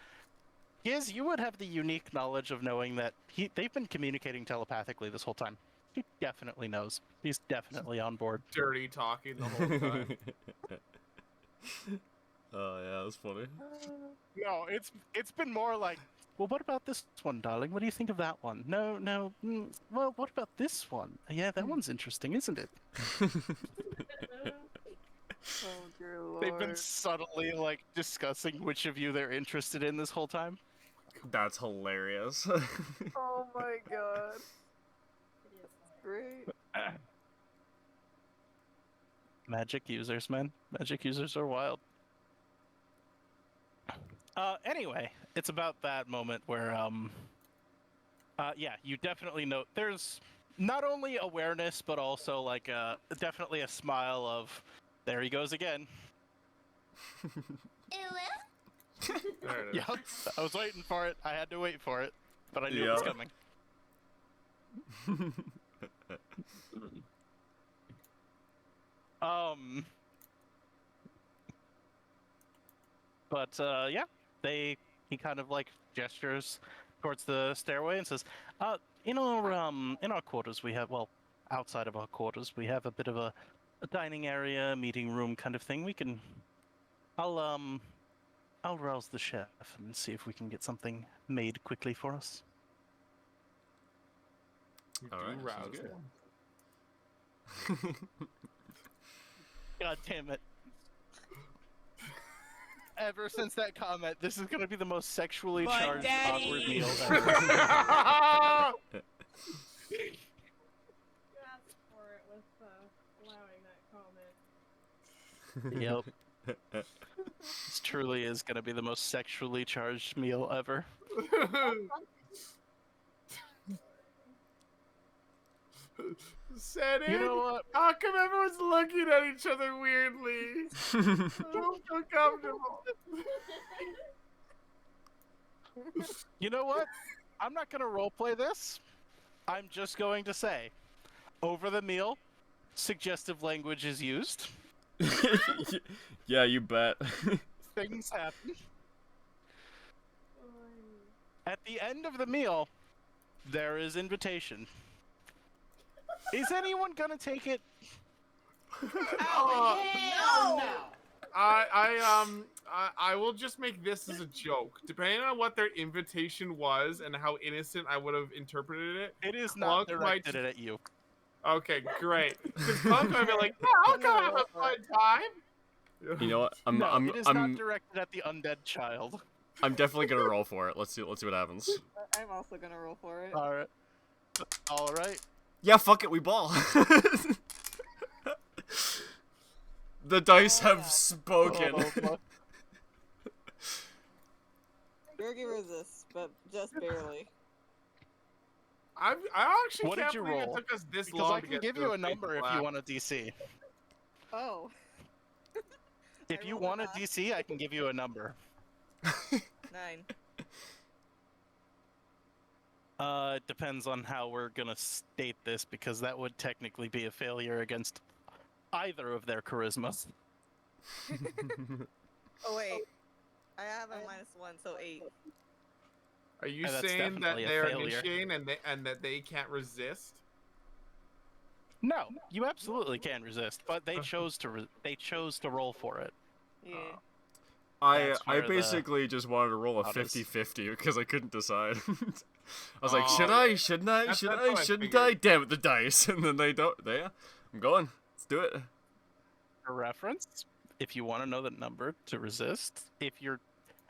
you would have the unique knowledge of knowing that they've been communicating telepathically this whole time. He definitely knows. He's definitely on board. Dirty talking the whole time. Oh yeah, that's funny. No, it's been more like, well, what about this one, darling? What do you think of that one? No. Well, what about this one? Yeah, that one's interesting, isn't it? Oh dear lord. They've been subtly like discussing which of you they're interested in this whole time. That's hilarious. Oh my god. It is. Great. Magic users, man. Magic users are wild. Anyway, it's about that moment where, yeah, you definitely note there's not only awareness, but also, like, definitely a smile of, there he goes again. There it is. Yep, I was waiting for it. I had to wait for it, but I knew it was Yep. coming. But yeah, he kind of like gestures towards the stairway and says, in our quarters we have, well, outside of our quarters we have a bit of a dining area, meeting room kind of thing. I'll rouse the chef and see if we can get something made quickly for us. You All do right, sounds rouse good. him. God damn it. Ever since that comment, this is gonna be the most sexually My charged daddy! awkward meal ever. Ask for it with allowing that comment. Yep. This truly is gonna be the most sexually charged meal ever. Said it. You know what? How come everyone's looking at each other weirdly? I don't feel comfortable. You know what? I'm not gonna roleplay this. I'm just going to say, over the meal, suggestive language is used. Yeah, you bet. Things happen. At the end of the meal, there is invitation. Is anyone gonna take it? Oh, hell no! I will just make this as a joke. Depending on what their invitation was and how innocent I would have interpreted it. It is not Clunk might- directed at you. Okay, great. Because Clunk might be like, yeah, I'll come have a fun time. You know what? It is not directed at the undead child. I'm definitely gonna roll for it. Let's see what happens. I'm also gonna roll for it. Alright. Alright. Yeah, fuck it, we ball. The dice have spoken. Oh, Gergie resists, but just barely. I actually What did can't you believe roll? it took us this because long I to can get give to you a a number if black. you want a DC. Oh. If I you rolled a want a nine. DC, I can give you a number. 9. It depends on how we're gonna state this, because that would technically be a failure against either of their charismas. Oh wait. I have a -1, so 8. Are you That's saying that definitely a they're failure. initiating and that they can't resist? No, you absolutely can resist, but they chose to roll for it. Yeah. I That's where the basically just wanted to roll a odd is. 50-50 because I couldn't decide. I was like, Oh, should I? Shouldn't I? That's- Should that's I? what I Shouldn't figured. I? Damn it, the dice. And then they don't. I'm going. Let's do it. For reference, if you want to know the number to resist,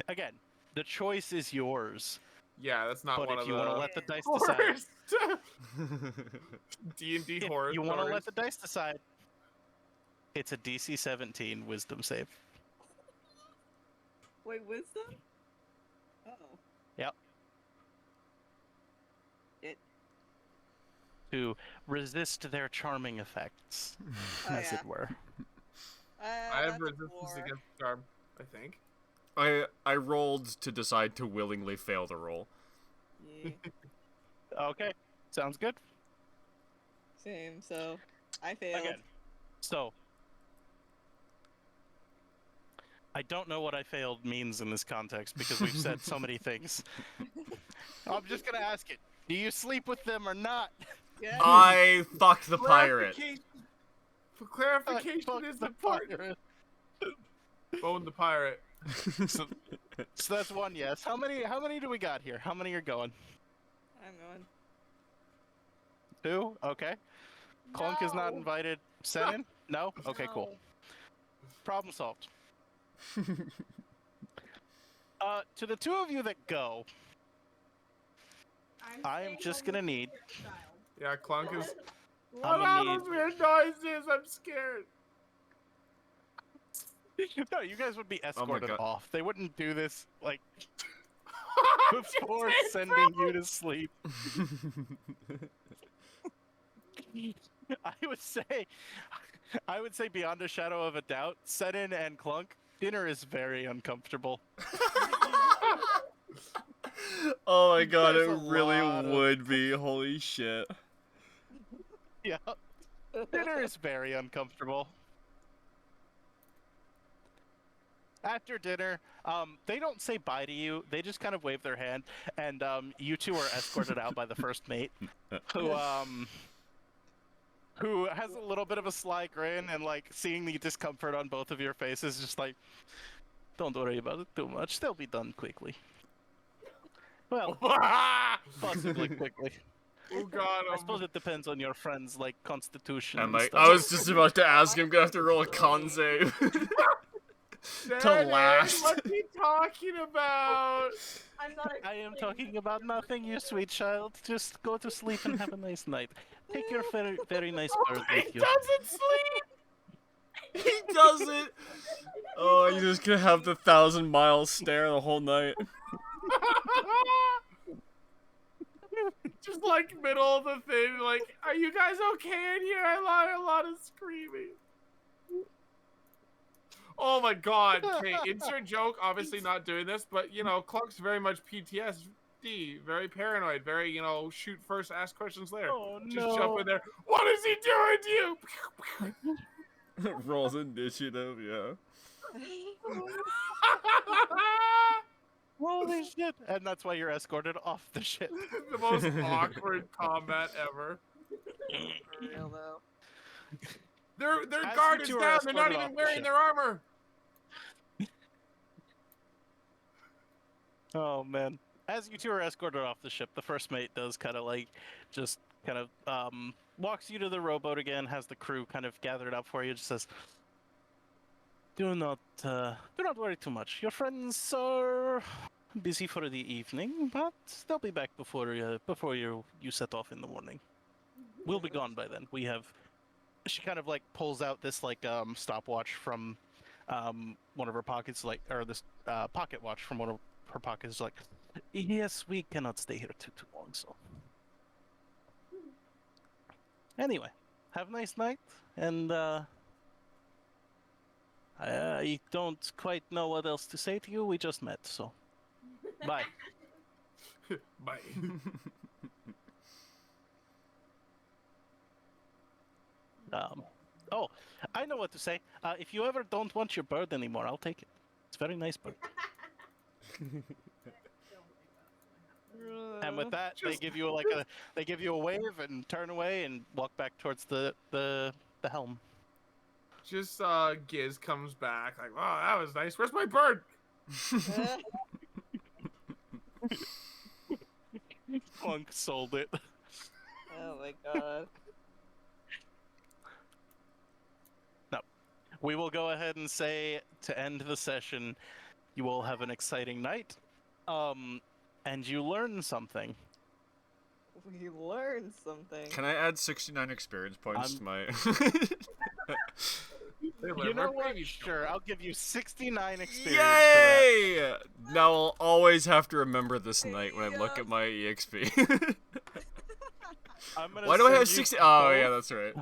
again, the choice is yours. Yeah, that's not But one if of you the want to let the dice decide, worst D&D if horror you want to let stories. the dice decide, it's a DC 17 Wisdom save. Wait, wisdom? Oh. Yep. It. To resist their charming effects, Oh, as yeah. it were. I have That's resistance 4. against charm, I think. I rolled to decide to willingly fail the roll. Yeah. Okay, sounds good. Same, so I failed. Again, so I don't know what I failed means in this context because we've said so many things. I'm just gonna ask it. Do you sleep with them or not? Yeah. I fucked the pirate. For clarification Fuck is the important. pirate. Bone the pirate. So that's one yes. How many do we got here? How many are going? I'm going. 2? Okay. Clunk is not No. invited. Senin? No? Okay, cool. No. Problem solved. To the two of you that go, I am staying just home gonna with need- the child. Yeah, Clunk is. I'm What gonna are those weird noises? I'm scared. No, you guys would be Oh my escorted God. off. They wouldn't do this like Just before in sending you to sleep. I would say beyond a shadow of a doubt, Senin and Clunk, dinner is very uncomfortable. Oh my God, There's it a really lot of- would be. Holy shit. Yeah, dinner is very uncomfortable. After dinner, they don't say bye to you. They just kind of wave their hand, and you two are escorted out by the first mate, who has a little bit of a sly grin and like seeing the discomfort on both of your faces, just like, don't worry about it too much. They'll be done quickly. Well, possibly quickly. Oh God! I suppose it depends on your friend's like constitution. And And like, stuff. I was just about to ask him, gonna have to roll a con save. Dad, last. What's he talking about? I'm not. I am talking about nothing, you sweet child. Just go to sleep and have a nice night. Take your very, very nice bird He with you. doesn't sleep. He doesn't. Oh, you're just gonna have the 1,000-mile stare the whole night. Just like middle of the thing, like, are you guys okay in here? I heard a lot of screaming. Oh my God! Okay, insert joke. Obviously not doing this, but you know, Clunk's very much PTSD, very paranoid, very shoot first, ask questions later. Oh Just jump in there. What is he doing to you? Rolls initiative, yeah. Holy shit! And that's why you're escorted off the ship. The most awkward combat ever. For real though. Their As guard you is two are down. They're not escorted off even the wearing ship. their armor. Oh man. As you two are escorted off the ship, the first mate does kind of like, just kind of walks you to the rowboat again, has the crew kind of gathered up for you, just says, do not worry too much. Your friends are busy for the evening, but they'll be back before you set off in the morning. We'll be gone by then. We have. She kind of like pulls out this like stopwatch from one of her pockets, like, or this pocket watch from one of her pockets, like, yes, we cannot stay here too long, so. Anyway, have a nice night, and I don't quite know what else to say to you. We just met, so bye. Bye. Oh, I know what to say. If you ever don't want your bird anymore, I'll take it. It's a very nice bird. And with that, they give you a wave and turn away and walk back towards the helm. Just Giz comes back like, wow, that was nice. Where's my bird? Clunk sold it. Oh my God. We will go ahead and say, to end the session, you will have an exciting night. And you learn something. We learned something. Can I add 69 experience points to my... You know what? Sure, I'll give you 69 experience for Yay! Now I'll always have to remember this night when I look at my EXP. that. Why do I have 60? 60? Oh, yeah, that's right.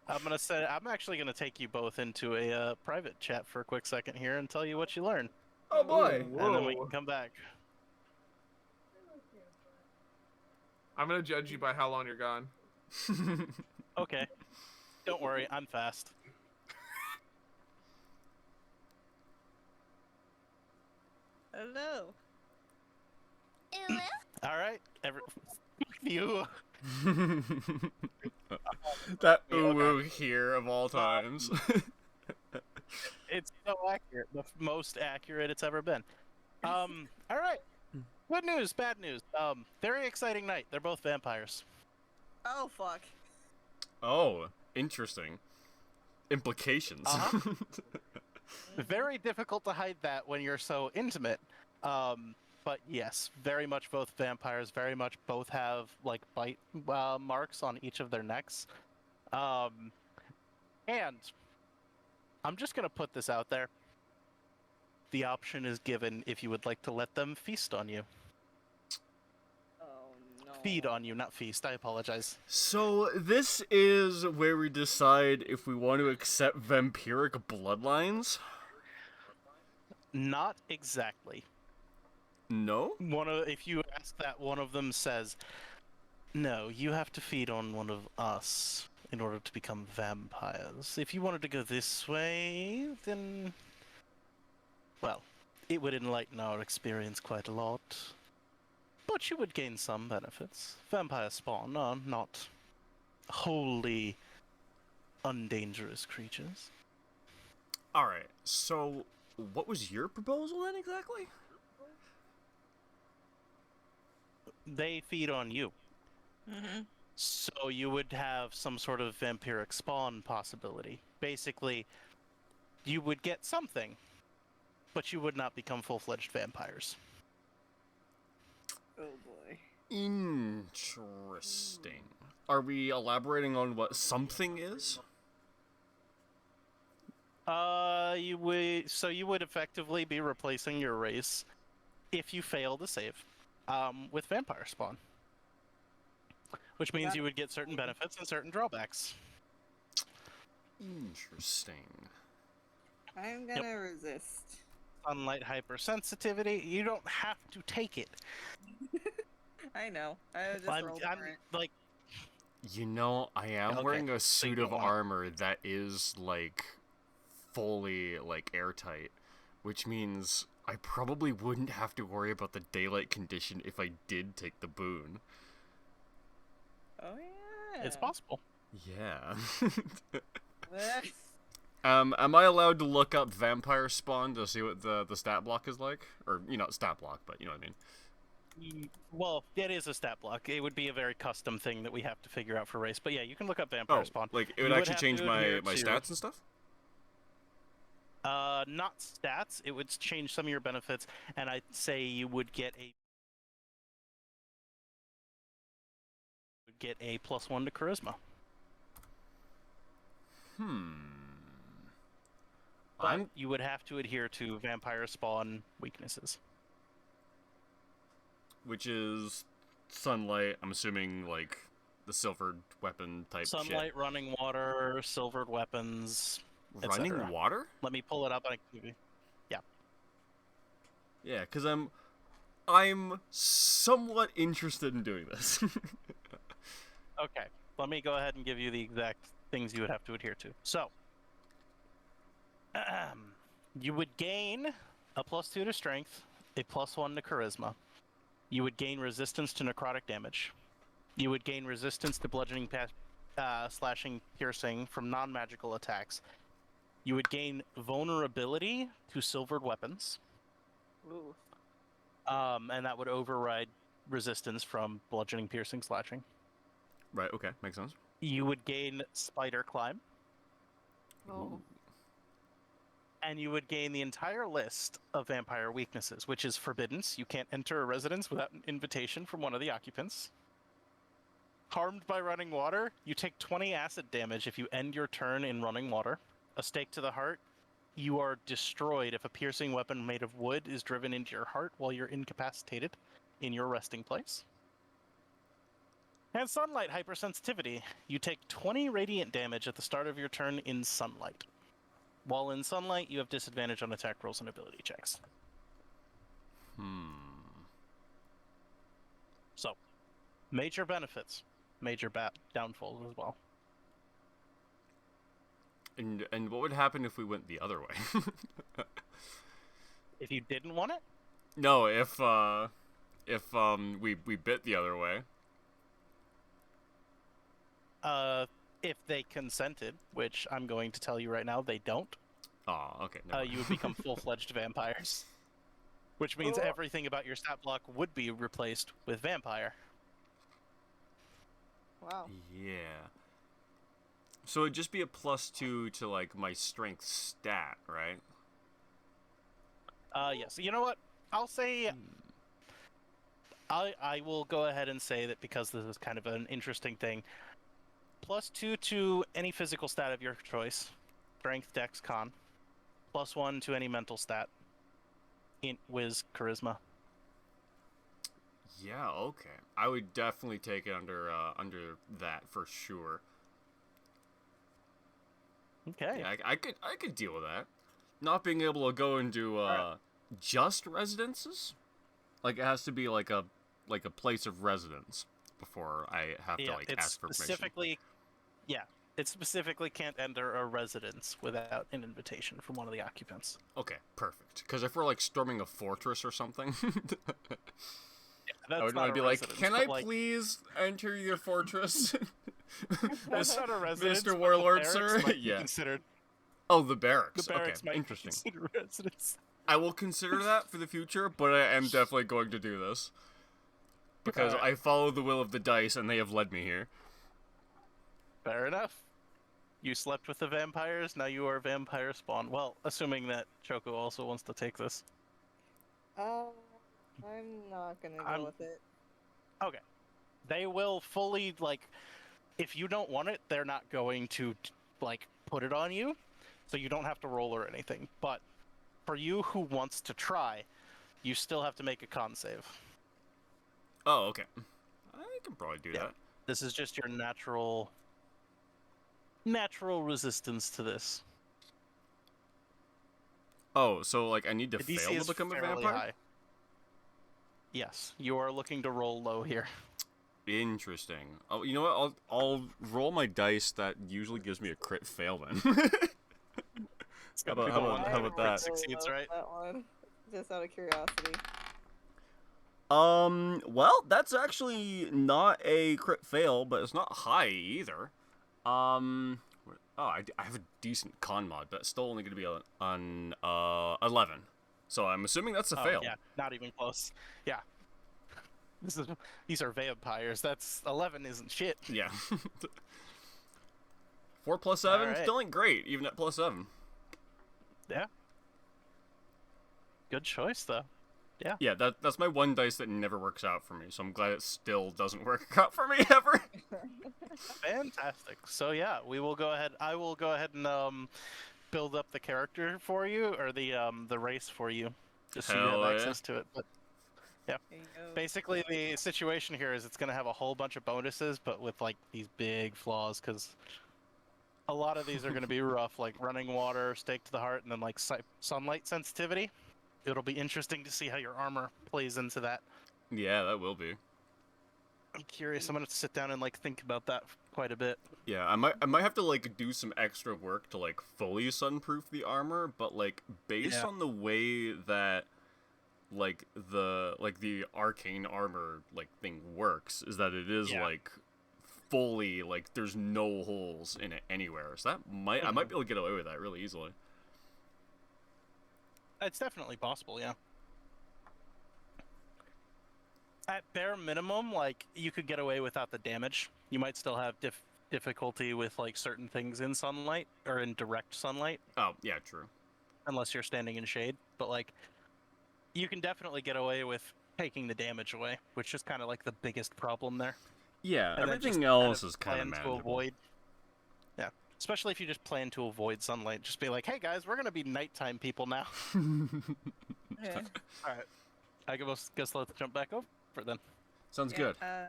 I'm actually gonna take you both into a private chat for a quick second here and tell you what you learn, Oh, boy. and then we can come back. I'm gonna judge you by how long you're gone. Okay. Don't worry, I'm fast. Hello. All right, you. That Yeah, ooh here of all times. It's so accurate, the most accurate it's ever been. All right. Good news, bad news. Very exciting night. They're both vampires. Oh fuck. Oh, interesting. Implications. Uh-huh. Very difficult to hide that when you're so intimate. But yes, very much both vampires. Very much both have like bite marks on each of their necks. And I'm just gonna put this out there. The option is given if you would like to let them feast on you. Oh no. Feed on you, not feast. I apologize. So this is where we decide if we want to accept vampiric bloodlines. Not exactly. No? If you ask that, one of them says, "No, you have to feed on one of us in order to become vampires. If you wanted to go this way, then, well, it would enlighten our experience quite a lot. But you would gain some benefits. Vampire spawn are not wholly undangerous creatures." Alright, so what was your proposal then exactly? They feed on you. Mm-hmm. So you would have some sort of vampiric spawn possibility. Basically, you would get something, but you would not become full-fledged vampires. Oh boy. Interesting. Are we elaborating on what something is? You would effectively be replacing your race if you fail to save, with vampire spawn. Which means you would get certain benefits and certain drawbacks. Interesting. I'm gonna resist. Sunlight hypersensitivity, you don't have to take it. I know. I just I'm rolled for it. like, You know, I am Okay, wearing a so you suit of don't want it. armor that is, like, fully, like, airtight. Which means I probably wouldn't have to worry about the daylight condition if I did take the boon. Oh yeah. it's possible. Yeah. Eh. Am I allowed to look up vampire spawn to see what the stat block is like? Or, you know, stat block, but you know what I mean. Well, it is a stat block. It would be a very custom thing that we have to figure out for race. But yeah, you can look up vampire spawn. Like, it would You would actually have change to my adhere to- stats and stuff? Not stats. It would change some of your benefits, and I'd say you would get a +1 to charisma. But you would have to adhere to vampire spawn weaknesses. Which is sunlight, I'm assuming, like, the silvered weapon type Sunlight, running water, silvered weapons. shit. Running etc. water? Let me pull it up and I can give you. Yeah, because I'm somewhat interested in doing this. Okay, let me go ahead and give you the exact things you would have to adhere to. So, you would gain a +2 to strength, a +1 to charisma. You would gain resistance to necrotic damage. You would gain resistance to bludgeoning, slashing, piercing from non-magical attacks. You would gain vulnerability to silvered weapons. Ooh. And that would override resistance from bludgeoning, piercing, slashing. Right, okay, makes sense. You would gain spider climb. Oh. And you would gain the entire list of vampire weaknesses, which is forbiddance. You can't enter a residence without an invitation from one of the occupants. Harmed by running water, you take 20 acid damage if you end your turn in running water. A stake to the heart, you are destroyed if a piercing weapon made of wood is driven into your heart while you're incapacitated in your resting place. And sunlight hypersensitivity, you take 20 radiant damage at the start of your turn in sunlight. While in sunlight, you have disadvantage on attack rolls and ability checks. So, major benefits, major downfalls as well. And what would happen if we went the other way? If you didn't want it, No, if we bit the other way. if they consented, which I'm going to tell you right now, they don't, Oh, okay. never you mind. would become full-fledged vampires. Which means Oh. everything about your stat block would be replaced with vampire. Wow. Yeah. So it'd just be a +2 to, like, my strength stat, right? Yes. You know what? I'll say... I will go ahead and say that because this is kind of an interesting thing. +2 to any physical stat of your choice. strength, dex, con. +1 to any mental stat. Int, whiz, charisma. Yeah, okay. I would definitely take it under that for sure. Okay. Yeah, I could deal with that. Not being able to go into just residences, like it has to be like a place of residence before I have to like ask for permission. It specifically can't enter a residence without an invitation from one of the occupants. Okay, perfect. Because if we're like storming a fortress or something, I would want to be like, "Can I please enter your fortress?" That's not a residence, Mr. Warlord, but the sir. barracks might be Yeah. considered. Oh, the barracks. The barracks Okay, might interesting. be considered residence. I will consider that for the future, but I am definitely going to do this because I follow the will of the dice, and they have led me here. Fair enough. You slept with the vampires, now you are vampire spawn. Well, assuming that Choco also wants to take this. I'm not gonna go with it. Okay. They will fully, like, if you don't want it, they're not going to, like, put it on you, so you don't have to roll or anything. But for you who wants to try, you still have to make a con save. Oh, okay. I can probably do that. This is just your natural resistance to this. Oh, so like I need to The DC fail is to become a fairly vampire? high. Yes, you are looking to roll low here. Interesting. Oh, you know what? I'll roll my dice. That usually gives me a crit fail then. How about that? Succeeds, right? That one, just out of curiosity. Well, that's actually not a crit fail, but it's not high either. Oh, I have a decent con mod, but it's still only going to be on 11. So I'm assuming that's a fail. Yeah, not even close. Yeah. These are vampires. That's 11 isn't shit. Yeah. 4 + 7 All right. still ain't great, even at +7. Yeah. Good choice though. Yeah. Yeah, that's my one dice that never works out for me, so I'm glad it still doesn't work out for me ever. Fantastic. So yeah, we will go ahead. I will go ahead and build up the character for you, or the race for you, just so you Hell have yeah. access to it. But yeah, There you go. basically the situation here is it's gonna have a whole bunch of bonuses, but with like these big flaws, because a lot of these are gonna be rough, like running water, stake to the heart, and then like sunlight sensitivity. It'll be interesting to see how your armor plays into that. Yeah, that will be. I'm curious. I'm gonna sit down and like think about that quite a bit. Yeah, I might have to like do some extra work to like fully sunproof the armor, but like based on the way that like the arcane armor like thing works is that it is like fully like there's no holes in it anywhere. So that I might be able to get away with that really easily. It's definitely possible, yeah. At bare minimum, like, you could get away without the damage. You might still have difficulty with, like, certain things in sunlight, or in direct sunlight. Oh, yeah, true. Unless you're standing in shade. But, like, you can definitely get away with taking the damage away, which is kind of, like, the biggest problem there. Yeah, And then everything just else is kind of plan manageable. to avoid. Yeah, especially if you just plan to avoid sunlight. Just be like, hey, guys, we're going to be nighttime people now. Yeah. All right. I guess let's jump back over then. Sounds good. Yeah.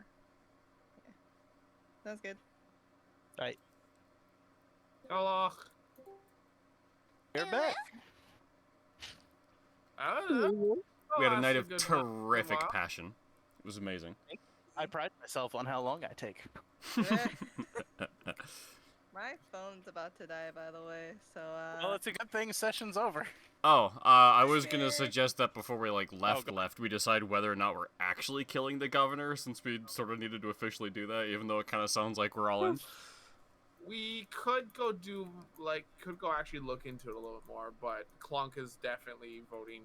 Sounds good. All right. Hello. You're back. We had a night of terrific passion. It was amazing. I pride myself on how long I take. My phone's about to die, by the way, so Well, it's a good thing session's over. Oh, I was gonna suggest that before we like left, go- we decide whether or not we're actually killing the governor, since we sort of needed to officially do that, even though it kind of sounds like we're all in. We could go actually look into it a little bit more, but Clunk is definitely voting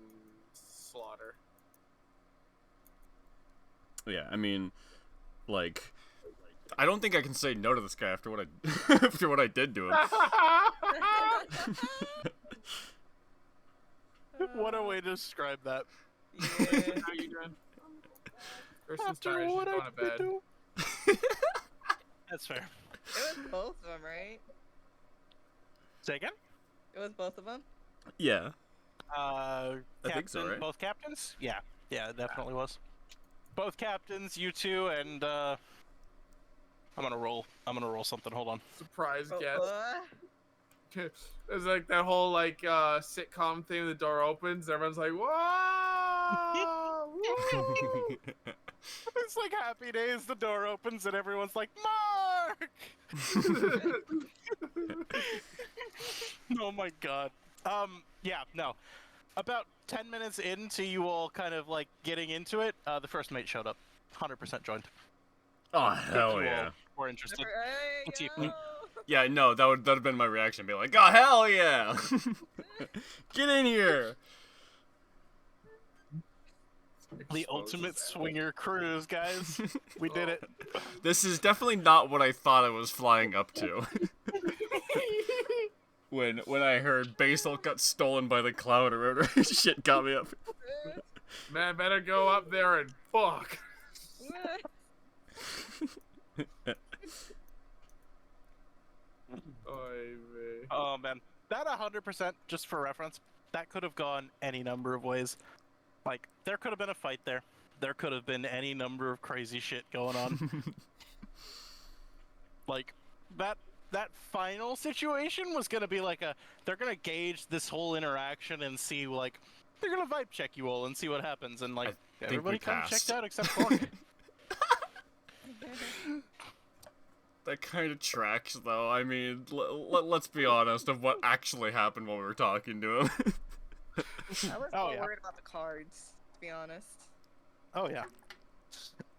slaughter. Yeah, I mean, like, I don't think I can say no to this guy after what I after what I did to him. What a way to describe that. yeah. How you doing? Kristen's tired. She's going to bed. That's fair. It was both of them, right? Say again? It was both of them? Yeah. I think so, right? Both captains? Yeah, it definitely was. Both captains, you two, and I'm gonna roll something. Hold on. Surprise Oh, guest. It's like that whole like sitcom thing. The door opens, everyone's like, "Whoa!" Woo! It's like Happy Days. The door opens and everyone's like, "Mark!" Oh my god. Yeah, no. About 10 minutes into you all kind of like getting into it, the first mate showed up. 100% joined. Oh hell yeah! We're interested. Hey, What's he- yo! Yeah, no, that'd have been my reaction. Be like, oh hell yeah! Get in here! The ultimate swinger cruise, guys. We did it. This is definitely not what I thought I was flying up to. when I heard Basil got stolen by the cloud or whatever shit got me up. Man, better go up there and fuck. Oy vey. Oh man, that 100%, just for reference, that could have gone any number of ways. Like, there could have been a fight there. There could have been any number of crazy shit going on. Like, that final situation was gonna be like they're gonna gauge this whole interaction and see, like, they're gonna vibe check you all and see what happens, and like everybody kind of checked out except Cork. That kind of tracks, though. I mean, let's be honest of what actually happened while we were talking to him. I was more worried about the cards, to be honest. Oh yeah.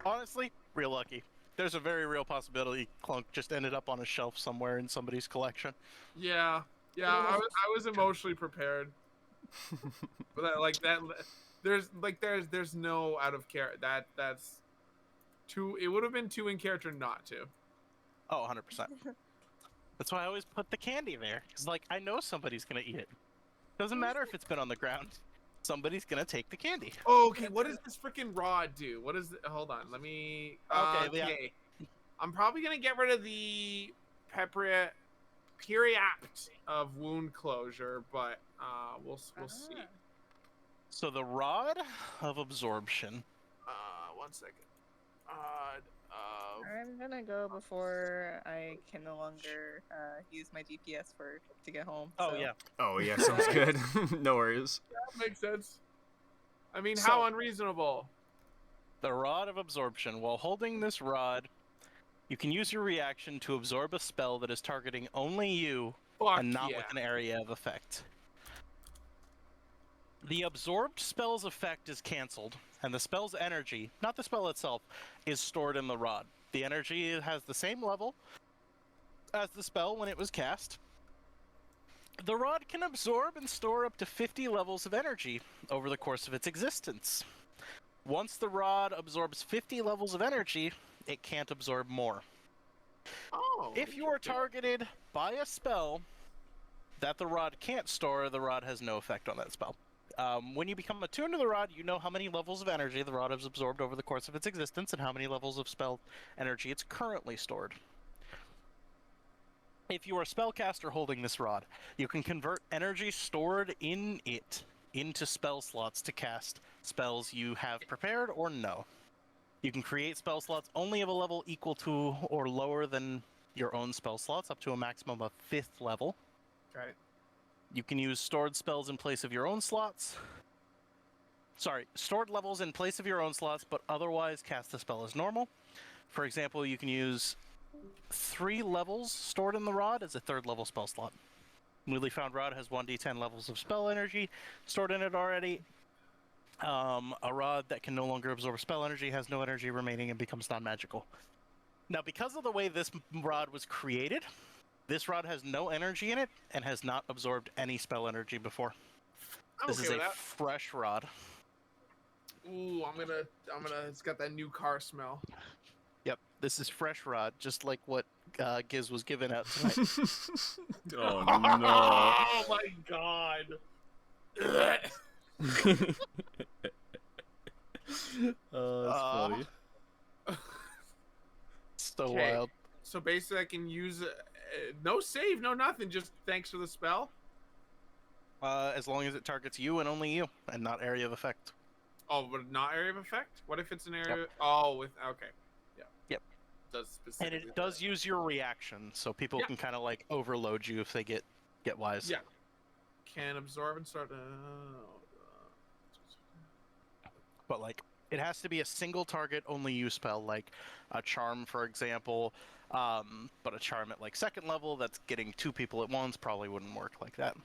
Honestly, real lucky. There's a very real possibility Clunk just ended up on a shelf somewhere in somebody's collection. Yeah, I was emotionally prepared. But there's no out of character. That's too. It would have been too in character not to. Oh, 100%. That's why I always put the candy there. Because, like, I know somebody's going to eat it. Doesn't matter if it's been on the ground. Somebody's going to take the candy. Oh, okay, what does this freaking rod do? What is it? Hold on, let me... Okay, yeah. I'm probably going to get rid of the Periapt of wound closure, but we'll see. So the Rod of Absorption. 1 second. I'm gonna go before I can no longer use my GPS to get home. Oh, so. yeah. Oh yeah, sounds good. No worries. That makes sense. I mean, So- how unreasonable? The Rod of Absorption. While holding this rod, you can use your reaction to absorb a spell that is targeting only you Fuck and not yeah. with an area of effect. The absorbed spell's effect is cancelled, and the spell's energy, not the spell itself, is stored in the rod. The energy has the same level as the spell when it was cast. The rod can absorb and store up to 50 levels of energy over the course of its existence. Once the rod absorbs 50 levels of energy, it can't absorb more. Oh, If you are targeted by a spell that the rod can't store, the rod has no effect on that spell. When you become attuned to the rod, you know how many levels of energy the rod has absorbed over the course of its existence and how many levels of spell energy it's currently stored. If you are a spellcaster holding this rod, you can convert energy stored in it into spell slots to cast spells you have prepared or no. You can create spell slots only of a level equal to or lower than your own spell slots, up to a maximum of 5th level. Okay. You can use stored spells in place of your own slots. Sorry, stored levels in place of your own slots, but otherwise cast the spell as normal. For example, you can use 3 levels stored in the rod as a 3rd level spell slot. Newly found rod has 1d10 levels of spell energy stored in it already. A rod that can no longer absorb spell energy has no energy remaining and becomes non-magical. Now, because of the way this rod was created, this rod has no energy in it and has not absorbed any spell energy before. This is a fresh rod. Ooh, I'm gonna. It's got that new car smell. Yep, this is fresh rod, just like what Giz was given out tonight. Oh no. Oh my god. Oh, that's funny. So Okay. wild. So basically, I can use no save, no nothing. Just thanks for the spell. As long as it targets you and only you, and not area of effect. Oh, but not area of effect? What if it's an area? Oh, with okay. Yeah. Yep. Does And specifically it does that. use your reaction, so people Yeah. can kind of like overload you if they get wise. Yeah. Can absorb and start. But like, it has to be a single target only use spell, like a charm, for example. But a charm at like 2nd level that's getting 2 people at once probably wouldn't work like that.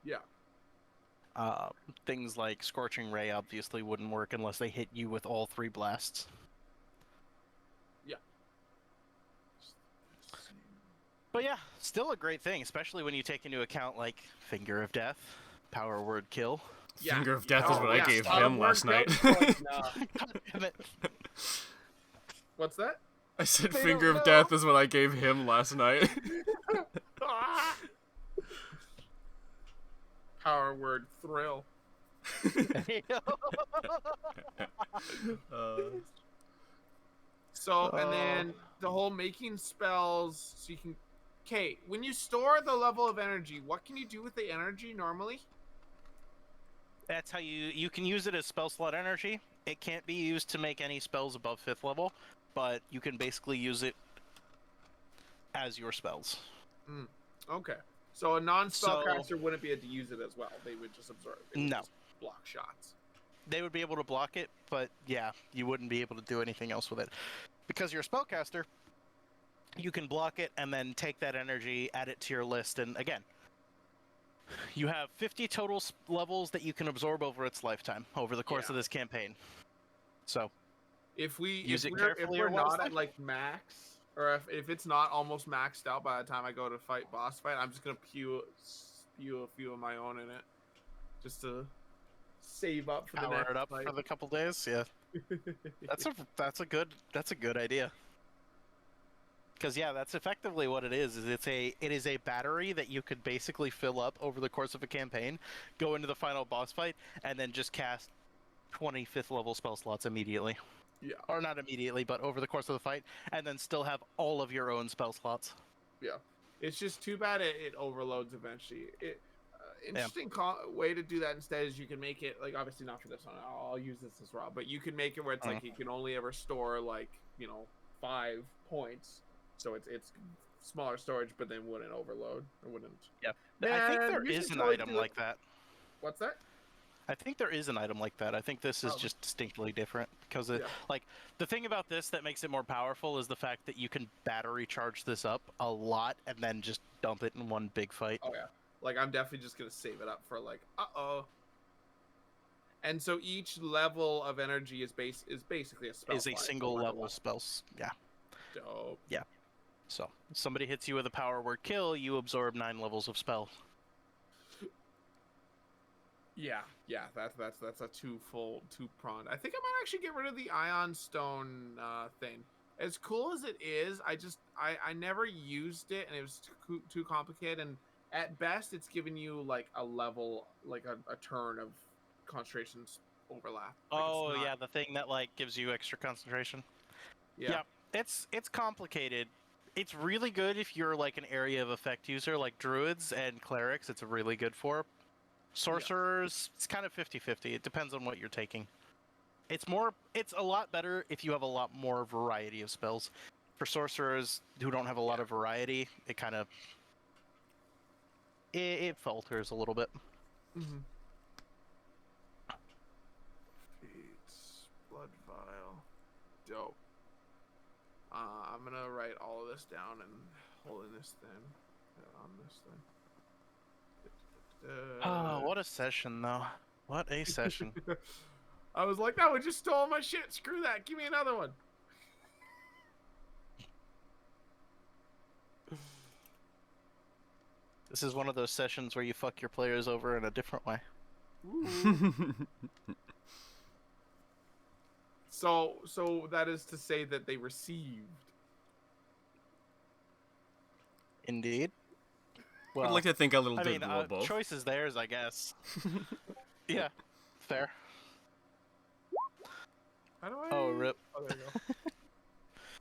Yeah. Things like Scorching Ray obviously wouldn't work unless they hit you with all 3 blasts. Yeah. But yeah, still a great thing, especially when you take into account like Finger of Death, Power Word Kill. Yeah. Finger of Death is what I gave Start him word last night. kill, like, nah. God damn it. What's that? I said They Finger don't of know. Death is what I gave him last night. Ah! Power word thrill. So, and then the whole making spells, so you can. Okay, when you store the level of energy, what can you do with the energy normally? That's how you can use it as spell slot energy. It can't be used to make any spells above 5th level, but you can basically use it as your spells. Okay. So a non-spellcaster wouldn't be able to use it as well. They would just absorb. They would No. just block shots. They would be able to block it, but yeah, you wouldn't be able to do anything else with it. Because you're a spellcaster, you can block it and then take that energy, add it to your list, and again, you have 50 total levels that you can absorb over its lifetime, over the course of this campaign. So, If Use it we're carefully or not wisely. at like max, or if it's not almost maxed out by the time I go to fight boss fight, I'm just gonna spew a few of my own in it, just to save up for the power next it up fight. for the couple days, yeah. That's a good idea. Because yeah, that's effectively what it is. It is a battery that you could basically fill up over the course of a campaign, go into the final boss fight, and then just cast 25th level spell slots immediately. Yeah. Or not immediately, but over the course of the fight, and then still have all of your own spell slots. Yeah. It's just too bad it overloads eventually. Interesting way to do that instead is you can make it, like, obviously not for this one, I'll use this as raw, but you can make it where it's like you can only ever store like 5 points, so it's smaller storage, but then wouldn't overload or wouldn't. Yeah, I think there is an item like that. What's that? I think there is an item like that. I think this is just distinctly different because like the thing about this that makes it more powerful is the fact that you can battery charge this up a lot and then just dump it in one big fight. Oh yeah. Like, I'm definitely just gonna save it up for like, And so each level of energy is basically a spell. Is a single level spells. Yeah. Dope. Yeah. So if somebody hits you with a power word kill, you absorb 9 levels of spell. Yeah, that's a two-pronged. I think I might actually get rid of the Ion Stone thing. As cool as it is, I never used it, and it was too complicated. And at best, it's giving you like a level, like a turn of concentration overlap. Like, yeah, the thing that like gives you extra concentration. Yeah. It's complicated. It's really good if you're like an area of effect user, like druids and clerics. It's really good for. Sorcerers, it's kind of 50-50. It depends on what you're taking. It's a lot better if you have a lot more variety of spells. For sorcerers who don't have a lot of variety, it kind of it falters a little bit. Mm-hmm. Feats, blood vial, dope. I'm gonna write all of this down and hold in this thing, on this thing. Oh, what a session, though. What a session. I was like, no, we just stole my shit. Screw that. Give me another one. This is one of those sessions where you fuck your players over in a different way. So that is to say that they received. Indeed. Well, I'd like to think a little I bit mean, more both. choice is theirs, I guess. Yeah, fair. How do I? Oh, rip. Oh, there you go.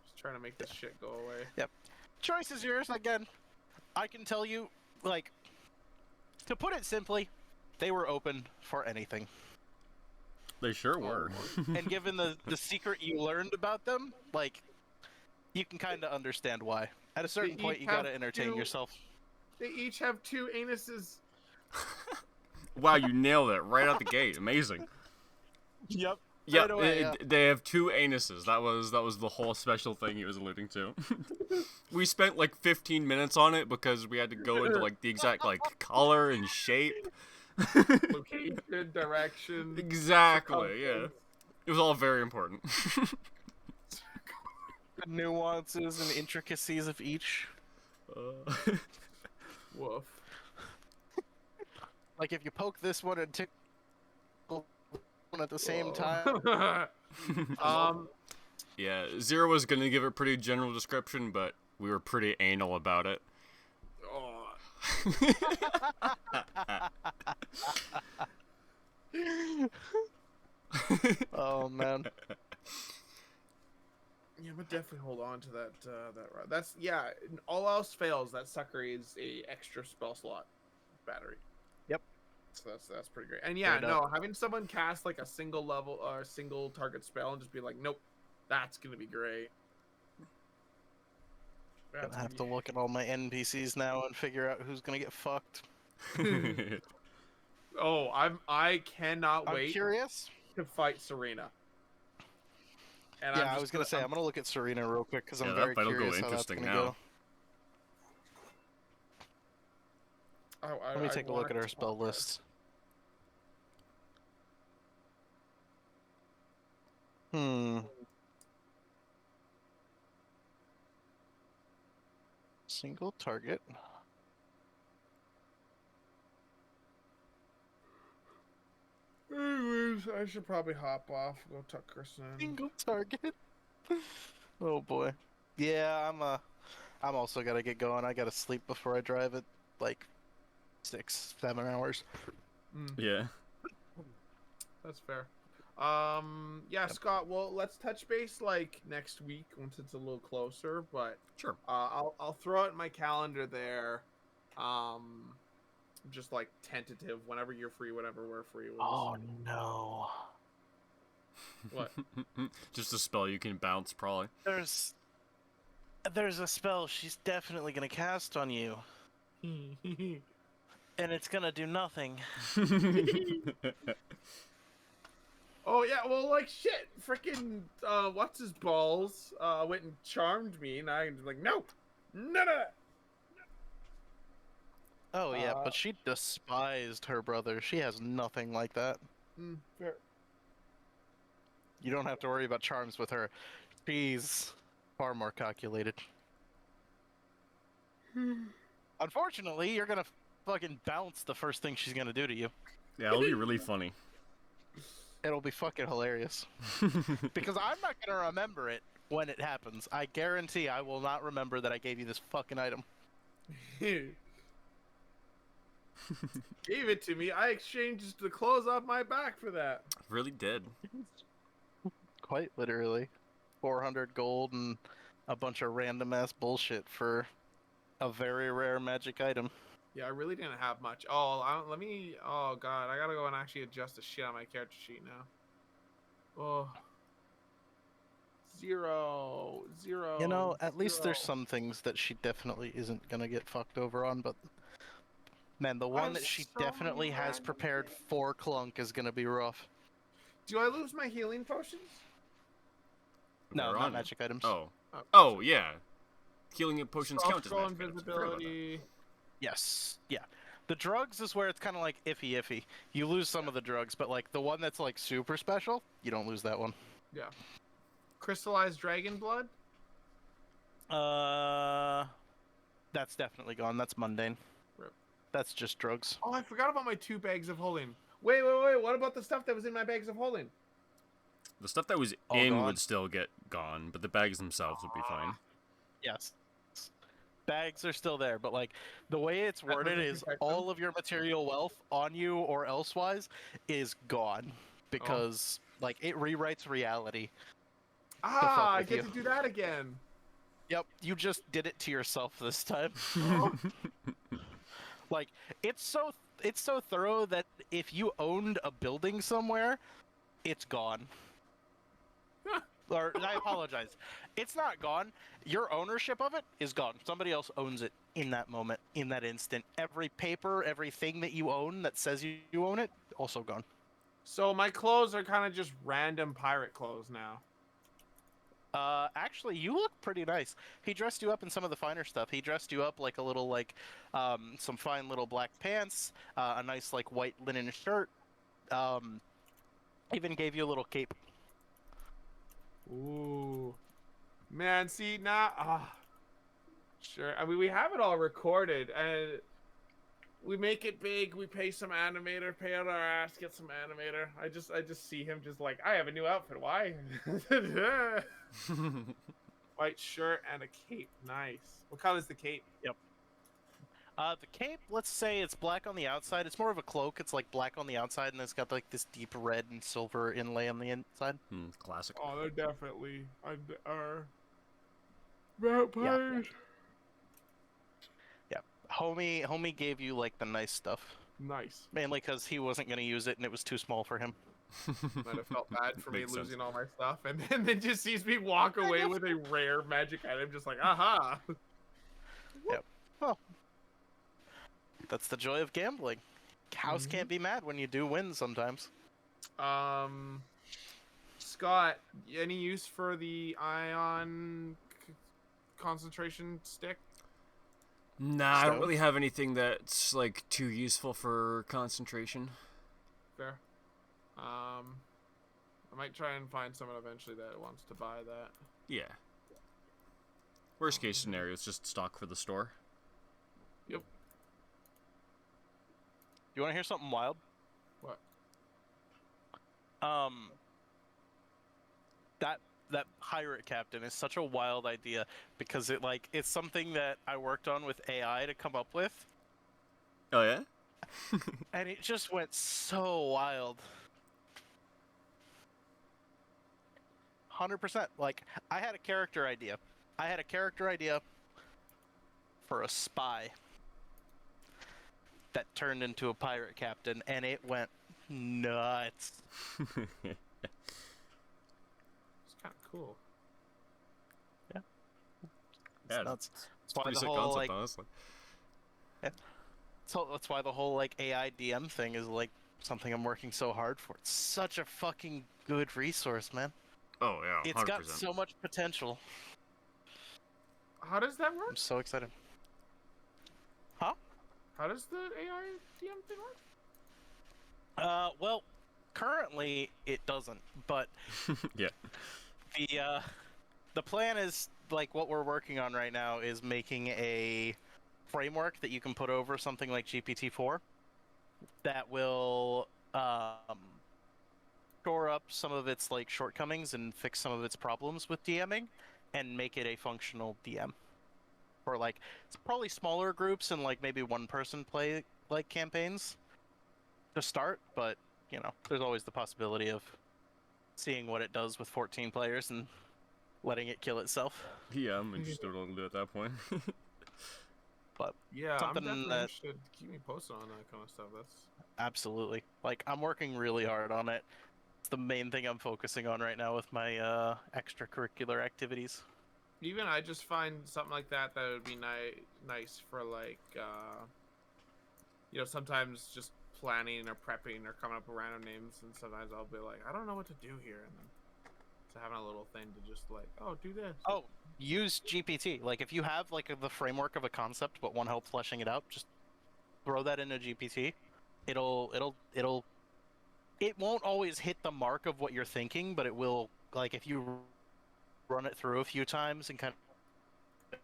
Just trying to make this shit go away. Yep. Choice is yours again. I can tell you, like, to put it simply, They were open for anything. They sure were. And given the secret you learned about them, like, you can kind of understand why. At a certain They point, each you gotta have entertain two- yourself. They each have 2 anuses. Wow, you nailed it right out the gate. Amazing. Yep. Yeah, Right away, yeah. they have 2 anuses. That was the whole special thing he was alluding to. We spent like 15 minutes on it because we had to go into like the exact like color and shape. Location, direction. Exactly. Yeah, circumference. it was all very important. The nuances and intricacies of each. Woof. Like, if you poke this one and tickle one at the same Whoa. time. Yeah, Zero was gonna give a pretty general description, but we were pretty anal about it. Oh. Oh, man. Yeah, but definitely hold on to that rod. That's all else fails, that sucker is a extra spell slot battery. Yep. So that's pretty great. And yeah, Straight no, having someone cast like a single level or single target spell and just be like, nope, that's gonna be great. I'm gonna have to look at all my NPCs now and figure out who's gonna get fucked. Oh, I cannot I'm wait curious. to fight Serena. And Yeah, I was gonna say I'm gonna look at Serena real quick because I'm Yeah, very that fight'll go curious how that's interesting gonna now. go. Let me take a look at our spell list. Single target. Anyways, I should probably hop off, go tuck Kristen in. Single target. Oh boy. Yeah, I'm also gotta get going. I gotta sleep before I drive at like 6-7 hours. Yeah. That's fair. Yeah, Scott. Well, let's touch base like next week once it's a little closer. But Sure. I'll throw it in my calendar there. Just like tentative. Whenever you're free, whenever we're free. Oh no. What? Just a spell you can bounce, probably. There's a spell she's definitely gonna cast on you, and it's gonna do nothing. Oh yeah, well like shit, freaking what's his balls went and charmed me, and I'm like no. Oh yeah, but she despised her brother. She has nothing like that. Fair. You don't have to worry about charms with her. She's far more calculated. Unfortunately, you're gonna fucking bounce the first thing she's gonna do to you. Yeah, it'll be really funny. It'll be fucking hilarious. Because I'm not gonna remember it when it happens. I guarantee I will not remember that I gave you this fucking item. Gave it to me. I exchanged the clothes off my back for that. Really did. Quite literally. 400 gold and a bunch of random ass bullshit for a very rare magic item. Yeah, I really didn't have much. Oh, let me. Oh god, I gotta go and actually adjust the shit on my character sheet now. Oh. 0. You know, at least there's 0. some things that she definitely isn't gonna get fucked over on, but man, the one have that she so many definitely has random prepared things. for Clunk is gonna be rough. Do I lose my healing potions? No, They're not on. magic items. Oh, yeah. Healing potions count as Scroll magic items. I forgot about that. invisibility. Yes, yeah. The drugs is where it's kind of like iffy. You lose some of the drugs, but like the one that's like super special, you don't lose that one. Yeah. Crystallized dragon blood? That's definitely gone. That's mundane. Rip. That's just drugs. Oh, I forgot about my 2 bags of holding. Wait. What about the stuff that was in my bags of holding? The stuff that was All in gone? would still get gone, but the bags themselves would be fine. Yes. Bags are still there, but like the way it's That worded doesn't is protect all of your material wealth on you or elsewise is gone because like it rewrites reality. Ah, I with get you. to do that again. Yep, you just did it to yourself this time. Oh. Like it's so it's so thorough that if you owned a building somewhere, it's gone. Or I apologize, it's not gone. Your ownership of it is gone. Somebody else owns it in that moment, in that instant. Every paper, everything that you own that says you own it, also gone. So my clothes are kind of just random pirate clothes now. Actually, you look pretty nice. He dressed you up in some of the finer stuff. He dressed you up like a little, like, some fine little black pants, a nice, like, white linen shirt, even gave you a little cape. Ooh. Man, see, now... Sure. I mean, we have it all recorded, and we make it big. We pay some animator, pay out our ass, get some animator. I just see him just like, I have a new outfit. Why? White shirt and a cape. Nice. What color is the cape? Yep. The cape, let's say it's black on the outside. It's more of a cloak. It's like black on the outside, and it's got like this deep red and silver inlay on the inside. Classic. Oh, they're definitely are vampires. Yeah. Homie gave you like the nice stuff. Nice. Mainly because he wasn't gonna use it, and it was too small for him. Might have felt bad for me Makes sense. losing all my stuff, and then just sees me walk away with a rare magic item, just like, aha. Yep. Well, that's the joy of gambling. House can't be mad when you do win sometimes. Scott, any use for the ion concentration stick? Nah, I don't really have anything that's like too useful for concentration. Fair. I might try and find someone eventually that wants to buy that. Yeah. Worst case scenario is just stock for the store. Yep. You want to hear something wild? What? That pirate captain is such a wild idea because it's something that I worked on with AI to come up with, Oh yeah? and it just went so wild. 100%. Like, I had a character idea. For a spy that turned into a pirate captain, and it went nuts. It's kind of cool. Yeah. Yeah, Nuts. it's a pretty sick concept, honestly. So that's why the whole like AI DM thing is like something I'm working so hard for. It's such a fucking good resource, man. Oh yeah, 100%. It's got so much potential. How does that work? I'm so excited. Huh? How does the AI DM thing work? Well, currently it doesn't, but Yeah. the plan is, like, what we're working on right now is making a framework that you can put over something like GPT-4 that will shore up some of its like shortcomings and fix some of its problems with DMing and make it a functional DM for like probably smaller groups and like maybe one person play like campaigns to start, but you know, there's always the possibility of seeing what it does with 14 players and letting it kill itself. Yeah, I'm interested in what it'll do at that point. But Yeah, I'm something definitely that interested. Keep me posted on that kind of stuff. That's absolutely, like, I'm working really hard on it. It's the main thing I'm focusing on right now with my extracurricular activities. even I just find something like that would be nice for like you know, sometimes just planning or prepping or coming up with random names, and sometimes I'll be like, I don't know what to do here, and then so having a little thing to just like, oh, do this. Oh, use GPT. Like, if you have like the framework of a concept but want help fleshing it out, just throw that into GPT. It won't always hit the mark of what you're thinking, but it will, like, if you run it through a few times and kind of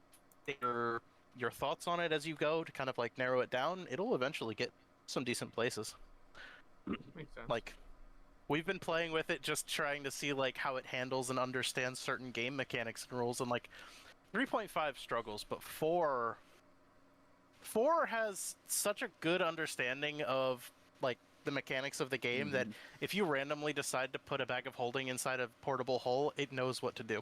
think your thoughts on it as you go to kind of like narrow it down, it'll eventually get some decent places. Makes sense. Like, we've been playing with it, just trying to see like how it handles and understands certain game mechanics and rules, and like 3.5 struggles, but 4 has such a good understanding of like the mechanics of the game that if you randomly decide to put a bag of holding inside a portable hull, it knows what to do.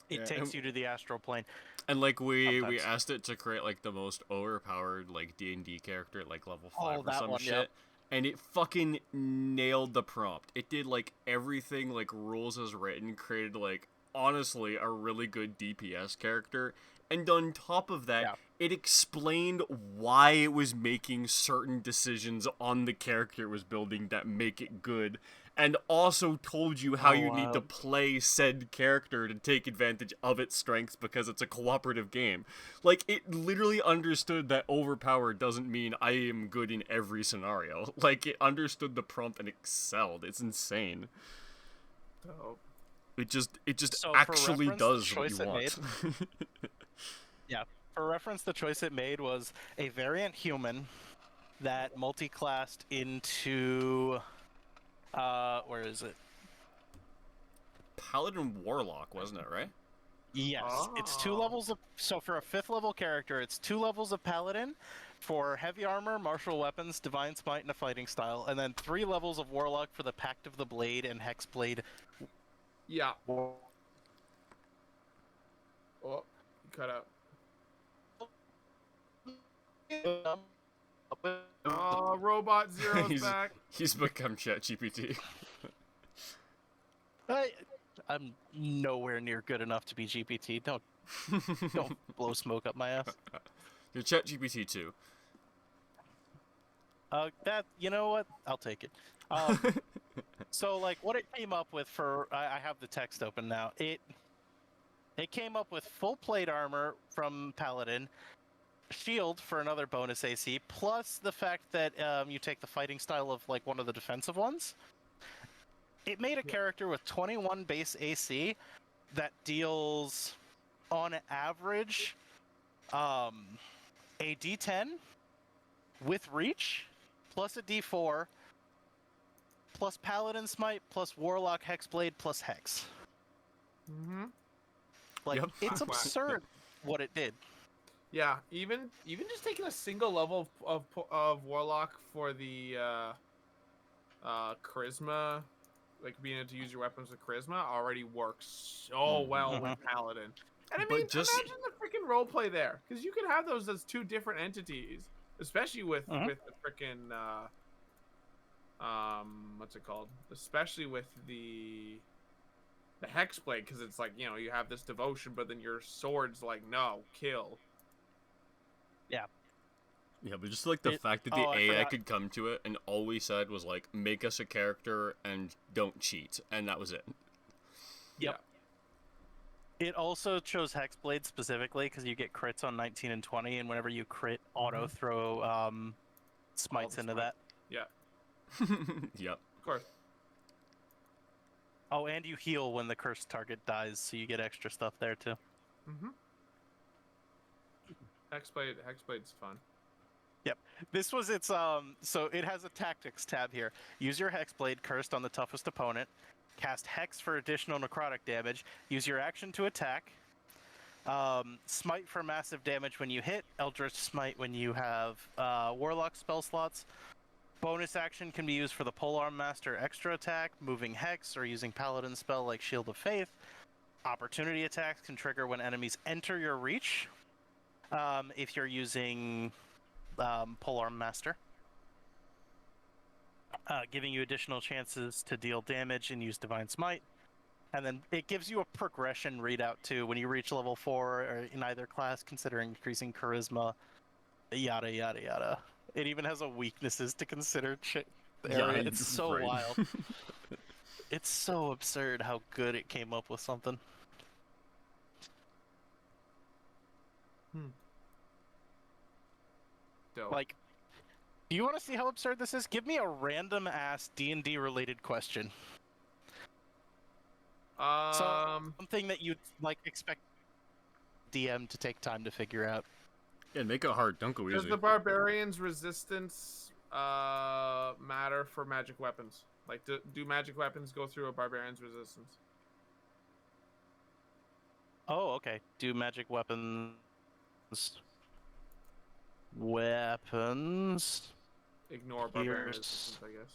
It takes you to the astral plane. And like we Sometimes. asked it to create like the most overpowered like D&D character at like level 5 or that some one, shit. yep. And it fucking nailed the prompt. It did like everything like rules as written, created like honestly a really good DPS character. And on top of that, it explained why it was making certain decisions on the character it was building that make it good. And also told you how you need to play said character to take advantage of its strengths because it's a cooperative game. Like, it literally understood that overpowered doesn't mean I am good in every scenario. Like, it understood the prompt and excelled. It's insane. It just So actually does what you want. Yeah, for reference, the choice it made was a variant human that multi-classed into... where is it? Paladin Warlock, wasn't it, right? Yes, it's 2 levels of... So for a 5th level character, it's 2 levels of Paladin for heavy armor, martial weapons, divine smite, and a fighting style, and then 3 levels of Warlock for the Pact of the Blade and Hexblade. Yeah. Oh, you cut out. Oh, Robot Zero's back. He's become ChatGPT. I'm nowhere near good enough to be GPT. Don't blow smoke up my ass. You're ChatGPT too. You know what? I'll take it. So like what it came up with for I have the text open now. It came up with full plate armor from Paladin, shield for another bonus AC, plus the fact that you take the fighting style of like one of the defensive ones. It made a character with 21 base AC that deals, on average, a D10 with reach, plus a D4, plus Paladin Smite, plus Warlock Hexblade, plus Hex. Mm-hmm. Like, it's absurd what it did. Yeah, even just taking a single level of Warlock for the Charisma, like being able to use your weapons with Charisma, already works so well with Paladin. And I mean, imagine the freaking roleplay there, because you can have those as 2 different entities, especially with the freaking what's it called? Especially with the Hexblade, because it's like, you know, you have this devotion, but then your sword's like, no, kill. Yeah. Yeah, but just like the fact that the AI could come to it and all we said was like, make us a character and don't cheat, and that was it. Yep. It also chose Hexblade specifically because you get crits on 19 and 20, and whenever you crit, auto throw smites into that. Yeah. Yep. Of course. Oh, and you heal when the cursed target dies, so you get extra stuff there too. Hexblade's fun. Yep. This was its so it has a tactics tab here. Use your Hexblade cursed on the toughest opponent. Cast Hex for additional necrotic damage. Use your action to attack. Smite for massive damage when you hit. Eldritch Smite when you have Warlock spell slots. Bonus action can be used for the Polearm Master extra attack, moving Hex, or using Paladin spell like Shield of Faith. Opportunity attacks can trigger when enemies enter your reach. If you're using Polearm Master. Giving you additional chances to deal damage and use Divine Smite. And then it gives you a progression readout too when you reach level 4 or in either class, considering increasing Charisma, yada yada yada. It even has a weaknesses to consider area. It's so wild. It's so absurd how good it came up with something. Dope. Like, do you want to see how absurd this is? Give me a random ass D&D related question. Something that you'd like expect DM to take time to figure out. Yeah, make it hard. Don't go easy. Does the barbarian's resistance matter for magic weapons? Like, do magic weapons go through a barbarian's resistance? Oh, okay. Do magic weapons... Ignore barbarian resistance, I guess.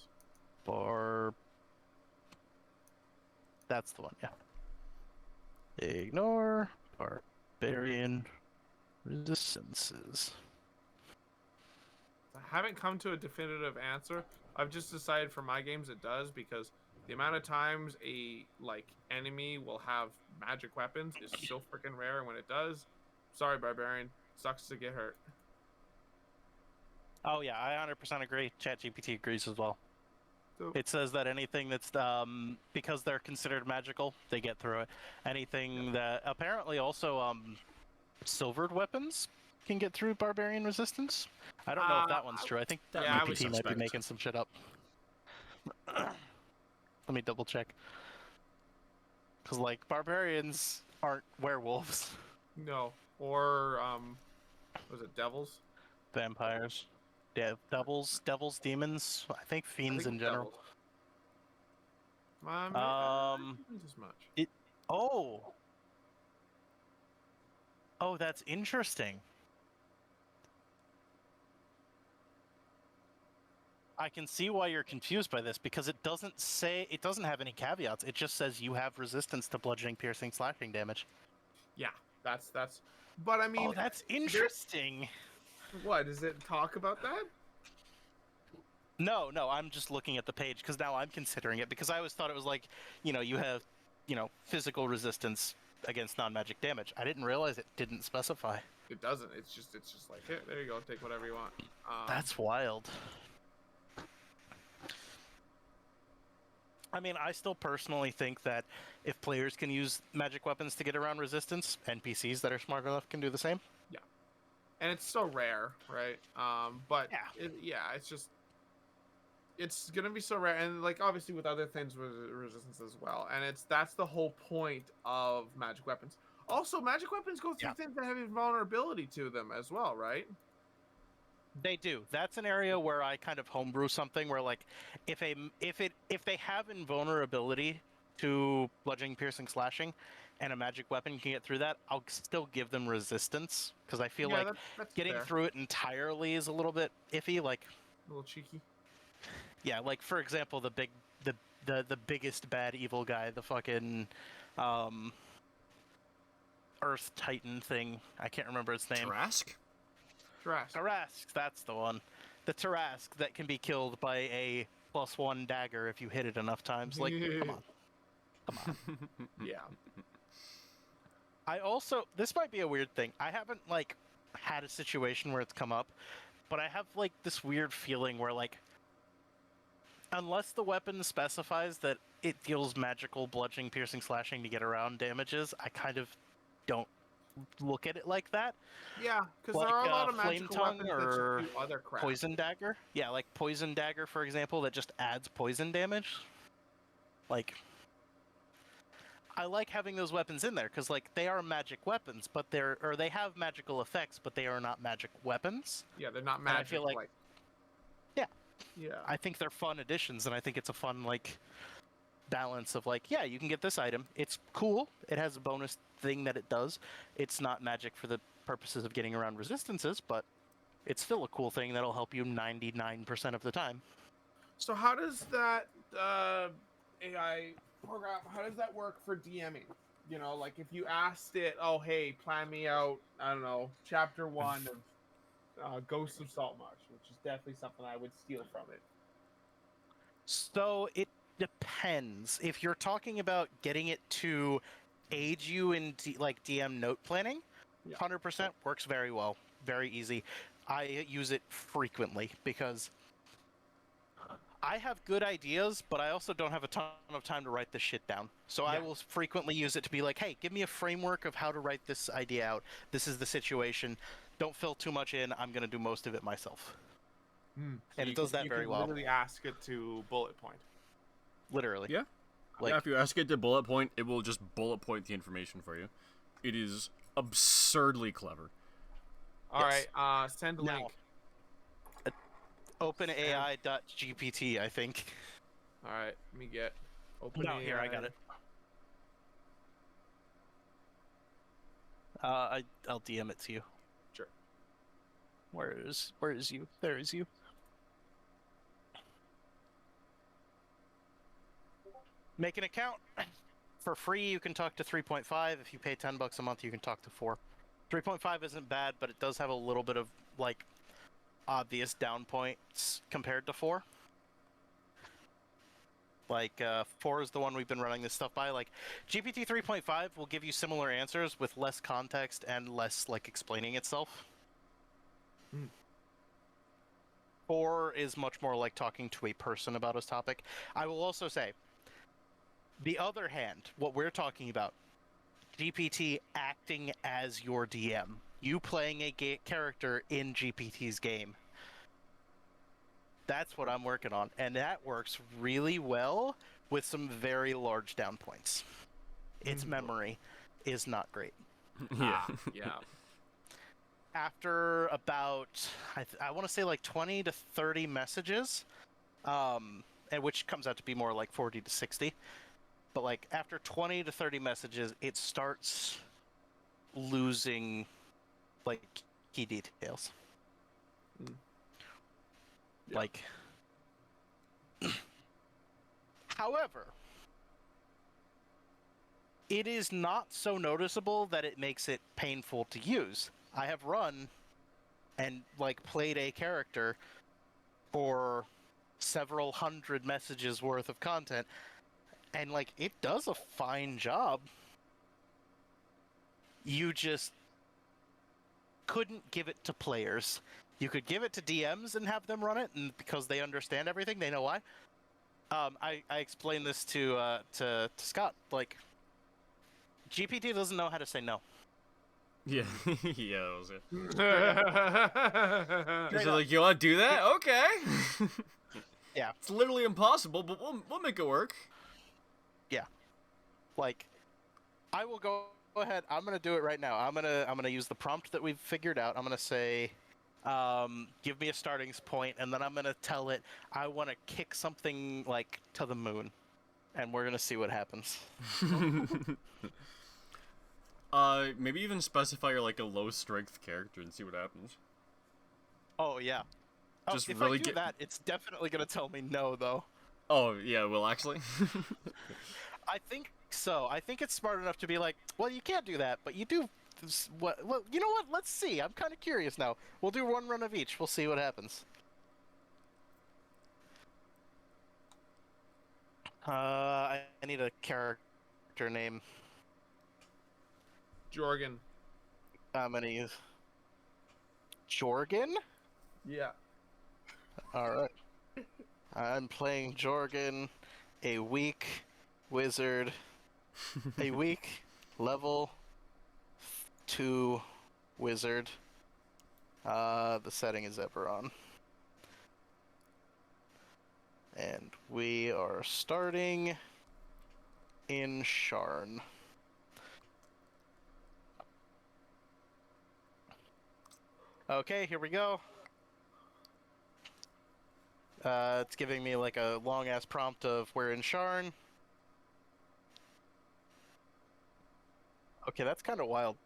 That's the one, yeah. Ignore barbarian resistances. I haven't come to a definitive answer. I've just decided for my games it does, because the amount of times a enemy will have magic weapons is so freaking rare, and when it does, sorry barbarian, sucks to get hurt. Oh yeah, I 100% agree. ChatGPT agrees as well. So, It says that anything that's because they're considered magical, they get through it. Anything that apparently also silvered weapons can get through barbarian resistance. I don't know if that one's true. I think That Yeah, might be GPT might be suspect. making some shit up. Let me double check. Because barbarians aren't werewolves, no, or was it devils? vampires. Yeah, devils, demons. I think I fiends think in general. devils. Not as much. Oh, that's interesting. I can see why you're confused by this, because it doesn't have any caveats. It just says you have resistance to bludgeoning, piercing, slashing damage. Yeah, that's. But I mean, That's interesting. what does it talk about that? No, I'm just looking at the page because now I'm considering it, because I always thought it was you have, physical resistance against non-magic damage. I didn't realize it didn't specify. It doesn't. It's just like, here, there you go, take whatever you want. That's wild. I mean, I still personally think that if players can use magic weapons to get around resistance, NPCs that are smart enough can do the same. Yeah, and it's so rare, right? But Yeah. it's just it's gonna be so rare, and obviously with other things with resistance as well, and that's the whole point of magic weapons. Also, magic weapons go through things that have invulnerability to them as well, right? They do. That's an area where I kind of homebrew something where if they have invulnerability to bludgeoning, piercing, slashing, and a magic weapon can get through that, I'll still give them resistance, because I feel that's getting fair. through it entirely is a little bit iffy. A little cheeky. Yeah, for example, the biggest bad evil guy, the fucking Earth Titan thing. I can't remember its name. Trask? Tarask, that's the one. The Tarask that can be killed by a +1 dagger if you hit it enough times. Come on. Yeah. I also, this might be a weird thing. I haven't had a situation where it's come up, but I have this weird feeling where unless the weapon specifies that it deals magical bludgeoning, piercing, slashing to get around damages, I kind of don't look at it like that. Yeah, because there are a lot of flame magical tongue weapons or that just do other crap. poison dagger. Yeah, poison dagger, for example, that just adds poison damage. I like having those weapons in there because they are magic weapons, but they have magical effects, but they are not magic weapons. Yeah, they're not magic. And I feel yeah, I think they're fun additions, and I think it's a fun balance of you can get this item. It's cool. It has a bonus thing that it does. It's not magic for the purposes of getting around resistances, but it's still a cool thing that'll help you 99% of the time. So how does that AI program, how does that work for DMing? If you asked it, oh hey, plan me out, I don't know, chapter 1 of Ghosts of Saltmarsh, which is definitely something I would steal from it. So it depends. If you're talking about getting it to aid you in DM note planning, 100% works very well, very easy. I use it frequently because I have good ideas, but I also don't have a ton of time to write this shit down. So I will frequently use it to be hey, give me a framework of how to write this idea out. This is the situation. Don't fill too much in. I'm going to do most of it myself. And it does that very well. You can literally ask it to bullet point. Literally. Yeah. If you ask it to bullet point, it will just bullet point the information for you. It is absurdly clever. All right, send a link. OpenAI.gpt, I think. All right, let me get OpenAI. No, here, I got it. I'll DM it to you. Sure. Where is you? There is you. Make an account. For free, you can talk to 3.5. If you pay $10 a month, you can talk to 4. 3.5 isn't bad, but it does have a little bit of like obvious down points compared to 4. Like 4 is the one we've been running this stuff by. Like GPT 3.5 will give you similar answers with less context and less like explaining itself. 4 is much more like talking to a person about a topic. I will also say, the other hand, what we're talking about, GPT acting as your DM. You playing a character in GPT's game. That's what I'm working on, and that works really well with some very large down points. Its memory is not great. Yeah. Yeah. After about, I want to say like 20 to 30 messages, and which comes out to be more like 40 to 60, but like after 20 to 30 messages, it starts losing like key details. Yeah. Like, however, it is not so noticeable that it makes it painful to use. I have run and like played a character for several hundred messages worth of content, and like it does a fine job. You just couldn't give it to players. You could give it to DMs and have them run it, and because they understand everything, they know why. I explained this to Scott. Like, GPT doesn't know how to say no. Yeah. Yeah, that was it. Straight She's up. like, you want to do that? Okay. Yeah. It's literally impossible, but we'll make it work. Like, I will go ahead. I'm gonna do it right now. I'm gonna use the prompt that we've figured out. I'm gonna say, give me a starting point, and then I'm gonna tell it I want to kick something like to the moon, and we're gonna see what happens. Maybe even specify you're like a low strength character and see what happens. Oh yeah. Just if really I do that, it's definitely gonna tell me no, though. Oh yeah, well actually. I think so. I think it's smart enough to be like, well, you can't do that, but you do. What? Well, you know what? Let's see. I'm kind of curious now. We'll do one run of each. We'll see what happens. I need a character name. Jorgen. I'm gonna use Jorgen. Yeah. All right. I'm playing Jorgen, a weak wizard, a weak level 2 wizard. The setting is Eberron. And we are starting in Sharn. Okay, here we go. It's giving me like a long-ass prompt of we're in Sharn. Okay, that's kind of wild.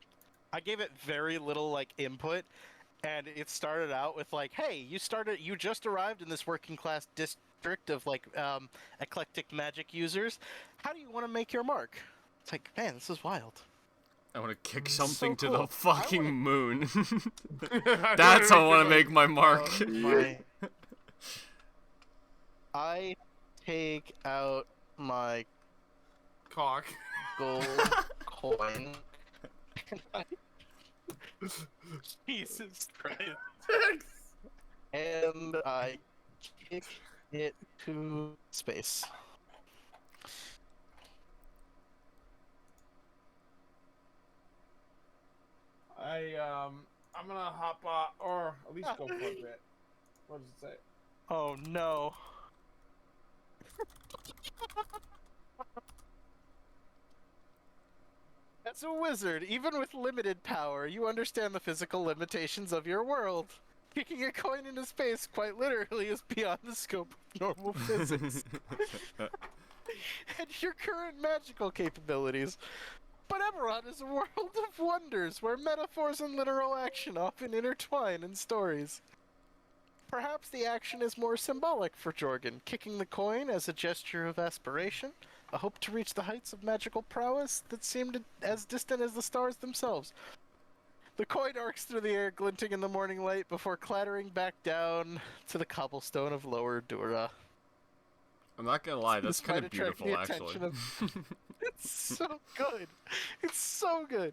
I gave it very little like input, and it started out with like, "Hey, you just arrived in this working-class district of like eclectic magic users. How do you want to make your mark?" It's like, man, this is wild. I want to kick something to cool. the fucking I moon. That's how I want to make my mark. I take out my Cock. gold coin. Jesus Christ. And I kick it to space. I'm gonna hop off, or at least go for a bit. What does it say? Oh no. As a wizard, even with limited power, you understand the physical limitations of your world. Kicking a coin into space quite literally is beyond the scope of normal physics. And your current magical capabilities. But Eberron is a world of wonders where metaphors and literal action often intertwine in stories. Perhaps the action is more symbolic for Jorgen, kicking the coin as a gesture of aspiration, hope to reach the heights of magical prowess that seemed as distant as the stars themselves. The coin arcs through the air, glinting in the morning light before clattering back down to the cobblestone of Lower Dura. I'm not gonna lie, that's This might kind of attract the beautiful, actually. attention It's so good. It's so good.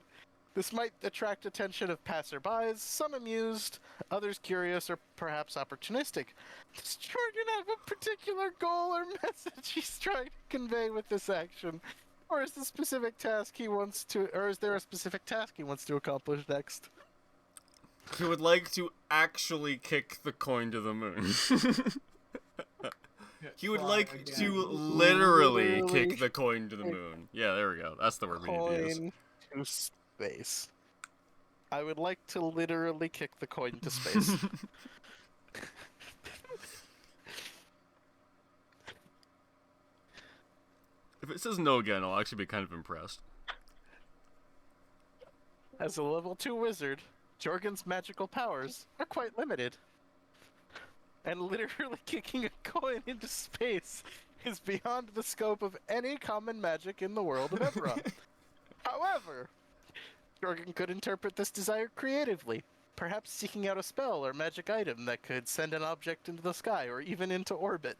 This might attract attention of passerbys, some amused, others curious, or perhaps opportunistic. Does Jordan have a particular goal or message he's trying to convey with this action? Or is there a specific task he wants to accomplish next? He would like to actually kick the coin to the moon. He would like to literally kick the coin to the moon. Yeah, there we go. That's the word we need to use. Coin to space. I would like to literally kick the coin to space. If it says no again, I'll actually be kind of impressed. As a level 2 wizard, Jorgen's magical powers are quite limited. And literally kicking a coin into space is beyond the scope of any common magic in the world of Eberron. However, Jorgen could interpret this desire creatively, perhaps seeking out a spell or magic item that could send an object into the sky or even into orbit.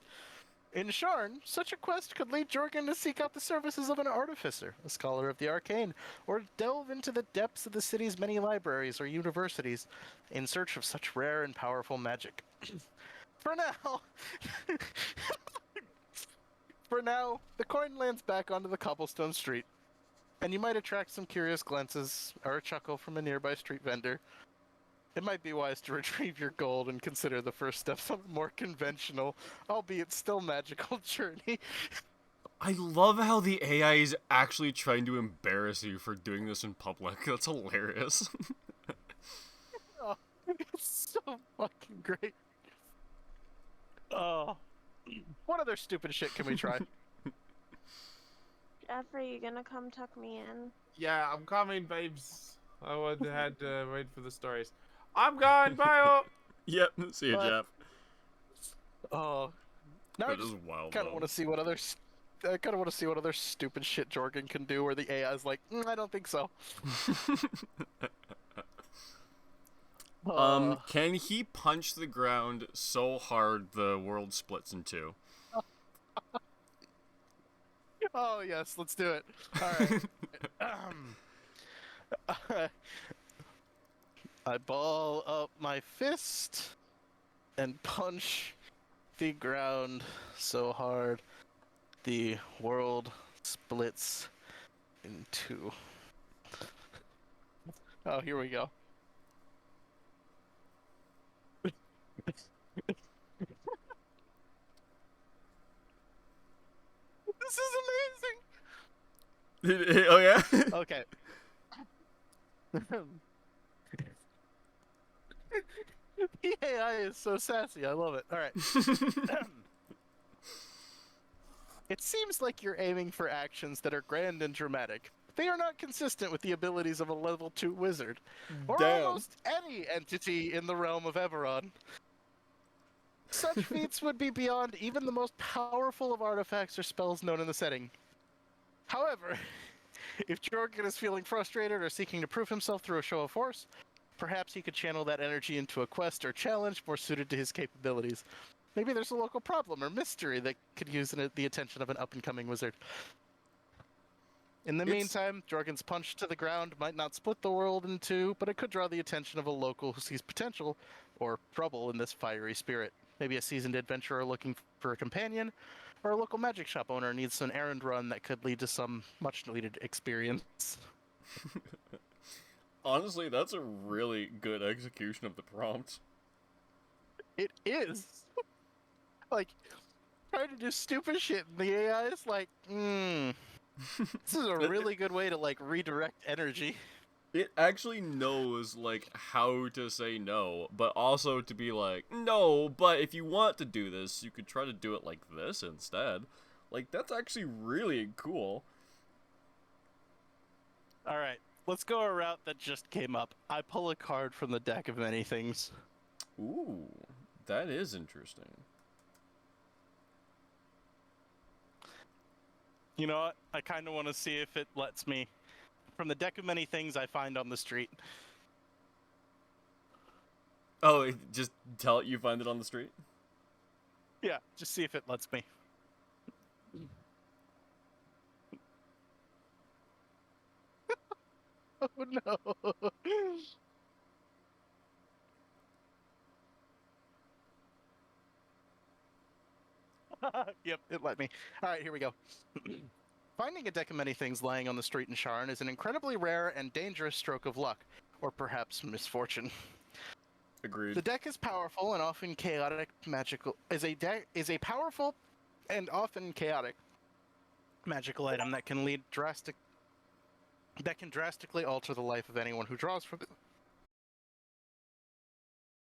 In Sharn, such a quest could lead Jorgen to seek out the services of an artificer, a scholar of the arcane, or delve into the depths of the city's many libraries or universities in search of such rare and powerful magic. For now, the coin lands back onto the cobblestone street, and you might attract some curious glances or a chuckle from a nearby street vendor. It might be wise to retrieve your gold and consider the first steps on a more conventional, albeit still magical, journey. I love how the AI is actually trying to embarrass you for doing this in public. That's hilarious. Oh, it's so fucking great. Oh. What other stupid shit can we try? Jeff, are you gonna come tuck me in? Yeah, I'm coming, babes. I would had to wait for the stories. I'm gone. Bye. Yep. See you, What? Jeff. Oh. Now I That just is wild. kind of want to see what other stupid shit Jorgen can do where the AI is like, I don't think so. Can he punch the ground so hard the world splits in two? Oh yes, let's do it. All right. I ball up my fist and punch the ground so hard the world splits in two. Oh, here we go. This is amazing! Oh yeah? Okay. The AI is so sassy, I love it. Alright. It seems like you're aiming for actions that are grand and dramatic. They are not consistent with the abilities of a level 2 wizard, or Damn. almost any entity in the realm of Eberron. Such feats would be beyond even the most powerful of artifacts or spells known in the setting. However, if Jorgen is feeling frustrated or seeking to prove himself through a show of force, perhaps he could channel that energy into a quest or challenge more suited to his capabilities. Maybe there's a local problem or mystery that could use the attention of an up-and-coming wizard. In the meantime, Jorgen's punch to the ground might not split the world in two, but it could draw the attention of a local who sees potential or trouble in this fiery spirit. Maybe a seasoned adventurer looking for a companion, or a local magic shop owner needs an errand run that could lead to some much-needed experience. Honestly, that's a really good execution of the prompt. It is. Like, trying to do stupid shit, and the AI is like, this is a really good way to, like, redirect energy. It actually knows, like, how to say no, but also to be like, no, but if you want to do this, you could try to do it like this instead. Like, that's actually really cool. Alright, let's go a route that just came up. I pull a card from the deck of many things. Ooh, that is interesting. You know what? I kind of want to see if it lets me. From the deck of many things I find on the street. Oh, just tell it you find it on the street? Yeah, just see if it lets me. Oh no. Yep, it let me. All right, here we go. Finding a deck of many things lying on the street in Sharn is an incredibly rare and dangerous stroke of luck, or perhaps misfortune. Agreed. The deck is powerful and often chaotic magical is a powerful and often chaotic magical item that can drastically alter the life of anyone who draws from it.